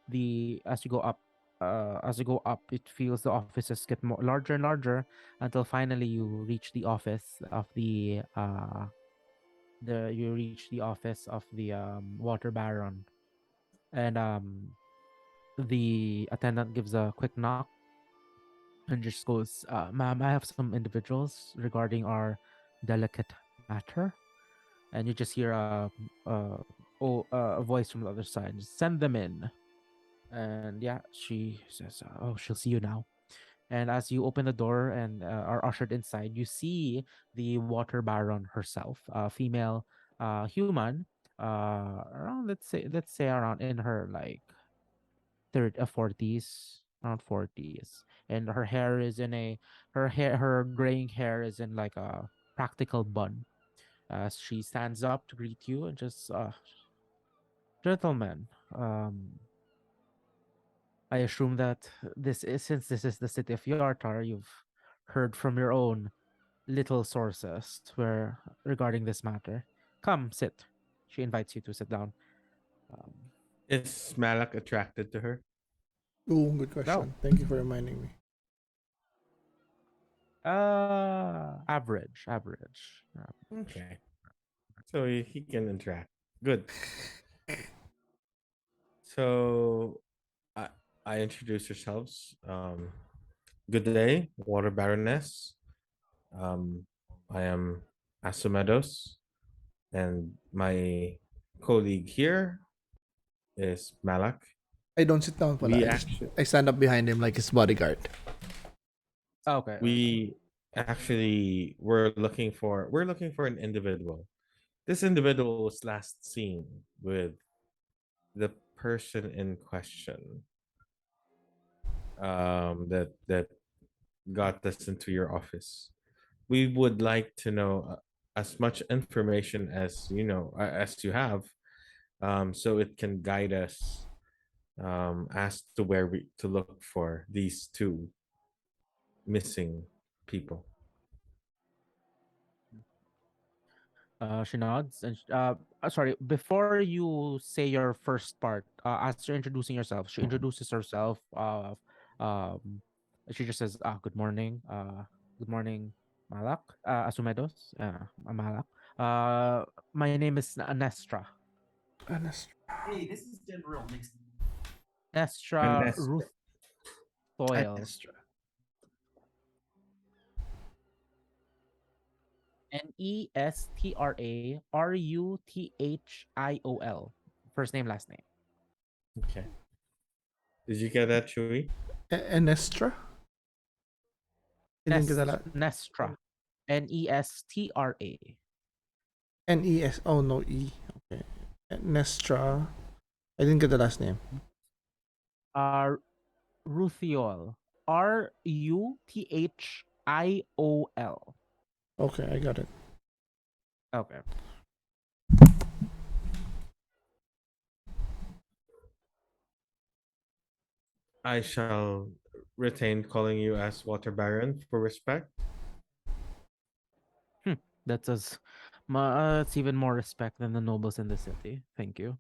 it feels the offices get more larger and larger until finally you reach the office of the water baron, and the attendant gives a quick knock and just goes, "Ma'am, I have some individuals regarding our delicate matter." And you just hear a voice from the other side. Send them in. And yeah, she says, "Oh, she'll see you now." And as you open the door and are ushered inside, you see the water baron herself, a female human, around let's say around in her like third 40s, around 40s, and her graying hair is in like a practical bun. She stands up to greet you and just, gentlemen, I assume that since this is the city of Yartar, you've heard from your own little sources where regarding this matter. Come, sit. She invites you to sit down. Um, Is Malak attracted to her? Ooh, good no, question. Thank you for reminding me. average. Okay. So he can interact. Good. So I I introduce yourselves. Good day, Water Baroness. Um, I am Asumedos, and my colleague here is Malak. I don't sit down pala. We actually I stand up behind him like his bodyguard. Okay. we actually we're looking for an individual. This individual was last seen with the person in question. That got us into your office. We would like to know as much information as you know as you have, so it can guide us as to where we to look for these two missing people. She nods and sorry. Before you say your first part, as you're introducing yourself, she introduces herself. Um, she just says, "Good morning. Good morning, Malak. Asumedos. Malak. Uh, my name is Nestra. Honest. And Nestra that's Ruth Doyle. Anestra. Nestraruthiol. First name, last name. okay. Did you get that, Chewy? Anestra? I didn't get that. Nestra. Nestra. Nes. Oh, no, E. Okay. Nestra. I didn't get the last name. Ruthiol. Ruthiol. Okay, I got it. Okay. I shall retain calling you as Water Baron for respect. That's as it's even more respect than the nobles in the city. Thank you.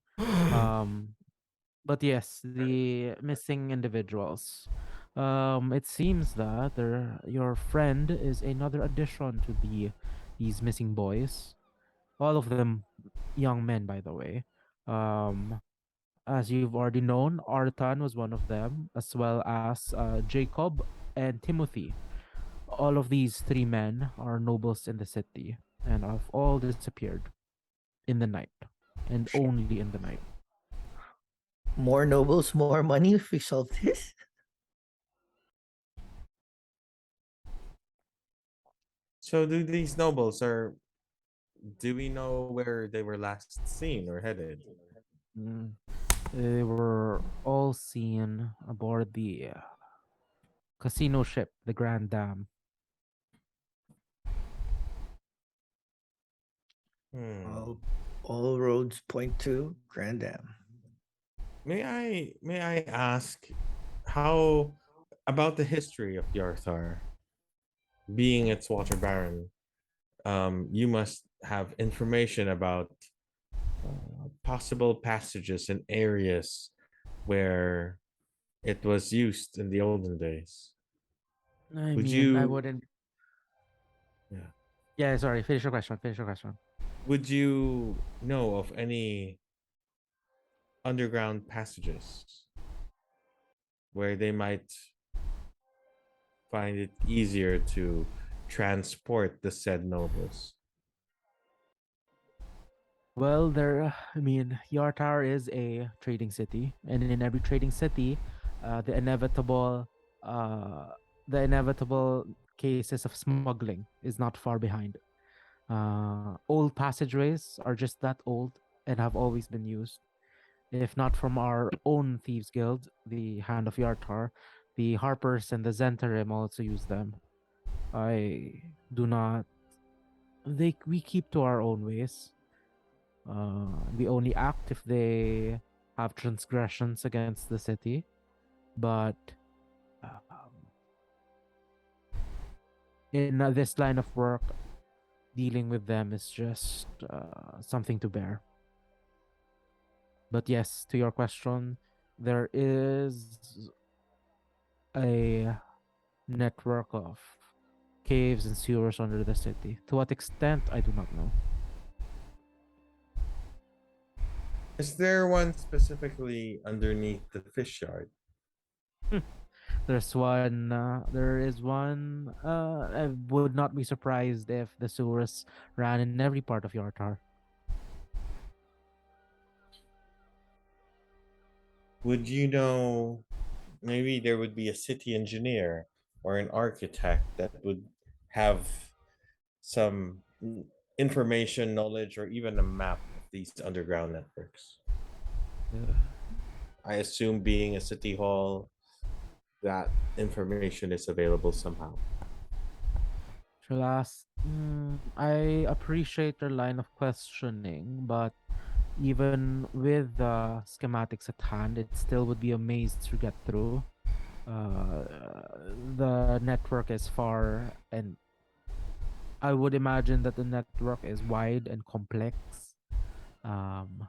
But yes, the missing individuals. It seems that your friend is another addition to these missing boys. all of them young men, by the way. Um, as you've already known, Artan was one of them, as well as Jacob and Timothy. All of these three men are nobles in the city and have all disappeared in the night, and only in the night. More nobles, more money if we solve this. So do these nobles are do we know where they were last seen or headed? Mm. They were all seen aboard the casino ship, the Grand Dam. Hmm. All roads point to Grand Dam. May I ask how about the history of Yartar? Being its water baron, you must have information about possible passages and areas where it was used in the olden days. I Would mean, I you wouldn't. yeah, Yeah, sorry. Finish your question. Finish your question. would you know of any underground passages where they might find it easier to transport the said nobles? Well, I mean, Yartar is a trading city, and in every trading city, uh, the inevitable, uh, the inevitable cases of smuggling is not far behind. Old passageways are just that old and have always been used. If not from our own thieves guild, the Hand of Yartar, the Harpers and the Zentarim also use them. I do not. We keep to our own ways. We only act if they have transgressions against the city. But um, in this line of work, dealing with them is just something to bear. But yes, to your question, there is a network of caves and sewers under the city. To what extent, I do not know. Is there one specifically underneath the fish yard? There's one. There is one. I would not be surprised if the sewers ran in every part of Yartar. Would you know maybe there would be a city engineer or an architect that would have some information, knowledge, or even a map of these underground networks? I assume being a city hall, that information is available somehow. Last, I appreciate your line of questioning, but even with the schematics at hand, it still would be a maze to get through. Uh, the network is far, and I would imagine that the network is wide and complex. Um,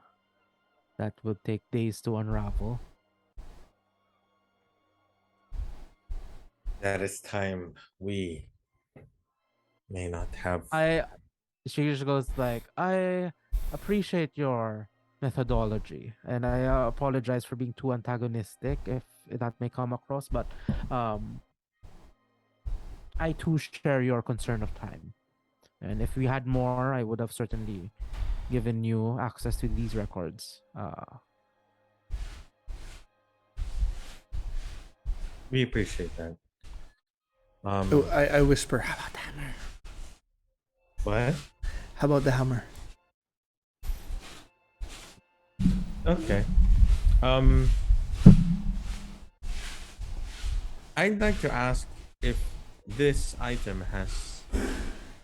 that would take days to unravel. That is time we may not have. She just goes like, I appreciate your methodology, and I apologize for being too antagonistic if that may come across, but um, I too share your concern of time. And if we had more, I would have certainly given you access to these records. We appreciate that. Oh, I whisper, how about the hammer? What? How about the hammer? Okay. I'd like to ask if this item has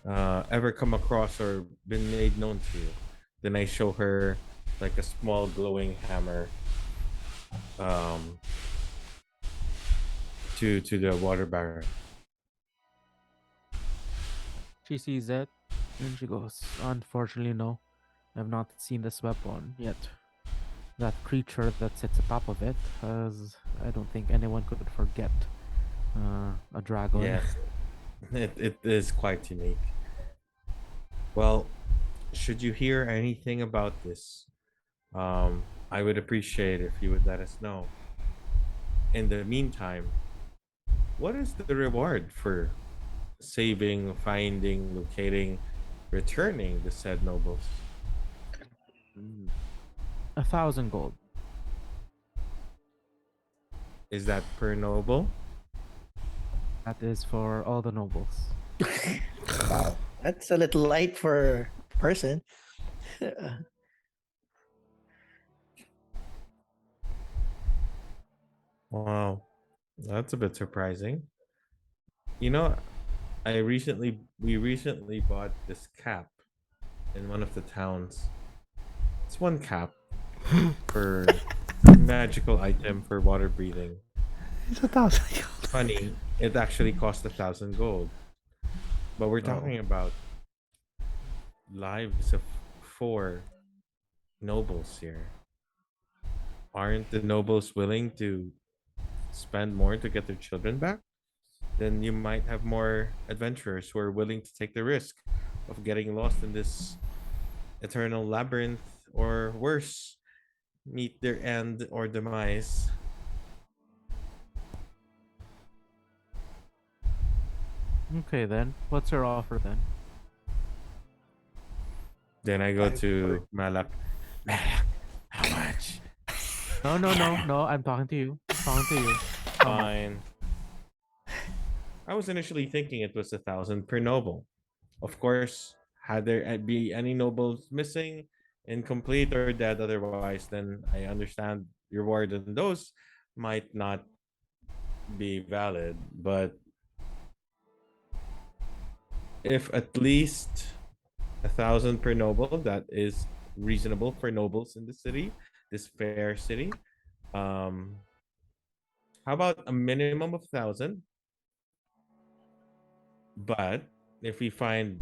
ever come across or been made known to you. Then I show her like a small glowing hammer to the water baron. She sees it, and she goes, unfortunately, no. I've not seen this weapon yet. That creature that sits atop of it, as I don't think anyone could forget a dragon. Yes, it is quite unique. Well, should you hear anything about this, I would appreciate if you would let us know. In the meantime, what is the reward for saving, finding, locating, returning the said nobles? 1,000 gold. Is that per noble? That is for all the nobles. Wow, that's a little light for a person. Wow, that's a bit surprising. You know, we recently bought this cap in one of the towns. It's one cap for magical item for water breathing. It's 1,000. Funny, it actually cost 1,000 gold. But we're talking about lives of 4 nobles here. Aren't the nobles willing to spend more to get their children back? Then you might have more adventurers who are willing to take the risk of getting lost in this eternal labyrinth, or worse, meet their end or demise. Okay then. What's your offer then? Then I go to Malak. Malak, how much? No. I'm talking to you. Fine. I was initially thinking it was 1,000 per noble. Of course, had there be any nobles missing, incomplete, or dead otherwise, then I understand your word and those might not be valid. But if at least 1,000 per noble, that is reasonable for nobles in the city, this fair city. How about a minimum of 1,000? But if we find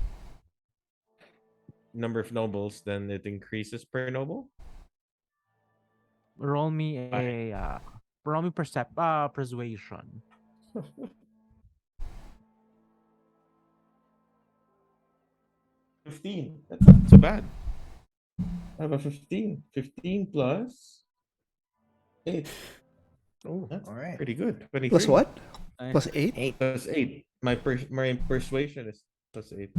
number of nobles, then it increases per noble. Roll me persuasion. 15. That's not so bad. I have a 15. 15 plus 8. Oh, That's all right. pretty good. 23. Plus what? Nice. Plus 8? 8. Plus 8. My persuasion is plus 8.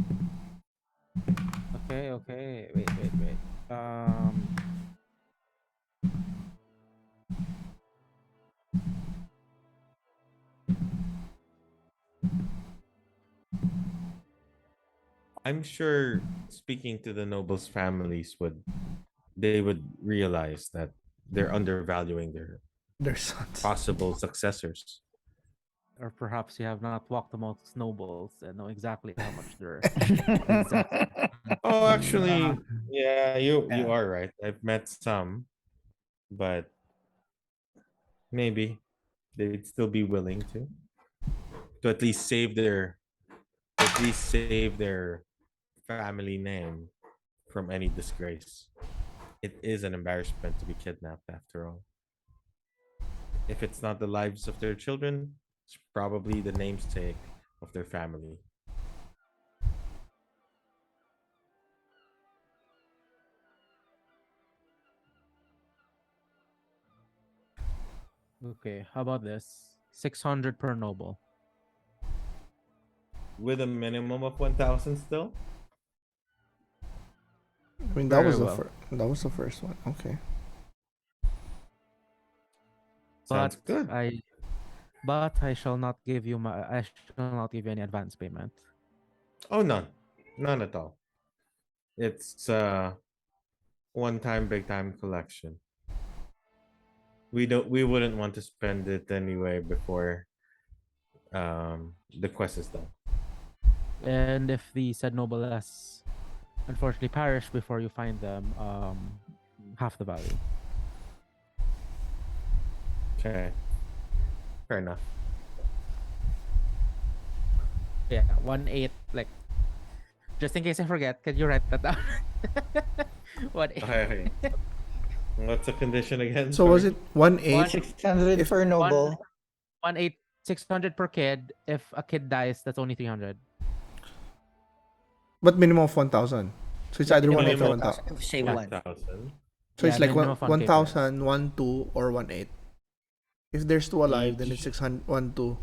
Okay. Wait. I'm sure speaking to the nobles' families would realize that they're undervaluing their Their sons. possible successors. Or perhaps you have not walked amongst nobles and know exactly how much they're Oh, actually, yeah, you Yeah. are right. I've met some, but maybe they'd still be willing to at least save their family name from any disgrace. It is an embarrassment to be kidnapped after all. If it's not the lives of their children, it's probably the namesake of their family. Okay, how about this? 600 per noble. With a minimum of 1,000 still? I mean, that Very was well. that was the first one. Okay. Sounds But good. I shall not give you any advance payment. Oh, none. None at all. It's one time big time collection. We wouldn't want to spend it anyway before the quest is done. And if the said noble has unfortunately perished before you find them, half the value. Okay. Fair enough. Yeah, 1/8. Like, just in case I forget, can you write that down? 1/8. Okay. What's the condition again? So was Sorry. it 1/8? 600 If- per noble. 1/8, 600 per kid. If a kid dies, that's only 300. But minimum of 1,000. So it's Yeah, either one minimum or 1,000. Say Yeah. 1. 1,000. So it's Yeah, like minimum of 1K per 1,000, 1,2, or 1,8. If there's 2 alive, then it's Each. 600, 1,2.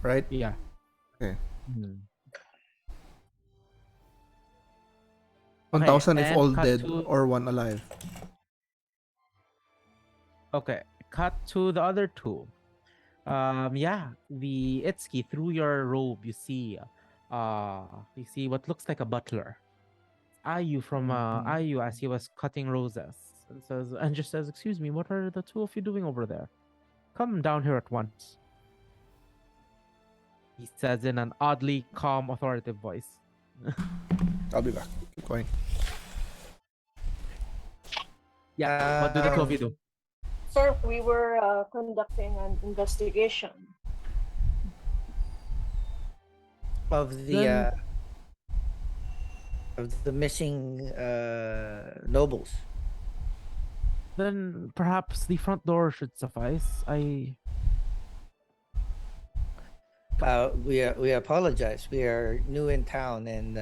Right? Yeah. Okay. Hmm. 1,000 if and all cut dead to- or 1 alive. Okay, cut to the other two. Yeah, the Itszki, through your robe, you see what looks like a butler. Ayu from Ayu as he was cutting roses, and just says, "Excuse me, what are the two of you doing over there? Come down here at once." He says in an oddly calm, authoritative voice. I'll be back. Keep going. Yeah, what do the two of you do? Sir, we were conducting an investigation. Of Then- the missing nobles. Then perhaps the front door should suffice. We apologize. We are new in town and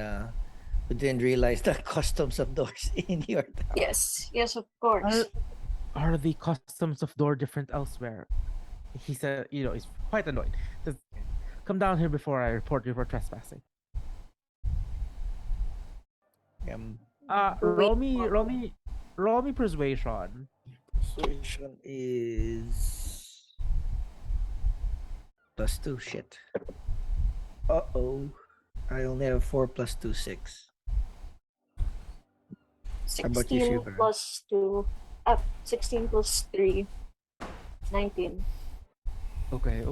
we didn't realize the customs of doors in your town. Yes, of course. Are the customs of door different elsewhere? He said, he's quite annoyed. Says, "Come down here before I report you for trespassing." Roll me persuasion. Persuasion is +2. Shit. I only have 4 + 2, 6. How about you, 16 Shiver? plus 2, 16 plus 3, 19. Okay.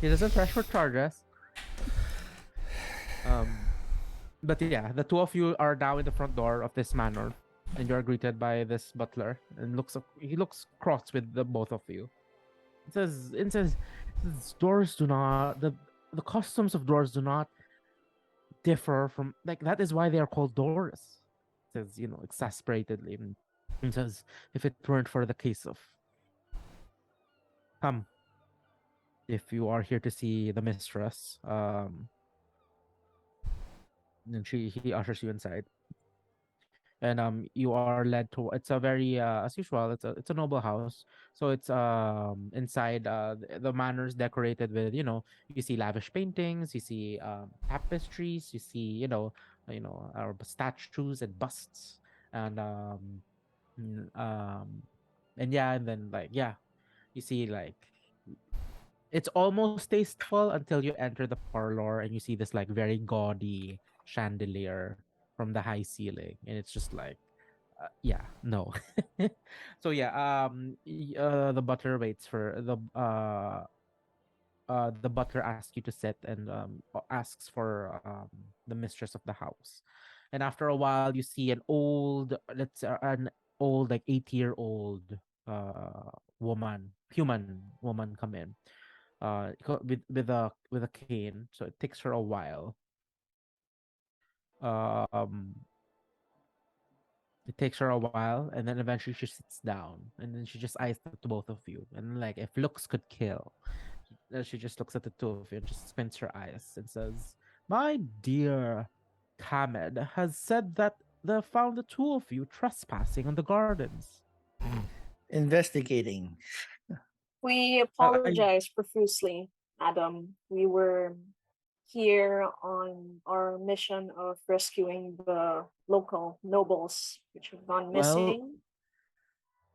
He doesn't press for charges. But yeah, the two of you are now in the front door of this manor, and you are greeted by this butler, and he looks cross with the both of you. It says doors do not the customs of doors do not differ from, like, that is why they are called doors. It says, exasperatedly, and says, if it weren't for the case of, come, if you are here to see the mistress, and he ushers you inside, and you are led to, it's a very as usual, it's a noble house, so it's inside, the manor is decorated with, you see lavish paintings, you see tapestries, you see, our statues and busts, and mm, um and then, like, yeah, you see, like, it's almost tasteful until you enter the parlor and you see this, like, very gaudy chandelier from the high ceiling, and it's just like, yeah, no. So yeah, the butler waits for the butler asks you to sit, and asks for the mistress of the house, and after a while you see an old, an old, like, 80-year-old human woman come in, with a cane, so it takes her a while. Um, it takes her a while, and then eventually she sits down, and then she just eyes the both of you, and, like, if looks could kill, she just looks at the two of you and just squints her eyes and says, "My dear Kamed has said that they found the two of you trespassing on the gardens." Investigating. We apologize profusely, Adam. We were here on our mission of rescuing the local nobles which have gone Well, missing.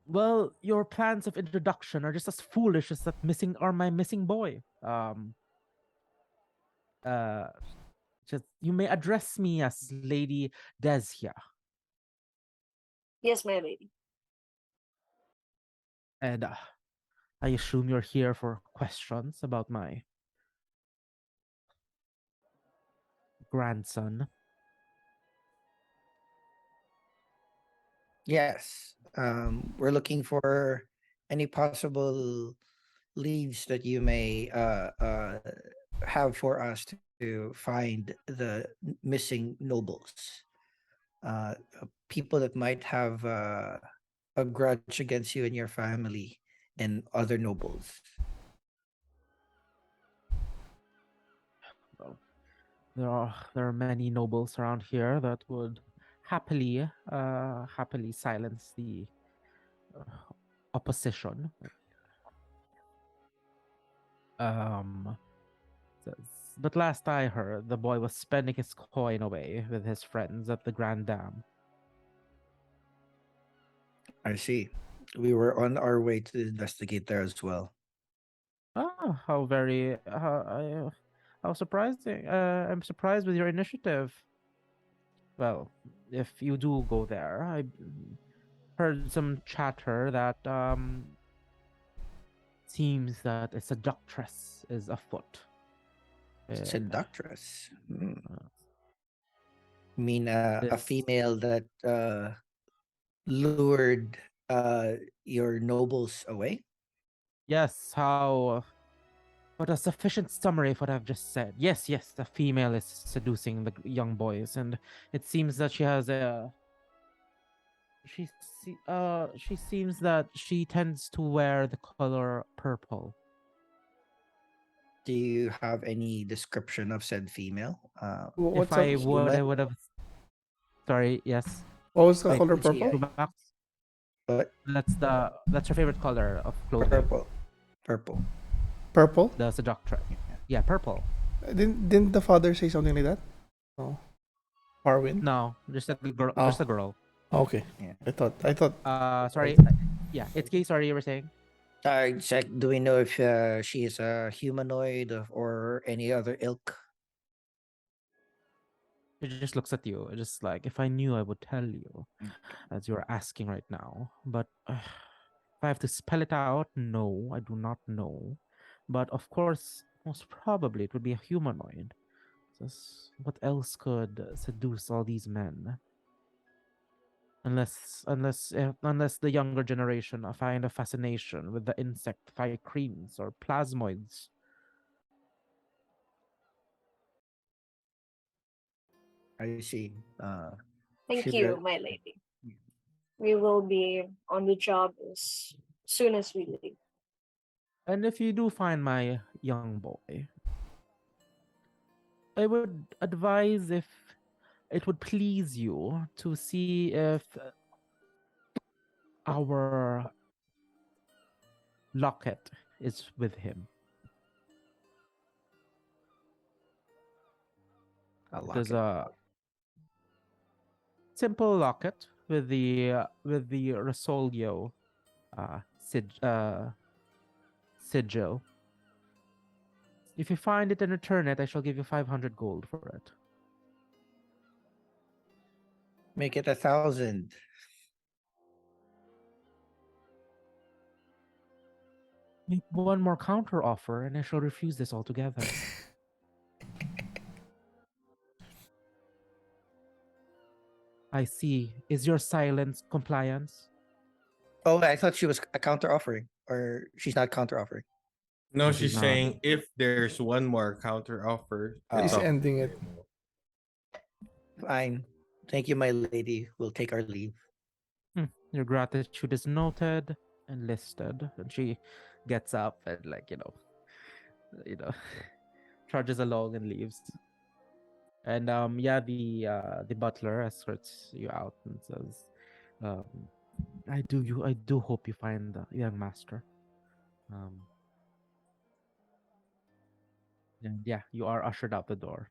Well, your plans of introduction are just as foolish as my missing boy. Uh, just, you may address me as Lady Desia, Yes, my lady. and I assume you're here for questions about my grandson. Yes. We're looking for any possible leads that you may have for us to find the missing nobles. People that might have a grudge against you and your family and other nobles. there are many nobles around here that would happily silence the uh, opposition. Um, but last I heard, the boy was spending his coin away with his friends at the Grand Dam. I see. We were on our way to investigate there as well. Ah, how surprising! I'm surprised with your initiative. Well, if you do go there, I heard some chatter that seems that a seductress is afoot. Seductress. Uh, Mean a this female that lured your nobles away? Yes, how what a sufficient summary of what I've just said. Yes, the female is seducing the young boys, and it seems that she seems that she tends to wear the color purple. Do you have any description of said female? What's If up? I would, I human? would have. Sorry, yes. What was the Wait, color is she purple? CHUBAX. what? That's her favorite color of clothing. Purple. Purple. Purple? The seductress. Yeah, purple. Didn't the father say something like that? No. Farwin? No, just a girl. Oh. Just a girl. Okay. Yeah. I thought Sorry. Yeah, Itszki, sorry, you were saying. Check. Do we know if she is a humanoid or any other ilk? It just looks at you, just like if I knew, I would tell you, Mm. as you're asking right now. But if I have to spell it out, no, I do not know. But of course, most probably it would be a humanoid. What else could seduce all these men? Unless the younger generation find a fascination with the insect thiocrines or plasmoids. I see. Thank Should you, I- my lady. We will be on the job as soon as we leave. And if you do find my young boy, I would advise if it would please you to see if our locket is with him. I'll lock There's it. a simple locket with the Rosolio sigil. If you find it and return it, I shall give you 500 gold for it. Make it 1,000. Make one more counter offer, and I shall refuse this altogether. I see. Is your silence compliance? Oh, I thought she was a counter offering, or she's not counter offering. No, No, she's she's not. saying if there's one more counter offer, he's it's off the ending it. table. Fine. Thank you, my lady. We'll take our leave. Your gratitude is noted and listed. And she gets up and you know, trudges along and leaves. And yeah, the butler escorts you out and says, um, I do hope you find the young master. And yeah, you are ushered out the door.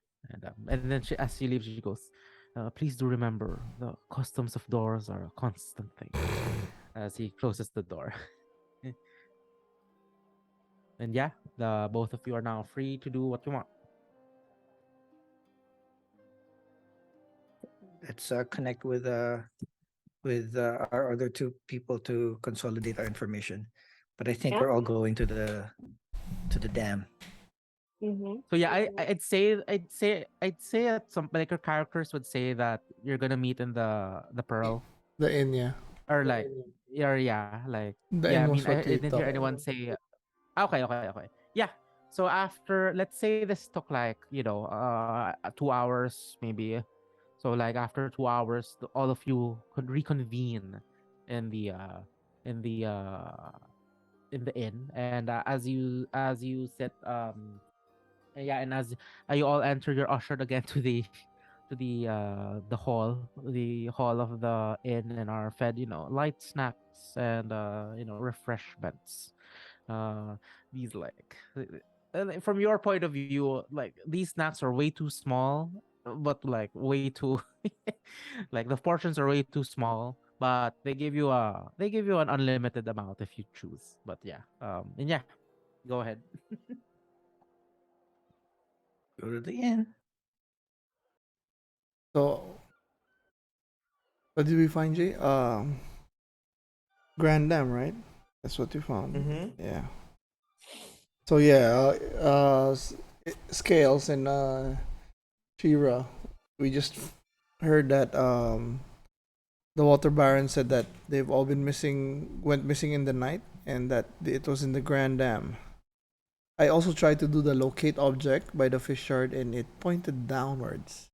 And then as she leaves, she goes, please do remember the customs of doors are a constant thing. As he closes the door. And yeah, the both of you are now free to do what you want. Let's connect with our other two people to consolidate our information. But I think Yeah. we're all going to the dam. Mm-hmm. So yeah, I'd say that some like your characters would say that you're gonna meet in the Pearl, The inn, yeah. or like like The yeah. inn I was mean, I what we didn't hear thought. anyone say. Okay. Yeah. So after, let's say this took like 2 hours maybe. So like after 2 hours, all of you could reconvene in the uh in the uh in the inn, and as you sit Yeah, and as you all enter, you're ushered again to the hall of the inn, and are fed, light snacks and refreshments. Uh, these and from your point of view, like these snacks are way too small, but like way too, like the portions are way too small. But they give you an unlimited amount if you choose. But yeah, and yeah, go ahead. Go to the inn. So, what did we find, Jay? Grand Dam, right? That's what we found. Mm-hmm. Yeah. So yeah, Scales and Shira, we just heard that the Water Baron said that they've all went missing in the night, and that it was in the Grand Dam. I also tried to do the locate object by the fish shard, and it pointed downwards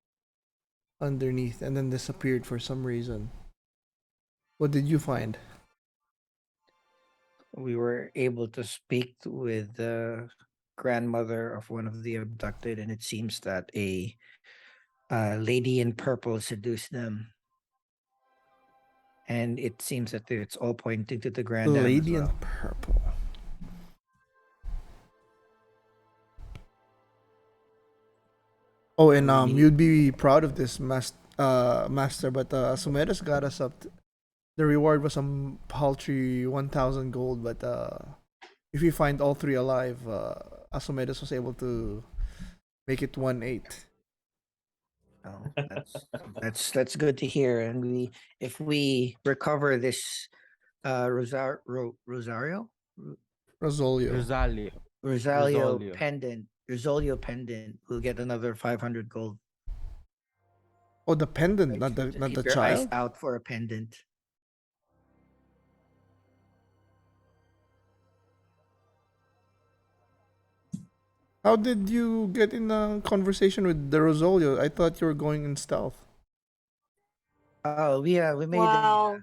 underneath and then disappeared for some reason. What did you find? We were able to speak with the grandmother of one of the abducted, and it seems that a lady in purple seduced them. And it seems that it's all pointing to the Grand Dam as Lady in well. purple. Oh, and We need- you'd be proud of this master, but Asumedos got us up. The reward was some paltry 1,000 gold, but if we find all three alive, Asumedos was able to make it 1/8. Oh, that's good to hear. And if we recover this Rosario Rosolio. Rosalio. Rosalio Rosolio. pendant, Rosolio pendant, we'll get another 500 gold. Oh, the pendant, Right, not so the keep your eyes child. out for a pendant. How did you get in a conversation with the Rosolio? I thought you were going in stealth. Oh, we made Wow.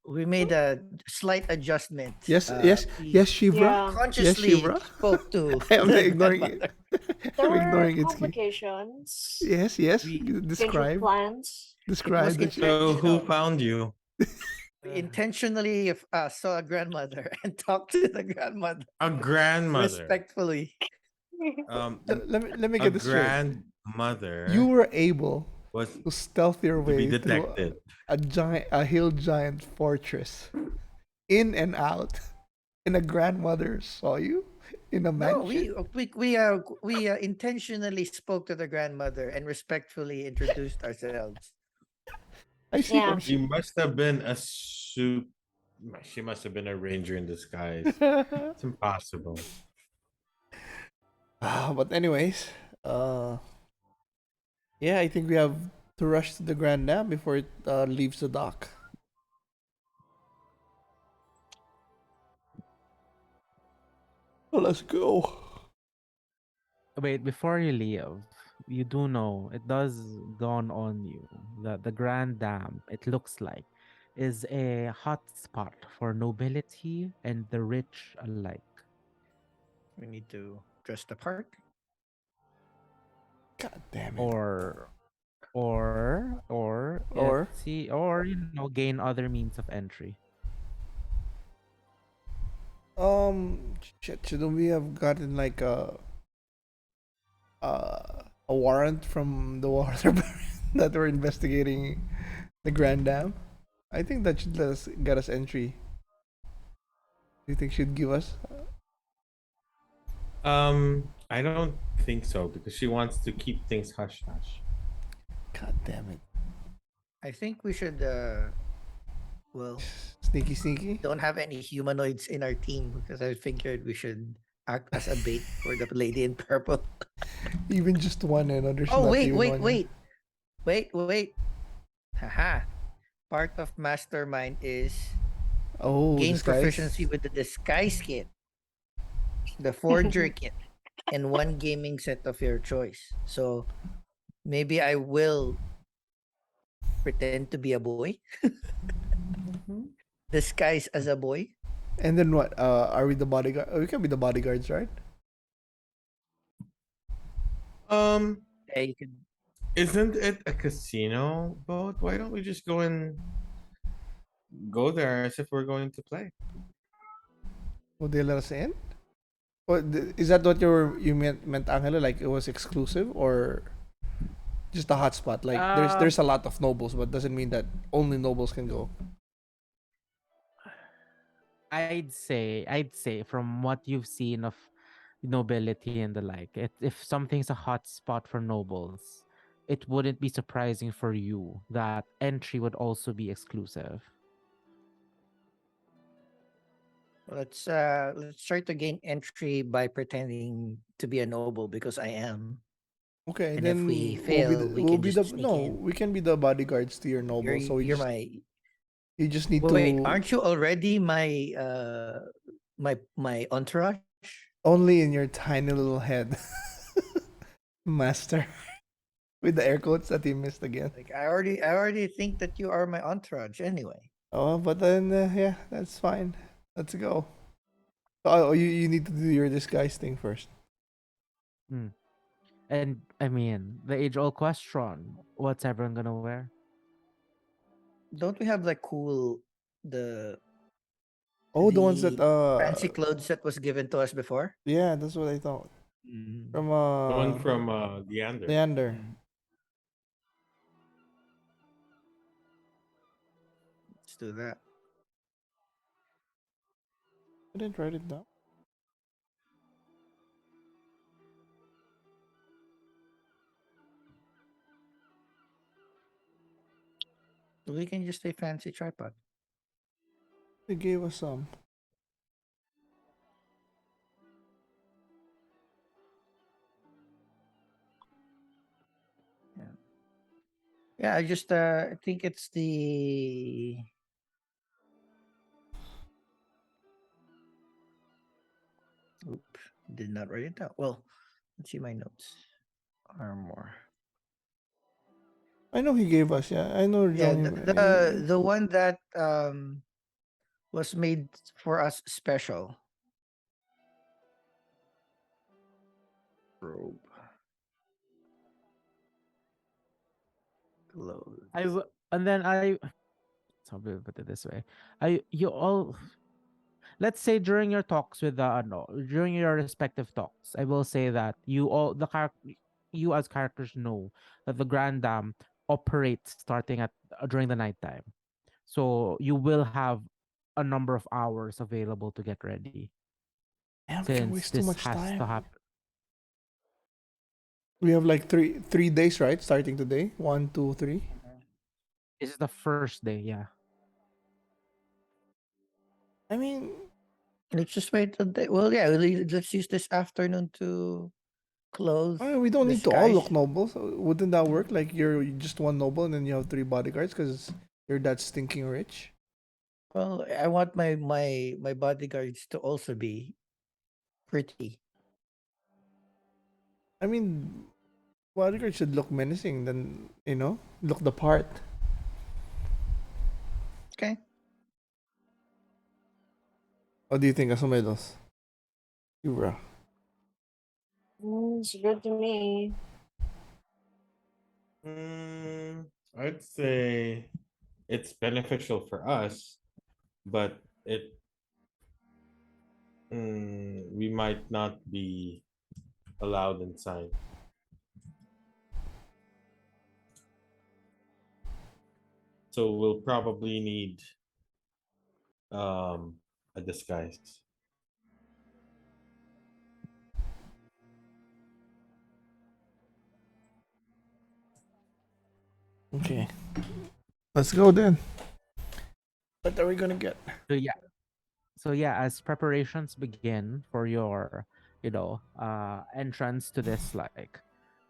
we made a slight adjustment. Yes, We yes, Shivra. Yeah. consciously Shivra. spoke to. I am the ignoring grandmother. it. There I'm were ignoring Itsuki. complications. Yes. We- Change of Describe. plans. Describe was the So who intentional. found you? We intentionally saw a grandmother and talked to the grandmother A grandmother. respectfully. Let me A get this straight. grandmother You were able was to stealth your to be way through detected. a hill giant fortress, in and out, and a grandmother saw you in a No, mansion. we intentionally spoke to the grandmother and respectfully introduced ourselves. I see. Yeah. From She must have been a She must have been a ranger in disguise. It's impossible. But anyways, yeah, I think we have to rush to the Grand Dam before it leaves the dock. So let's go. Wait, before you leave, you do know it does dawn on you that the Grand Dam, it looks like, is a hot spot for nobility and the rich alike. We need to dress the part. God damn it. Or see, or gain other means of entry. Shouldn't we have gotten like a warrant from the water baron that we're investigating the Grand Dam? I think that should get us entry. Do you think she'd give us? I don't think so because she wants to keep things hush hush. God damn it. I think we should well, Sneaky. don't have any humanoids in our team because I figured we should act as a bait for the lady in purple. Even just one, and there's Oh not wait, even one. wait. Haha. Part of mastermind is Oh, gain disguise. proficiency with the disguise kit, the forger kit, and one gaming set of your choice. So maybe I will pretend to be a boy, disguise as a boy. And then what? Are we the bodyguard? We can be the bodyguards, right? Yeah, you could. Isn't it a casino boat? Why don't we just go there as if we're going to play? Would they let us in? Is that what you meant, Angelo? Like it was exclusive or just a hotspot? Like there's a lot of nobles, but doesn't mean that only nobles can go. I'd say from what you've seen of nobility and the like, if something's a hot spot for nobles, it wouldn't be surprising for you that entry would also be exclusive. Let's try to gain entry by pretending to be a noble because I am. Okay, And then if we fail, we can just sneak in. we can be the bodyguards to your noble. So You're my. you just need Well, to wait, aren't you already my my entourage? only in your tiny little head, master, with the air quotes that he missed again. Like I already think that you are my entourage anyway. Oh, but then yeah, that's fine. Let's go. Oh, you need to do your disguise thing first. Hmm. And I mean, the age-old question: what's everyone gonna wear? Don't we have like cool the Oh, the ones that fancy clothes that was given to us before? yeah, that's what I thought. From The one from Leander. Leander. Let's do that. I didn't write it down. We can just say fancy tripod. They gave us some. Yeah, I just think it's the Oop, did not write it down. Well, let's see my notes. Armor. I know he gave us. Yeah, I know. Yeah, John, the one that was made for us special. Robe. Clothes. And then so I'll put it this way. You all, let's say during your talks with during your respective talks, I will say that you as characters know that the Grand Dam operates starting at during the nighttime. So you will have a number of hours available to get ready. damn, we can Since waste too this much has time. to happen. We have like three days, right? Starting today. 1, 2, 3. This is the first day, yeah. I mean, Let's just wait a day. Well, yeah, let's use this afternoon to clothe. we don't need to all look disguise. noble. So wouldn't that work? Like you're just one noble and then you have 3 bodyguards because you're that stinking rich. Well, I want my bodyguards to also be pretty. I mean, bodyguards should look menacing. Then look the part. Okay. What do you think, Asumedos? You, bro. It's good to me. I'd say it's beneficial for us, but we might not be allowed inside. So we'll probably need a disguise. Okay. Let's go then. What are we gonna get? So yeah, as preparations begin for your, entrance to this like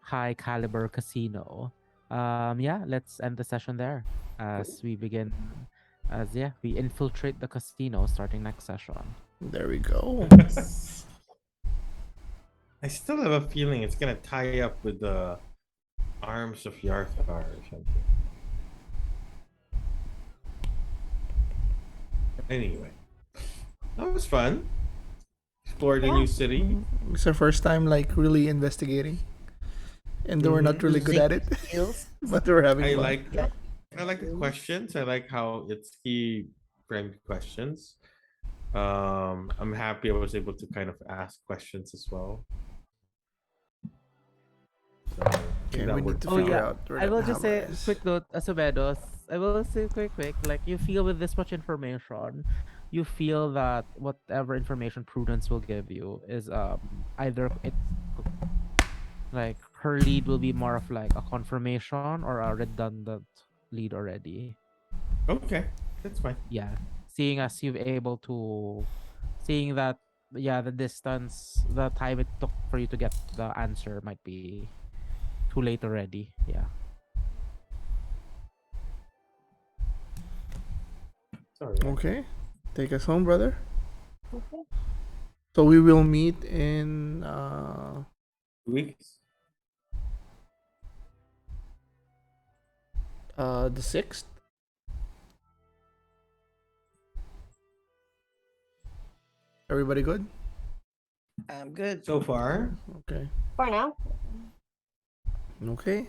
high caliber casino, yeah, let's end the session there as we begin, we infiltrate the casino starting next session. There we go. I still have a feeling it's gonna tie up with the arms of Yartar or something. Anyway, that was fun. Explored a new city. It's our first time like really investigating. and they were not really good at it, Skills. but they were having I fun. like the questions. I like how Itszki framed questions. I'm happy I was able to kind of ask questions as well. So, I think Okay, that we need worked to Oh figure yeah, out where I that will just hammer say is. quick note, Asumedos. I will say quick. Like you feel with this much information, you feel that whatever information Prudence will give you is either it like her lead will be more of like a confirmation or a redundant lead already. Okay, that's fine. Yeah, seeing as you've able to, seeing that the distance, the time it took for you to get the answer might be too late already. Yeah. Sorry. Okay, take us home, brother. Okay. So we will meet in 2 weeks. the 6th. Everybody good? I'm good. So far, Okay. For now. Okay.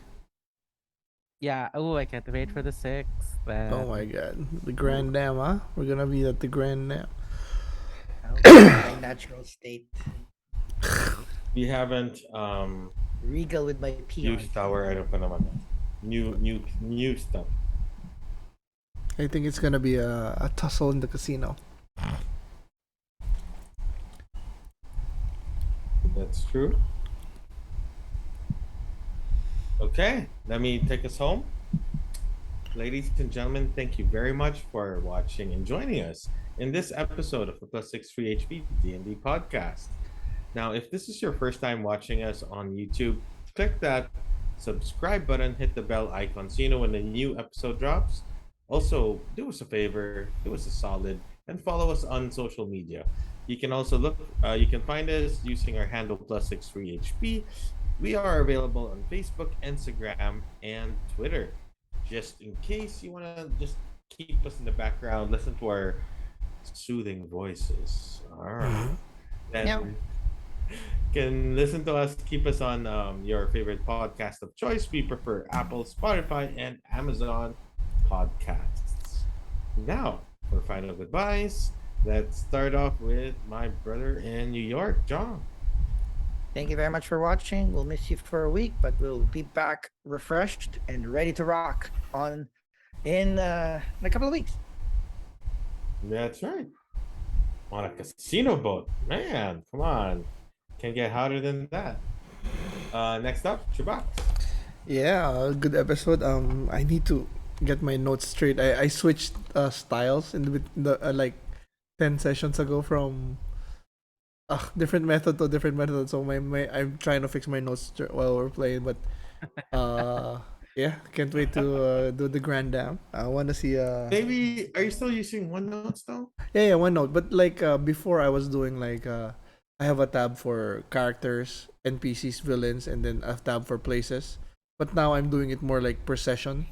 Yeah. Oh, I can't wait for the 6th. Oh my god. The Grand Dam, huh? We're gonna be at the Grand Dam. My natural state. we haven't Regal with my peon. used our ano pa naman. New stuff. I think it's gonna be a tussle in the casino. That's true. Okay, let me take us home. Ladies and gentlemen, thank you very much for watching and joining us in this episode of the +63 HP D&D podcast. Now, if this is your first time watching us on YouTube, click that subscribe button, hit the bell icon so you know when the new episode drops. Also, do us a favor, do us a solid, and follow us on social media. You can also you can find us using our handle +63HP. We are available on Facebook, Instagram, and Twitter. Just in case you want to just keep us in the background, listen to our soothing voices. All right. Then can listen to us, keep us on your favorite podcast of choice. We prefer Apple, Spotify, and Amazon podcasts. Now, for final goodbyes, let's start off with my brother in New York, John. Thank you very much for watching. We'll miss you for a week, but we'll be back refreshed and ready to rock in a couple of weeks. That's right. On a casino boat. Man, come on. Can't get hotter than that. Next up, CHUBAX. Yeah, good episode. I need to get my notes straight. I switched styles in like 10 sessions ago from different method to different method. So my I'm trying to fix my notes while we're playing, but yeah, can't wait to do the Grand Dam. I want to see Maybe, are you still using OneNote though? yeah, OneNote. But like before, I was doing like I have a tab for characters, NPCs, villains, and then a tab for places. But now I'm doing it more like per session.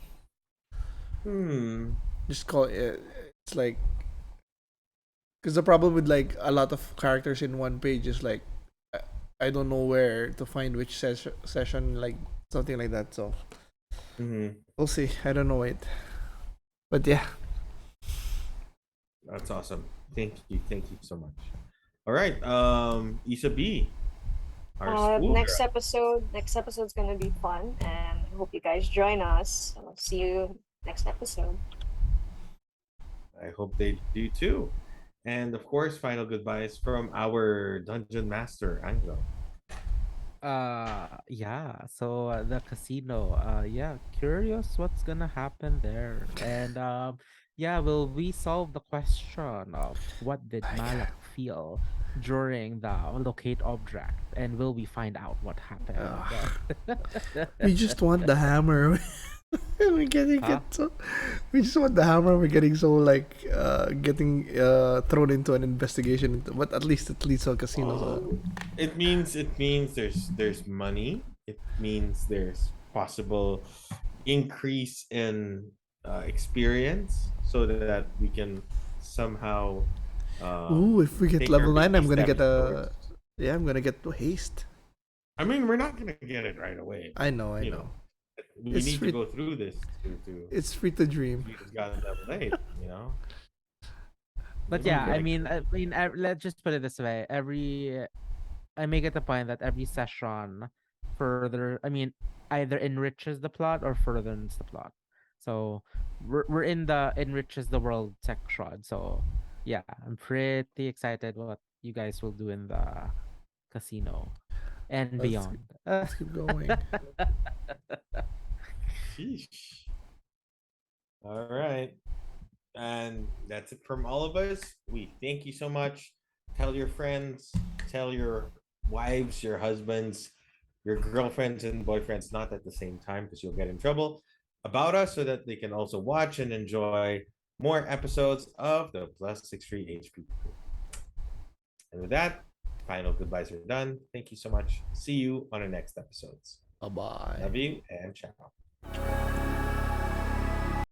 Just call it. It's like because the problem with like a lot of characters in one page is like I don't know where to find which session, like something like that. So we'll see. I don't know it, but yeah. That's awesome. Thank you so much. All right, Isa B. Our school Next girl. episode's gonna be fun, and I hope you guys join us. I'll see you next episode. I hope they do too. And of course, final goodbyes from our dungeon master, Anglo. Yeah, so the casino, yeah, curious what's gonna happen there. And yeah, will we solve the question of what did Malak feel during the locate object, and will we find out what happened? We just want the hammer. We're getting Huh? we just want the hammer. We're getting so like getting thrown into an investigation. But at least it leads to a casino. So. It means there's money. It means there's possible increase in experience, so that we can somehow. Ooh, if we get take level our 9, I'm baby gonna steps get a towards- yeah. I'm gonna get to haste. I mean, we're not gonna get it right away. I know. you know, we It's need free- to go through this to It's free to dream. it's gotten that late, you know. But Maybe yeah, I like- mean, let's just put it this way: I make it a point that every session further, I mean, either enriches the plot or furthers the plot. So we're in the enriches the world section. So yeah, I'm pretty excited what you guys will do in the casino and Let's- beyond. Let's keep going. Sheesh. All right. And that's it from all of us. We thank you so much. Tell your friends, tell your wives, your husbands, your girlfriends and boyfriends, not at the same time because you'll get in trouble, about us so that they can also watch and enjoy more episodes of the +63 HP. And with that, final goodbyes are done. Thank you so much. See you on the next episodes. Bye bye. Love you and ciao.